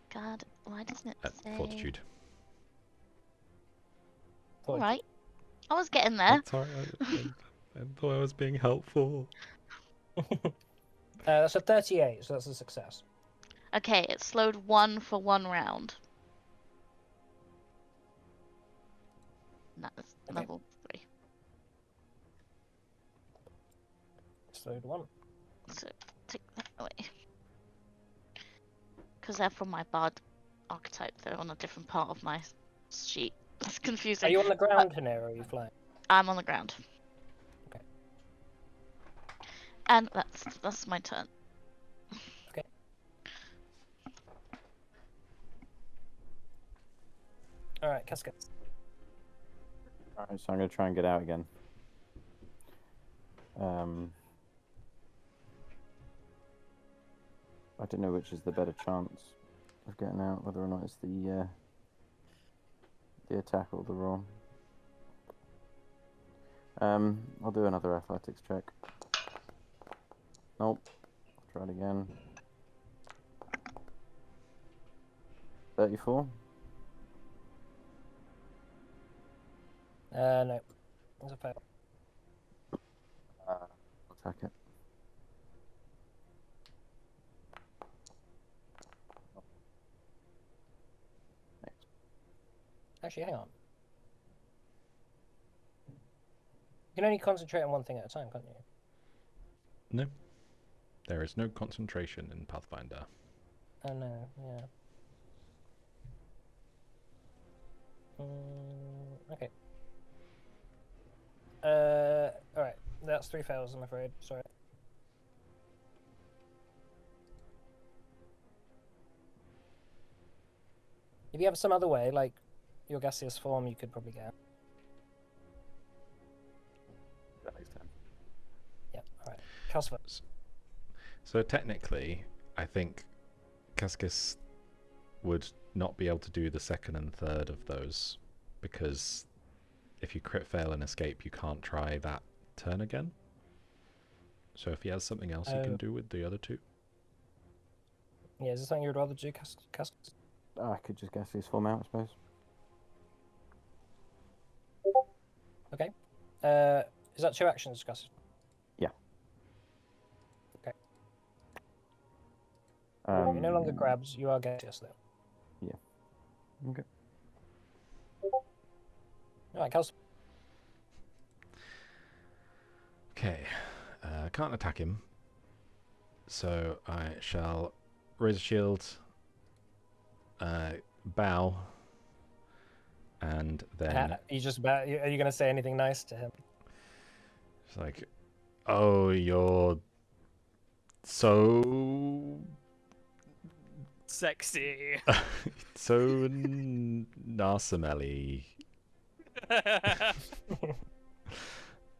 God, why doesn't it At say? fortitude. All right. I was getting there. Sorry, I thought I was being helpful. That's a 38, so that's a success. Okay, it slowed 1 for 1 round. And that is Okay. level 3. Slowed 1. So take that away. Because they're from my bard archetype, they're on a different part of my sheet. That's Are confusing. you on the ground, Hanera, or are you flying? I'm on the ground. Okay. And that's my turn. Okay. All right, Casca. Alright, so I'm going to try and get out again. I don't know which is the better chance of getting out, whether or not it's the attack or the roll. I'll do another athletics check. Nope. I'll try it again. 34. No. That's a fail. I'll attack it. Actually, hang on. You can only concentrate on one thing at a time, can't you? No. There is no concentration in Pathfinder. Oh no, yeah. Okay. Alright. That's 3 fails, I'm afraid. Sorry. If you have some other way, like your gaseous form, you could probably get out. That makes sense. Yeah, alright. Calcifer. So technically, I think Cascus would not be able to do the second and third of those, because if you crit fail and escape, you can't try that turn again. So if he has something else he can do with the other two. Yeah, is there something you'd rather do, Cascus? I could just guess his form out, I suppose. Okay. Is that 2 actions, Gus? Yeah. Okay. You're no longer Um, grabs, you are gaseous though. Okay. Alright, Calcifer. Okay. Can't attack him. So I shall raise a shield, bow, and then... You just about, are you going to say anything nice to him? It's like, oh, you're so... Sexy. so narsamelly.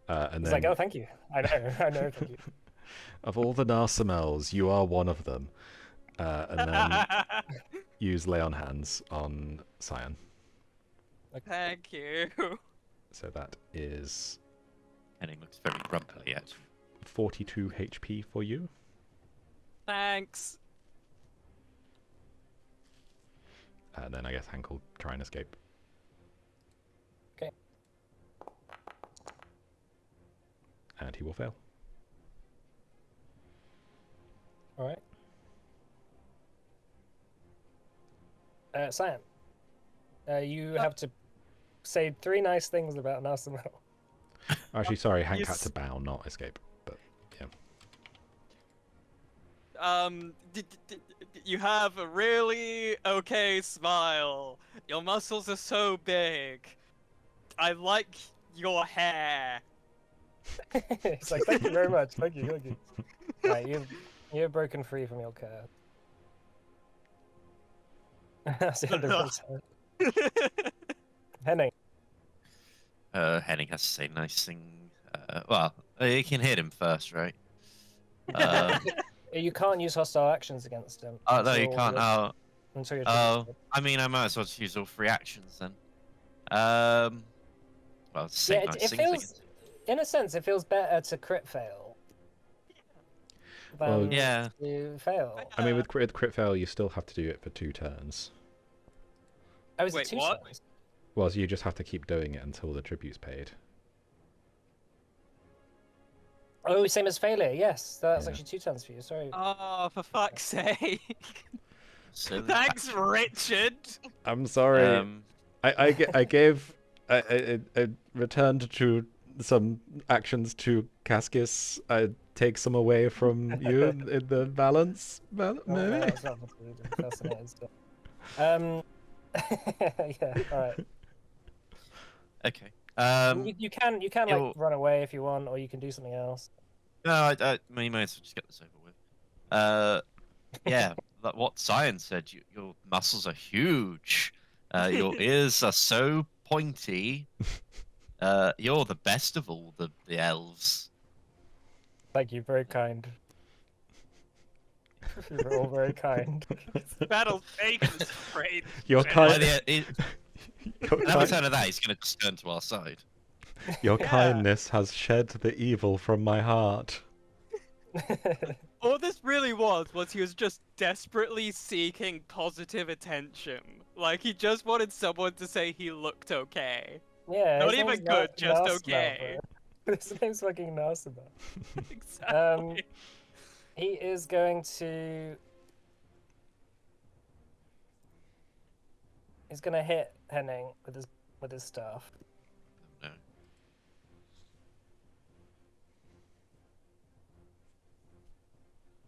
And He's then, like, oh, thank you. I know, thank you. of all the narsamels, you are one of them. And then use lay on hands on Cyan. Thank you. So that is Henning looks very grumpy at 42 HP for you. Thanks. And then I guess Hank will try and escape. Okay. And he will fail. Alright. Cyan. You have to say 3 nice things about Narsamel. Actually, sorry, Hank had Yes. to bow, not escape. But yeah. You have a really okay smile. Your muscles are so big. I like your hair. It's like, thank you very much. Thank you. Right, you're broken free from your curse. That's the end of his turn. Henning. Henning has to say nice thing. Well, you can hit him first, right? You can't use hostile actions against him. Oh no, you until can't. you're- Oh, Until you're I mean, I might as well just use all 3 actions then. Well, say yeah, nice it things feels, in a sense, it feels better to crit fail Well, than yeah. to fail. I mean, with crit fail, you still have to do it for 2 turns. Oh, is Wait, it 2 what? turns? Well, so you just have to keep doing it until the tribute's paid. Oh, same as failure. Yes, that's Yeah. actually 2 turns for you. Sorry. Oh, for fuck's sake. So Thanks, Richard. I'm sorry. I returned to some actions to Cascus. I take some away from you in the balance. No, Maybe? that's not what we did. Fascinating stuff. Yeah. All right. Okay. You can like you're- run away if you want, or you can do something else. No, I mean, you may as well just get this over with. Yeah, like what science said, your muscles are huge. Your ears are so pointy. You're the best of all the elves. Thank you, very kind. You're all very kind. Battle's taken straight. Your By kind, the another turn of that, he's going to just turn to our side. your Yeah. kindness has shed the evil from my heart. All this really was he was just desperately seeking positive attention. Like, he just wanted someone to say he looked okay. Yeah, Not his even name's good, just Nasma, okay. bro. His name's fucking Nasma. Exactly. He is going to. He's gonna hit Henning with his staff. No.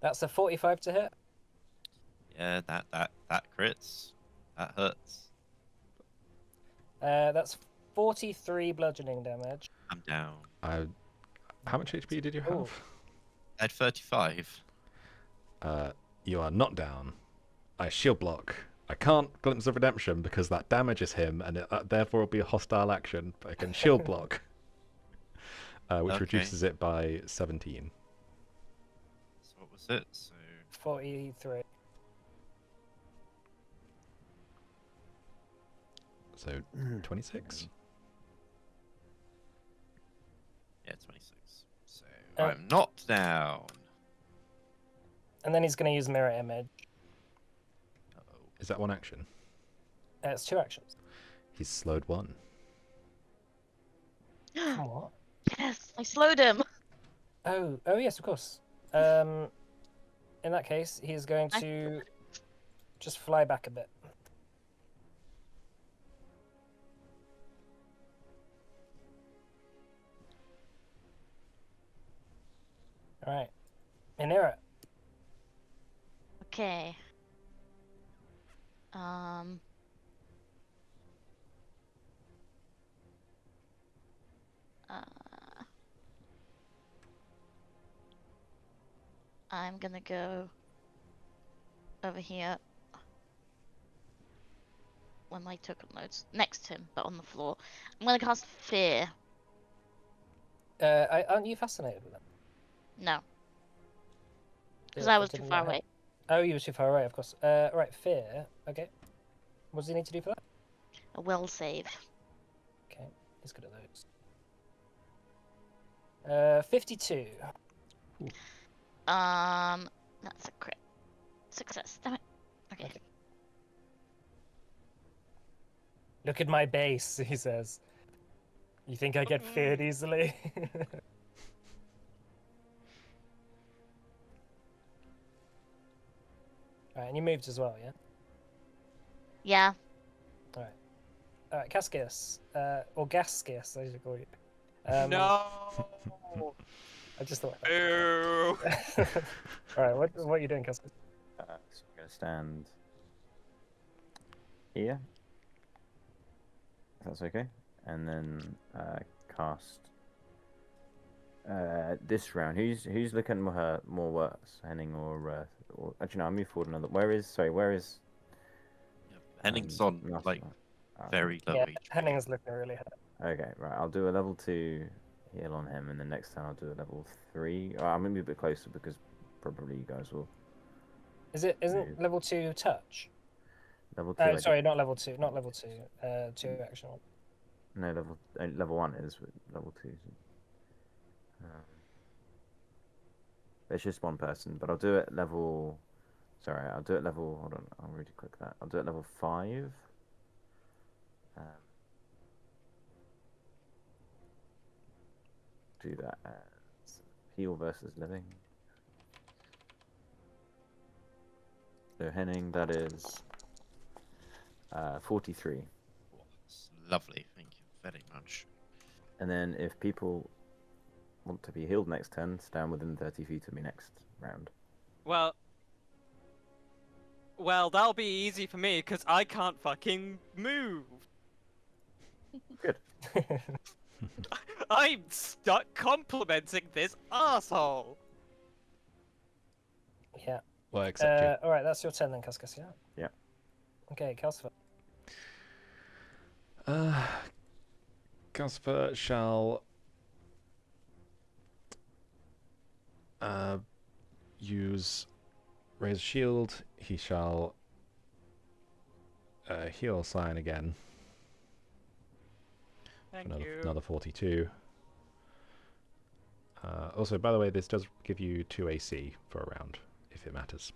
That's a 45 to hit. Yeah, that crits. That hurts. That's 43 bludgeoning damage. I'm down. How much HP did you Ooh. have? I had 35. You are not down. I shield block. I can't Glimpse of Redemption because that damages him, and therefore will be a hostile action. But I can shield block, which Okay. reduces it by 17. So what was it? So 43. So 26. yeah, 26. So Oh. I'm not down. And then he's gonna use mirror image. Uh-oh. Is that one action? It's 2 actions. He's slowed 1. What? Yes, I slowed him. Oh yes, of course. In that case, he's going to just fly back a bit. All right, Inera. Okay. I'm gonna go over here when I took notes next to him, but on the floor. I'm gonna cast Fear. Aren't you fascinated with it? No, because Yeah, I it was too didn't far matter. away. Oh, you were too far away, of course. Right, fear. Okay. What does he need to do for that? A will save. Okay, he's good at those. 52. That's a crit. Success. Damn it. Okay. Okay. Look at my base, he says. You think I get feared easily? Alright, and you moved as well, yeah? Yeah. Alright, Cascius. Or Gascius, I should call you. No. I just thought. Boo. Alright, what are you doing, Cascius? So I'm gonna stand here. If that's okay. And then cast this round. Who's looking more worse, Henning or actually no, I'll move forward another. Where is Henning's on Nasma? like very low Yeah, HP. Henning's looking really hurt. Okay, right. I'll do a level 2 heal on him, and then next time I'll do a level 3. I'm gonna be a bit closer because probably you guys will. Isn't Move. level 2 touch? Level 2. Sorry, not level 2. Not level 2. 2 action one. No, level 1 is level 2. There's just one person, but I'll do it level. Sorry, I'll do it level. Hold on, I'll really click that. I'll do it level 5. Do that as heal versus living. So Henning, that is 43. That's lovely, thank you very much. And then if people want to be healed next turn, stand within 30 feet of me next round. Well, that'll be easy for me because I can't fucking move. Good. I'm stuck complimenting this asshole. Yeah. Well, except you. All right, that's your turn then, Cuscus. Yeah. Yeah. Okay, Calcifer. Calcifer shall use Raise Shield. He shall heal Cyan again. Thank Another, you. another 42. Also, by the way, this does give you 2 AC for a round, if it matters.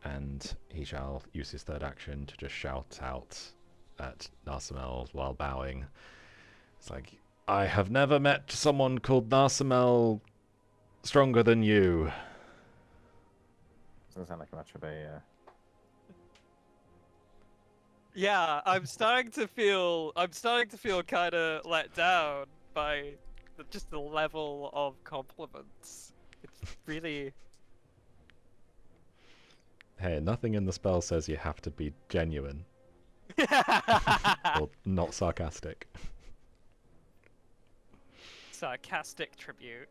And he shall use his third action to just shout out at Narsamel while bowing. It's like, I have never met someone called Narsamel stronger than you. Doesn't sound like much of a. Yeah, I'm starting to feel kind of let down by just the level of compliments. It's really. Hey, nothing in the spell says you have to be genuine or not sarcastic. Sarcastic tribute.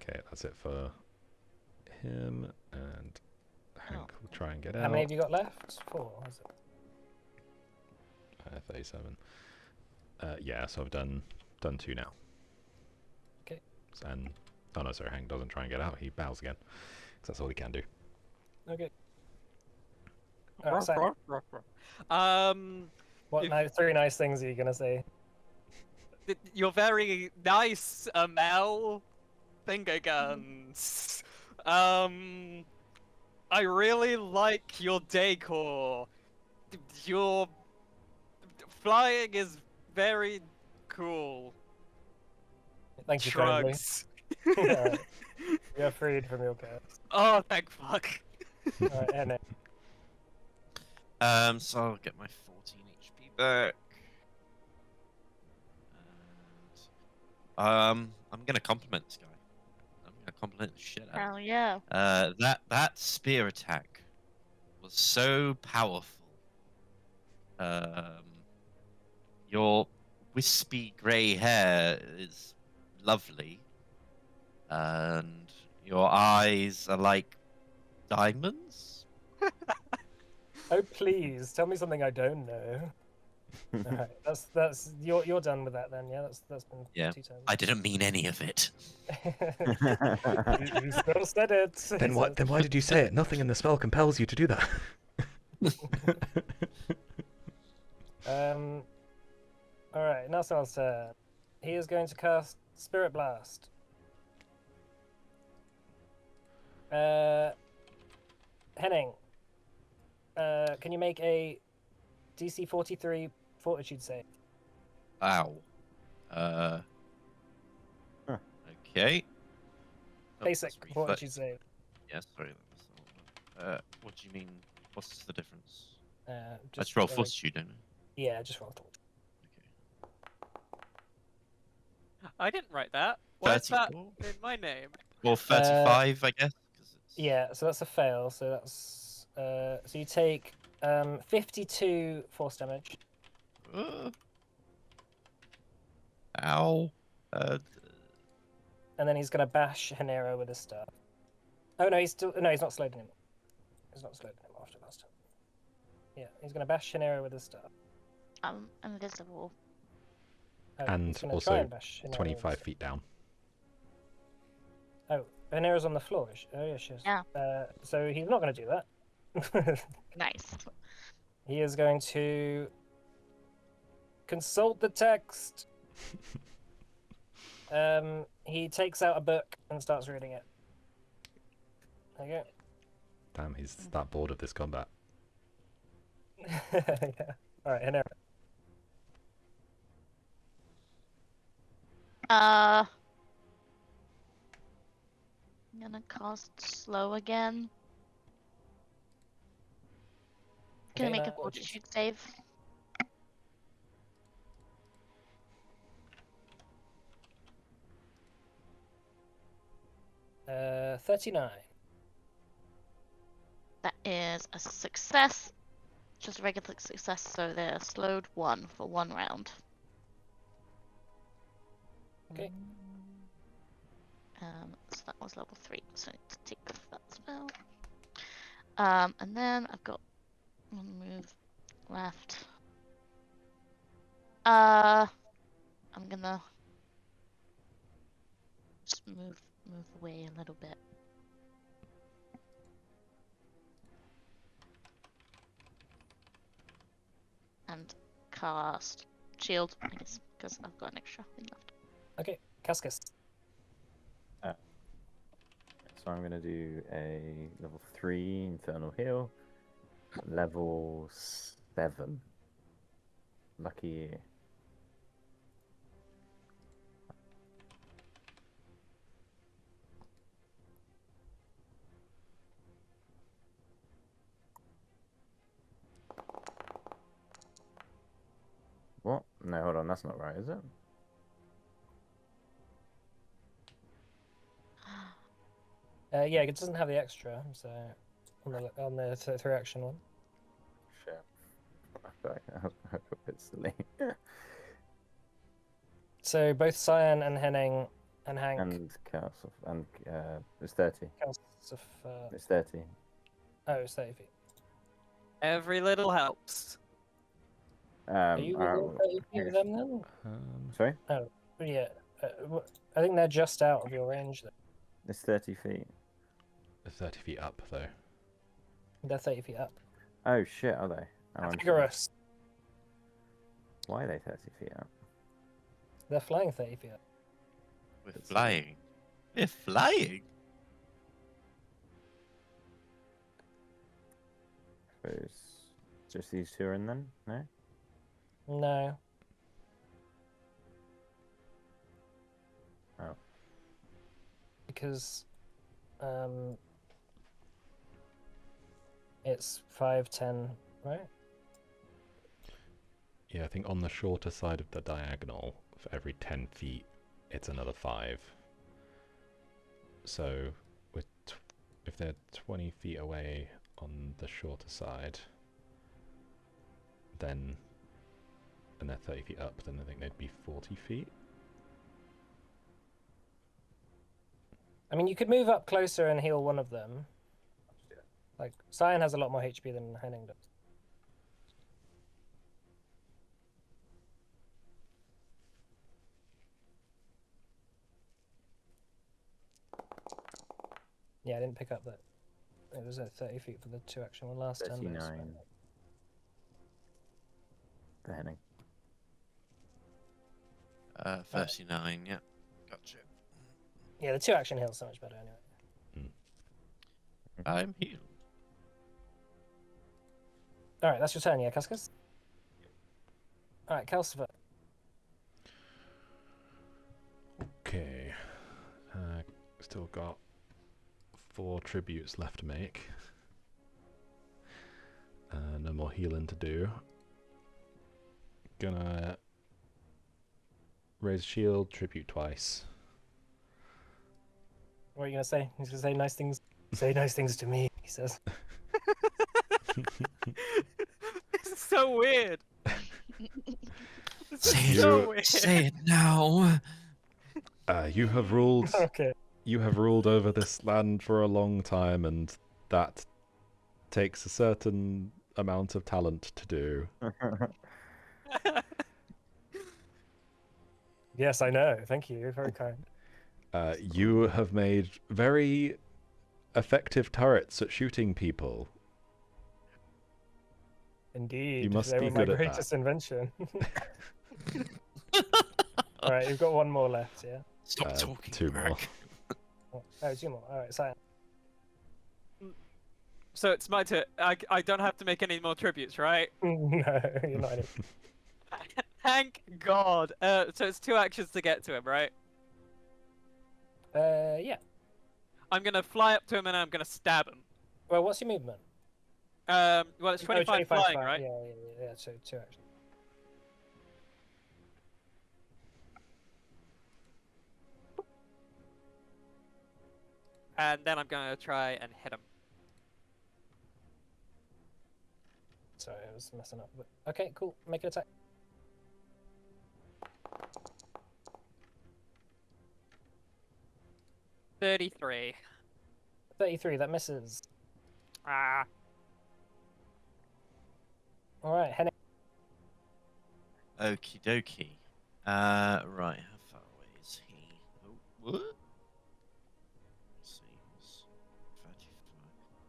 Okay, that's it for him, and Hank will try and get out. How many have you got left? 4, is it? 37. Yeah, so I've done 2 now. Okay. And oh no, sorry, Hank doesn't try and get out. He bows again, because that's all he can do. Okay. Alright, Sam. What if- 3 nice things are you gonna say? You're very nice, Mel. Finger guns. I really like your decor. Your flying is very cool. Thank you kindly. Shrugs. Alright, you're freed from your curse. Oh, thank fuck. Alright, Enne. So I'll get my 14 HP back. And, I'm gonna compliment this guy. I'm gonna compliment the shit out of him. Hell yeah. That spear attack was so powerful. Your wispy grey hair is lovely, and your eyes are like diamonds. Oh please, tell me something I don't know. Alright, that's you're done with that then, yeah? That's been Yeah, 2 turns. I didn't mean any of it. You still said it. Then why did you say it? Nothing in the spell compels you to do that. Alright, Narsal's turn. He is going to cast Spirit Blast. Henning, can you make a DC 43 Fortitude save? Ow. Okay. Oh, Basic that's Fortitude save. Yeah, sorry. What do you mean? What's the difference? I Just just roll fortitude, don't I? Yeah, just roll fortitude. I didn't write that. Why is that 34? in my name? Well, 35, I guess. 'cause it's... Yeah, so that's a fail. So that's so you take 52 force damage. Ow. And then he's gonna bash Hanero with his staff. Oh no, he's not slowed anymore. He's not slowed anymore after last time. Yeah, he's gonna bash Hanero with his staff. I'm invisible. Oh, And he's gonna also try and bash Hanero with 25 his feet down. staff. Oh, Hanero's on the floor. Oh yeah, she is. Yeah. So he's not gonna do that. Nice. He is going to consult the text. He takes out a book and starts reading it. There you Damn, he's that bored of this combat. go. Yeah. Alright, Hanero. I'm gonna cast slow again. Gonna Okay, make a now- fortitude save. Uh, 39. That is a success. Just a regular success, so they're slowed 1 for 1 round. Okay. So that was level 3, so I need to take off that spell. And then I've got one move left. I'm gonna just move away a little bit. And cast shield, I guess, because I've got an extra thing left. Okay, Cascus. So I'm gonna do a level 3 Infernal Heal, level 7 Lucky Year. What? No, hold on, that's not right, is it? Yeah, it doesn't have the extra, so on the 3-action one. Shit. I got a bit silly. So both Cyan and Henning and Hank. And Chaos of, and it's 30. Chaos of, It's 30. oh, it's 30 feet. Every little helps. Are you within 30 feet of them then? Sorry? Oh, yeah. I think they're just out of your range. Though. It's 30 feet. They're 30 feet up, though. They're 30 feet up. Oh shit, are they? Oh, I'm sorry. Vigorous. Why are they 30 feet up? They're flying 30 feet up. We're flying. We're flying. Suppose just these two are in then? No? No. Oh. Because it's 5, 10, right? Yeah, I think on the shorter side of the diagonal, for every 10 feet, it's another 5. So, if they're 20 feet away on the shorter side, then, and they're 30 feet up, then I think they'd be 40 feet. I mean, you could move up closer and heal one of them. Like, Cyan has a lot more HP than Henning does. Yeah, I didn't pick up that. It was at 30 feet for the 2-action one last time. 39. The Henning. 39, yeah. Gotcha. Yeah, the 2-action heal's so much better anyway. I'm healed. Alright, that's your turn, yeah, Cascus? Alright, Calcifer. Okay. Still got 4 tributes left to make. No more healing to do. Gonna raise shield, tribute twice. What are you gonna say? He's gonna say nice things. Say nice things to me, he says. This is so weird. This Say is it, so weird. say it now. You have ruled. Okay. You have ruled over this land for a long time, and that takes a certain amount of talent to do. Yes, I know. Thank you. You're very kind. You have made very effective turrets at shooting people. Indeed. You must they be were my good at that. greatest invention. Alright, you've got one more left, yeah? Stop talking. 2 more. Mark. Oh, 2 more. Alright, Cyan. So it's my turn. I don't have to make any more tributes, right? No, you're not in it. Thank God. So it's 2 actions to get to him, right? Yeah. I'm gonna fly up to him and I'm gonna stab him. Well, what's your movement? Well, it's 25, 25 flying, right? Yeah, so 2 actions. And then I'm gonna try and hit him. Sorry, I was messing up. But... Okay, cool. Make an attack. 33. 33, that misses. Ah. Alright, Henning. Okie dokie. Right, how far away is he? Oh, what? Let's see, he's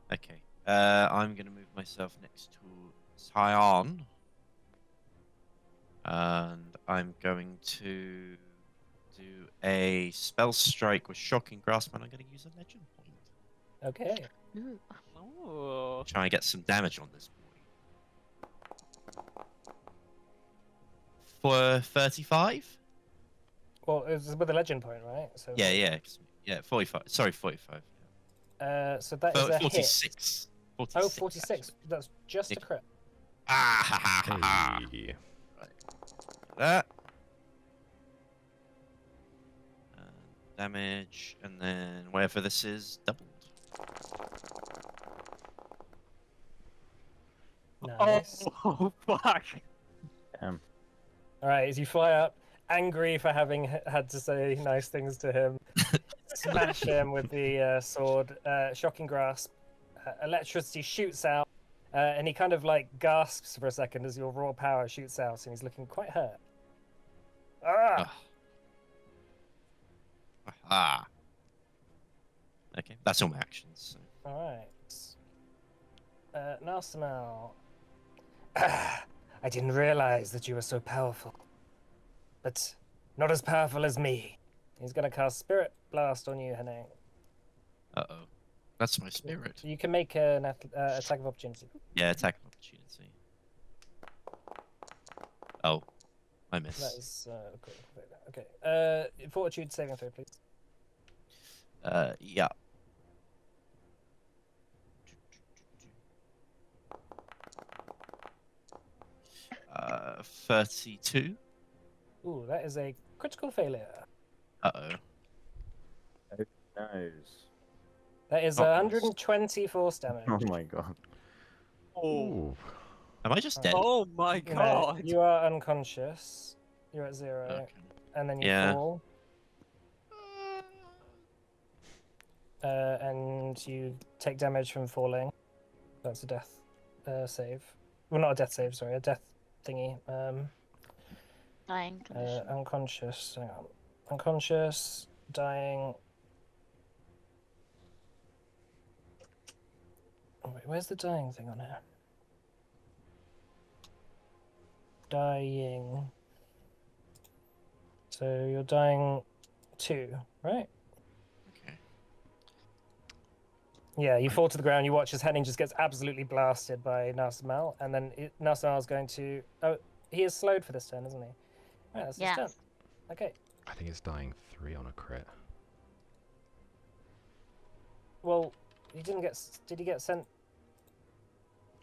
35. Okay. I'm gonna move myself next to Scion. And I'm going to do a spell strike with shocking grasp, and I'm going to use a legend point. Okay. Ooh. Oh. Try and get some damage on this boy. For 35? Well, it was with a legend point, right? So Yeah, 45. Sorry, 45. so that is a hit. 46. 46. Oh, 46. Actually. That's just a crit. Ah, ha, ha, ha, ha. Hey. That. Damage, and then whatever this is, doubled. Nice. Oh, fuck. Damn. Alright, as you fly up, angry for having had to say nice things to him, smash him with the sword, shocking grasp, electricity shoots out, and he kind of like gasps for a second as your raw power shoots out, and he's looking quite hurt. Ah! Aha. Okay, that's all my actions. So. Alright. Narsimel. I didn't realize that you were so powerful. But not as powerful as me. He's gonna cast Spirit Blast on you, Henning. Uh-oh. That's my spirit. You can make an attack of opportunity. Yeah, attack of opportunity. Oh, I missed. That is cool. Okay. Fortitude saving throw, please. Yeah. 32. Ooh, that is a critical failure. Uh-oh. Nose. That is Oh. 120 force damage. Oh my god. Ooh. Am I just dead? Oh my You know, god. you are unconscious. You're at 0. Okay. And then you Yeah. fall. And you take damage from falling. That's a death save. Well, not a death save, sorry, a death thingy. Dying condition. Unconscious. Hang on. Unconscious, dying. Oh, wait, where's the dying thing on here? Dying. So you're dying 2, right? Okay. Yeah, you fall to the ground. You watch as Henning just gets absolutely blasted by Narsimel, and then Narsimel's going to. Oh, he is slowed for this turn, isn't he? Right, that's his turn. Yes. Okay. I think it's dying 3 on a crit. Well, he didn't get. Did he get sent?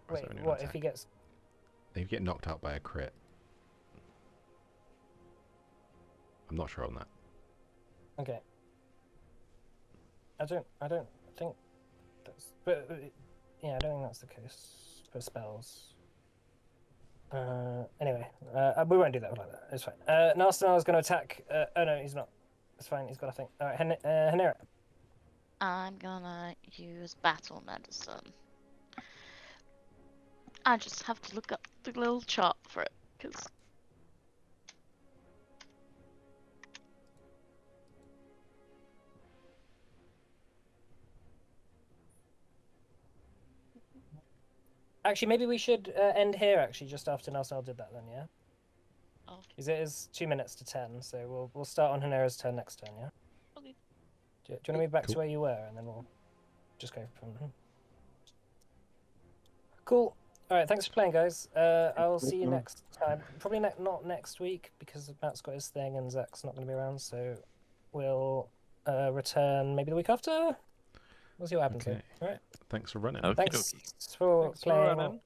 Or is Wait, it only an what if attack? he gets? If you get knocked out by a crit. I'm not sure on that. Okay. I don't think that's. But yeah, I don't think that's the case for spells. Anyway, we won't do that like that. It's fine. Narsimal is going to attack. Oh no, he's not. It's fine. He's got a thing. All right, Hanera. I'm gonna use battle medicine. I just have to look up the little chart for it, because Actually, maybe we should end here. Actually, just after Narsimal did that, then yeah. Oh. Because it is 2 minutes to 10, so we'll start on Hanera's turn next turn, yeah. Okay. Do you want to move back to Cool. where you were, and then we'll just go from. Cool. All right. Thanks for playing, guys. I'll see you next time. Probably not next week because Matt's got his thing and Zach's not going to be around. So we'll return maybe the week after. We'll see what happens. Okay. All right. Thanks for running. Okay. Thanks for Thanks for playing. running.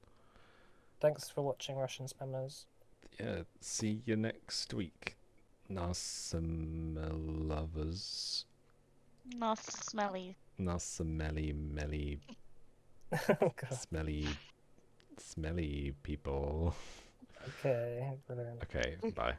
Thanks for watching Russian Spammers. Yeah, see you next week. Narsimelovers. not smelly. Narsimelly Oh, God. smelly people. Okay. Brilliant. Okay, bye.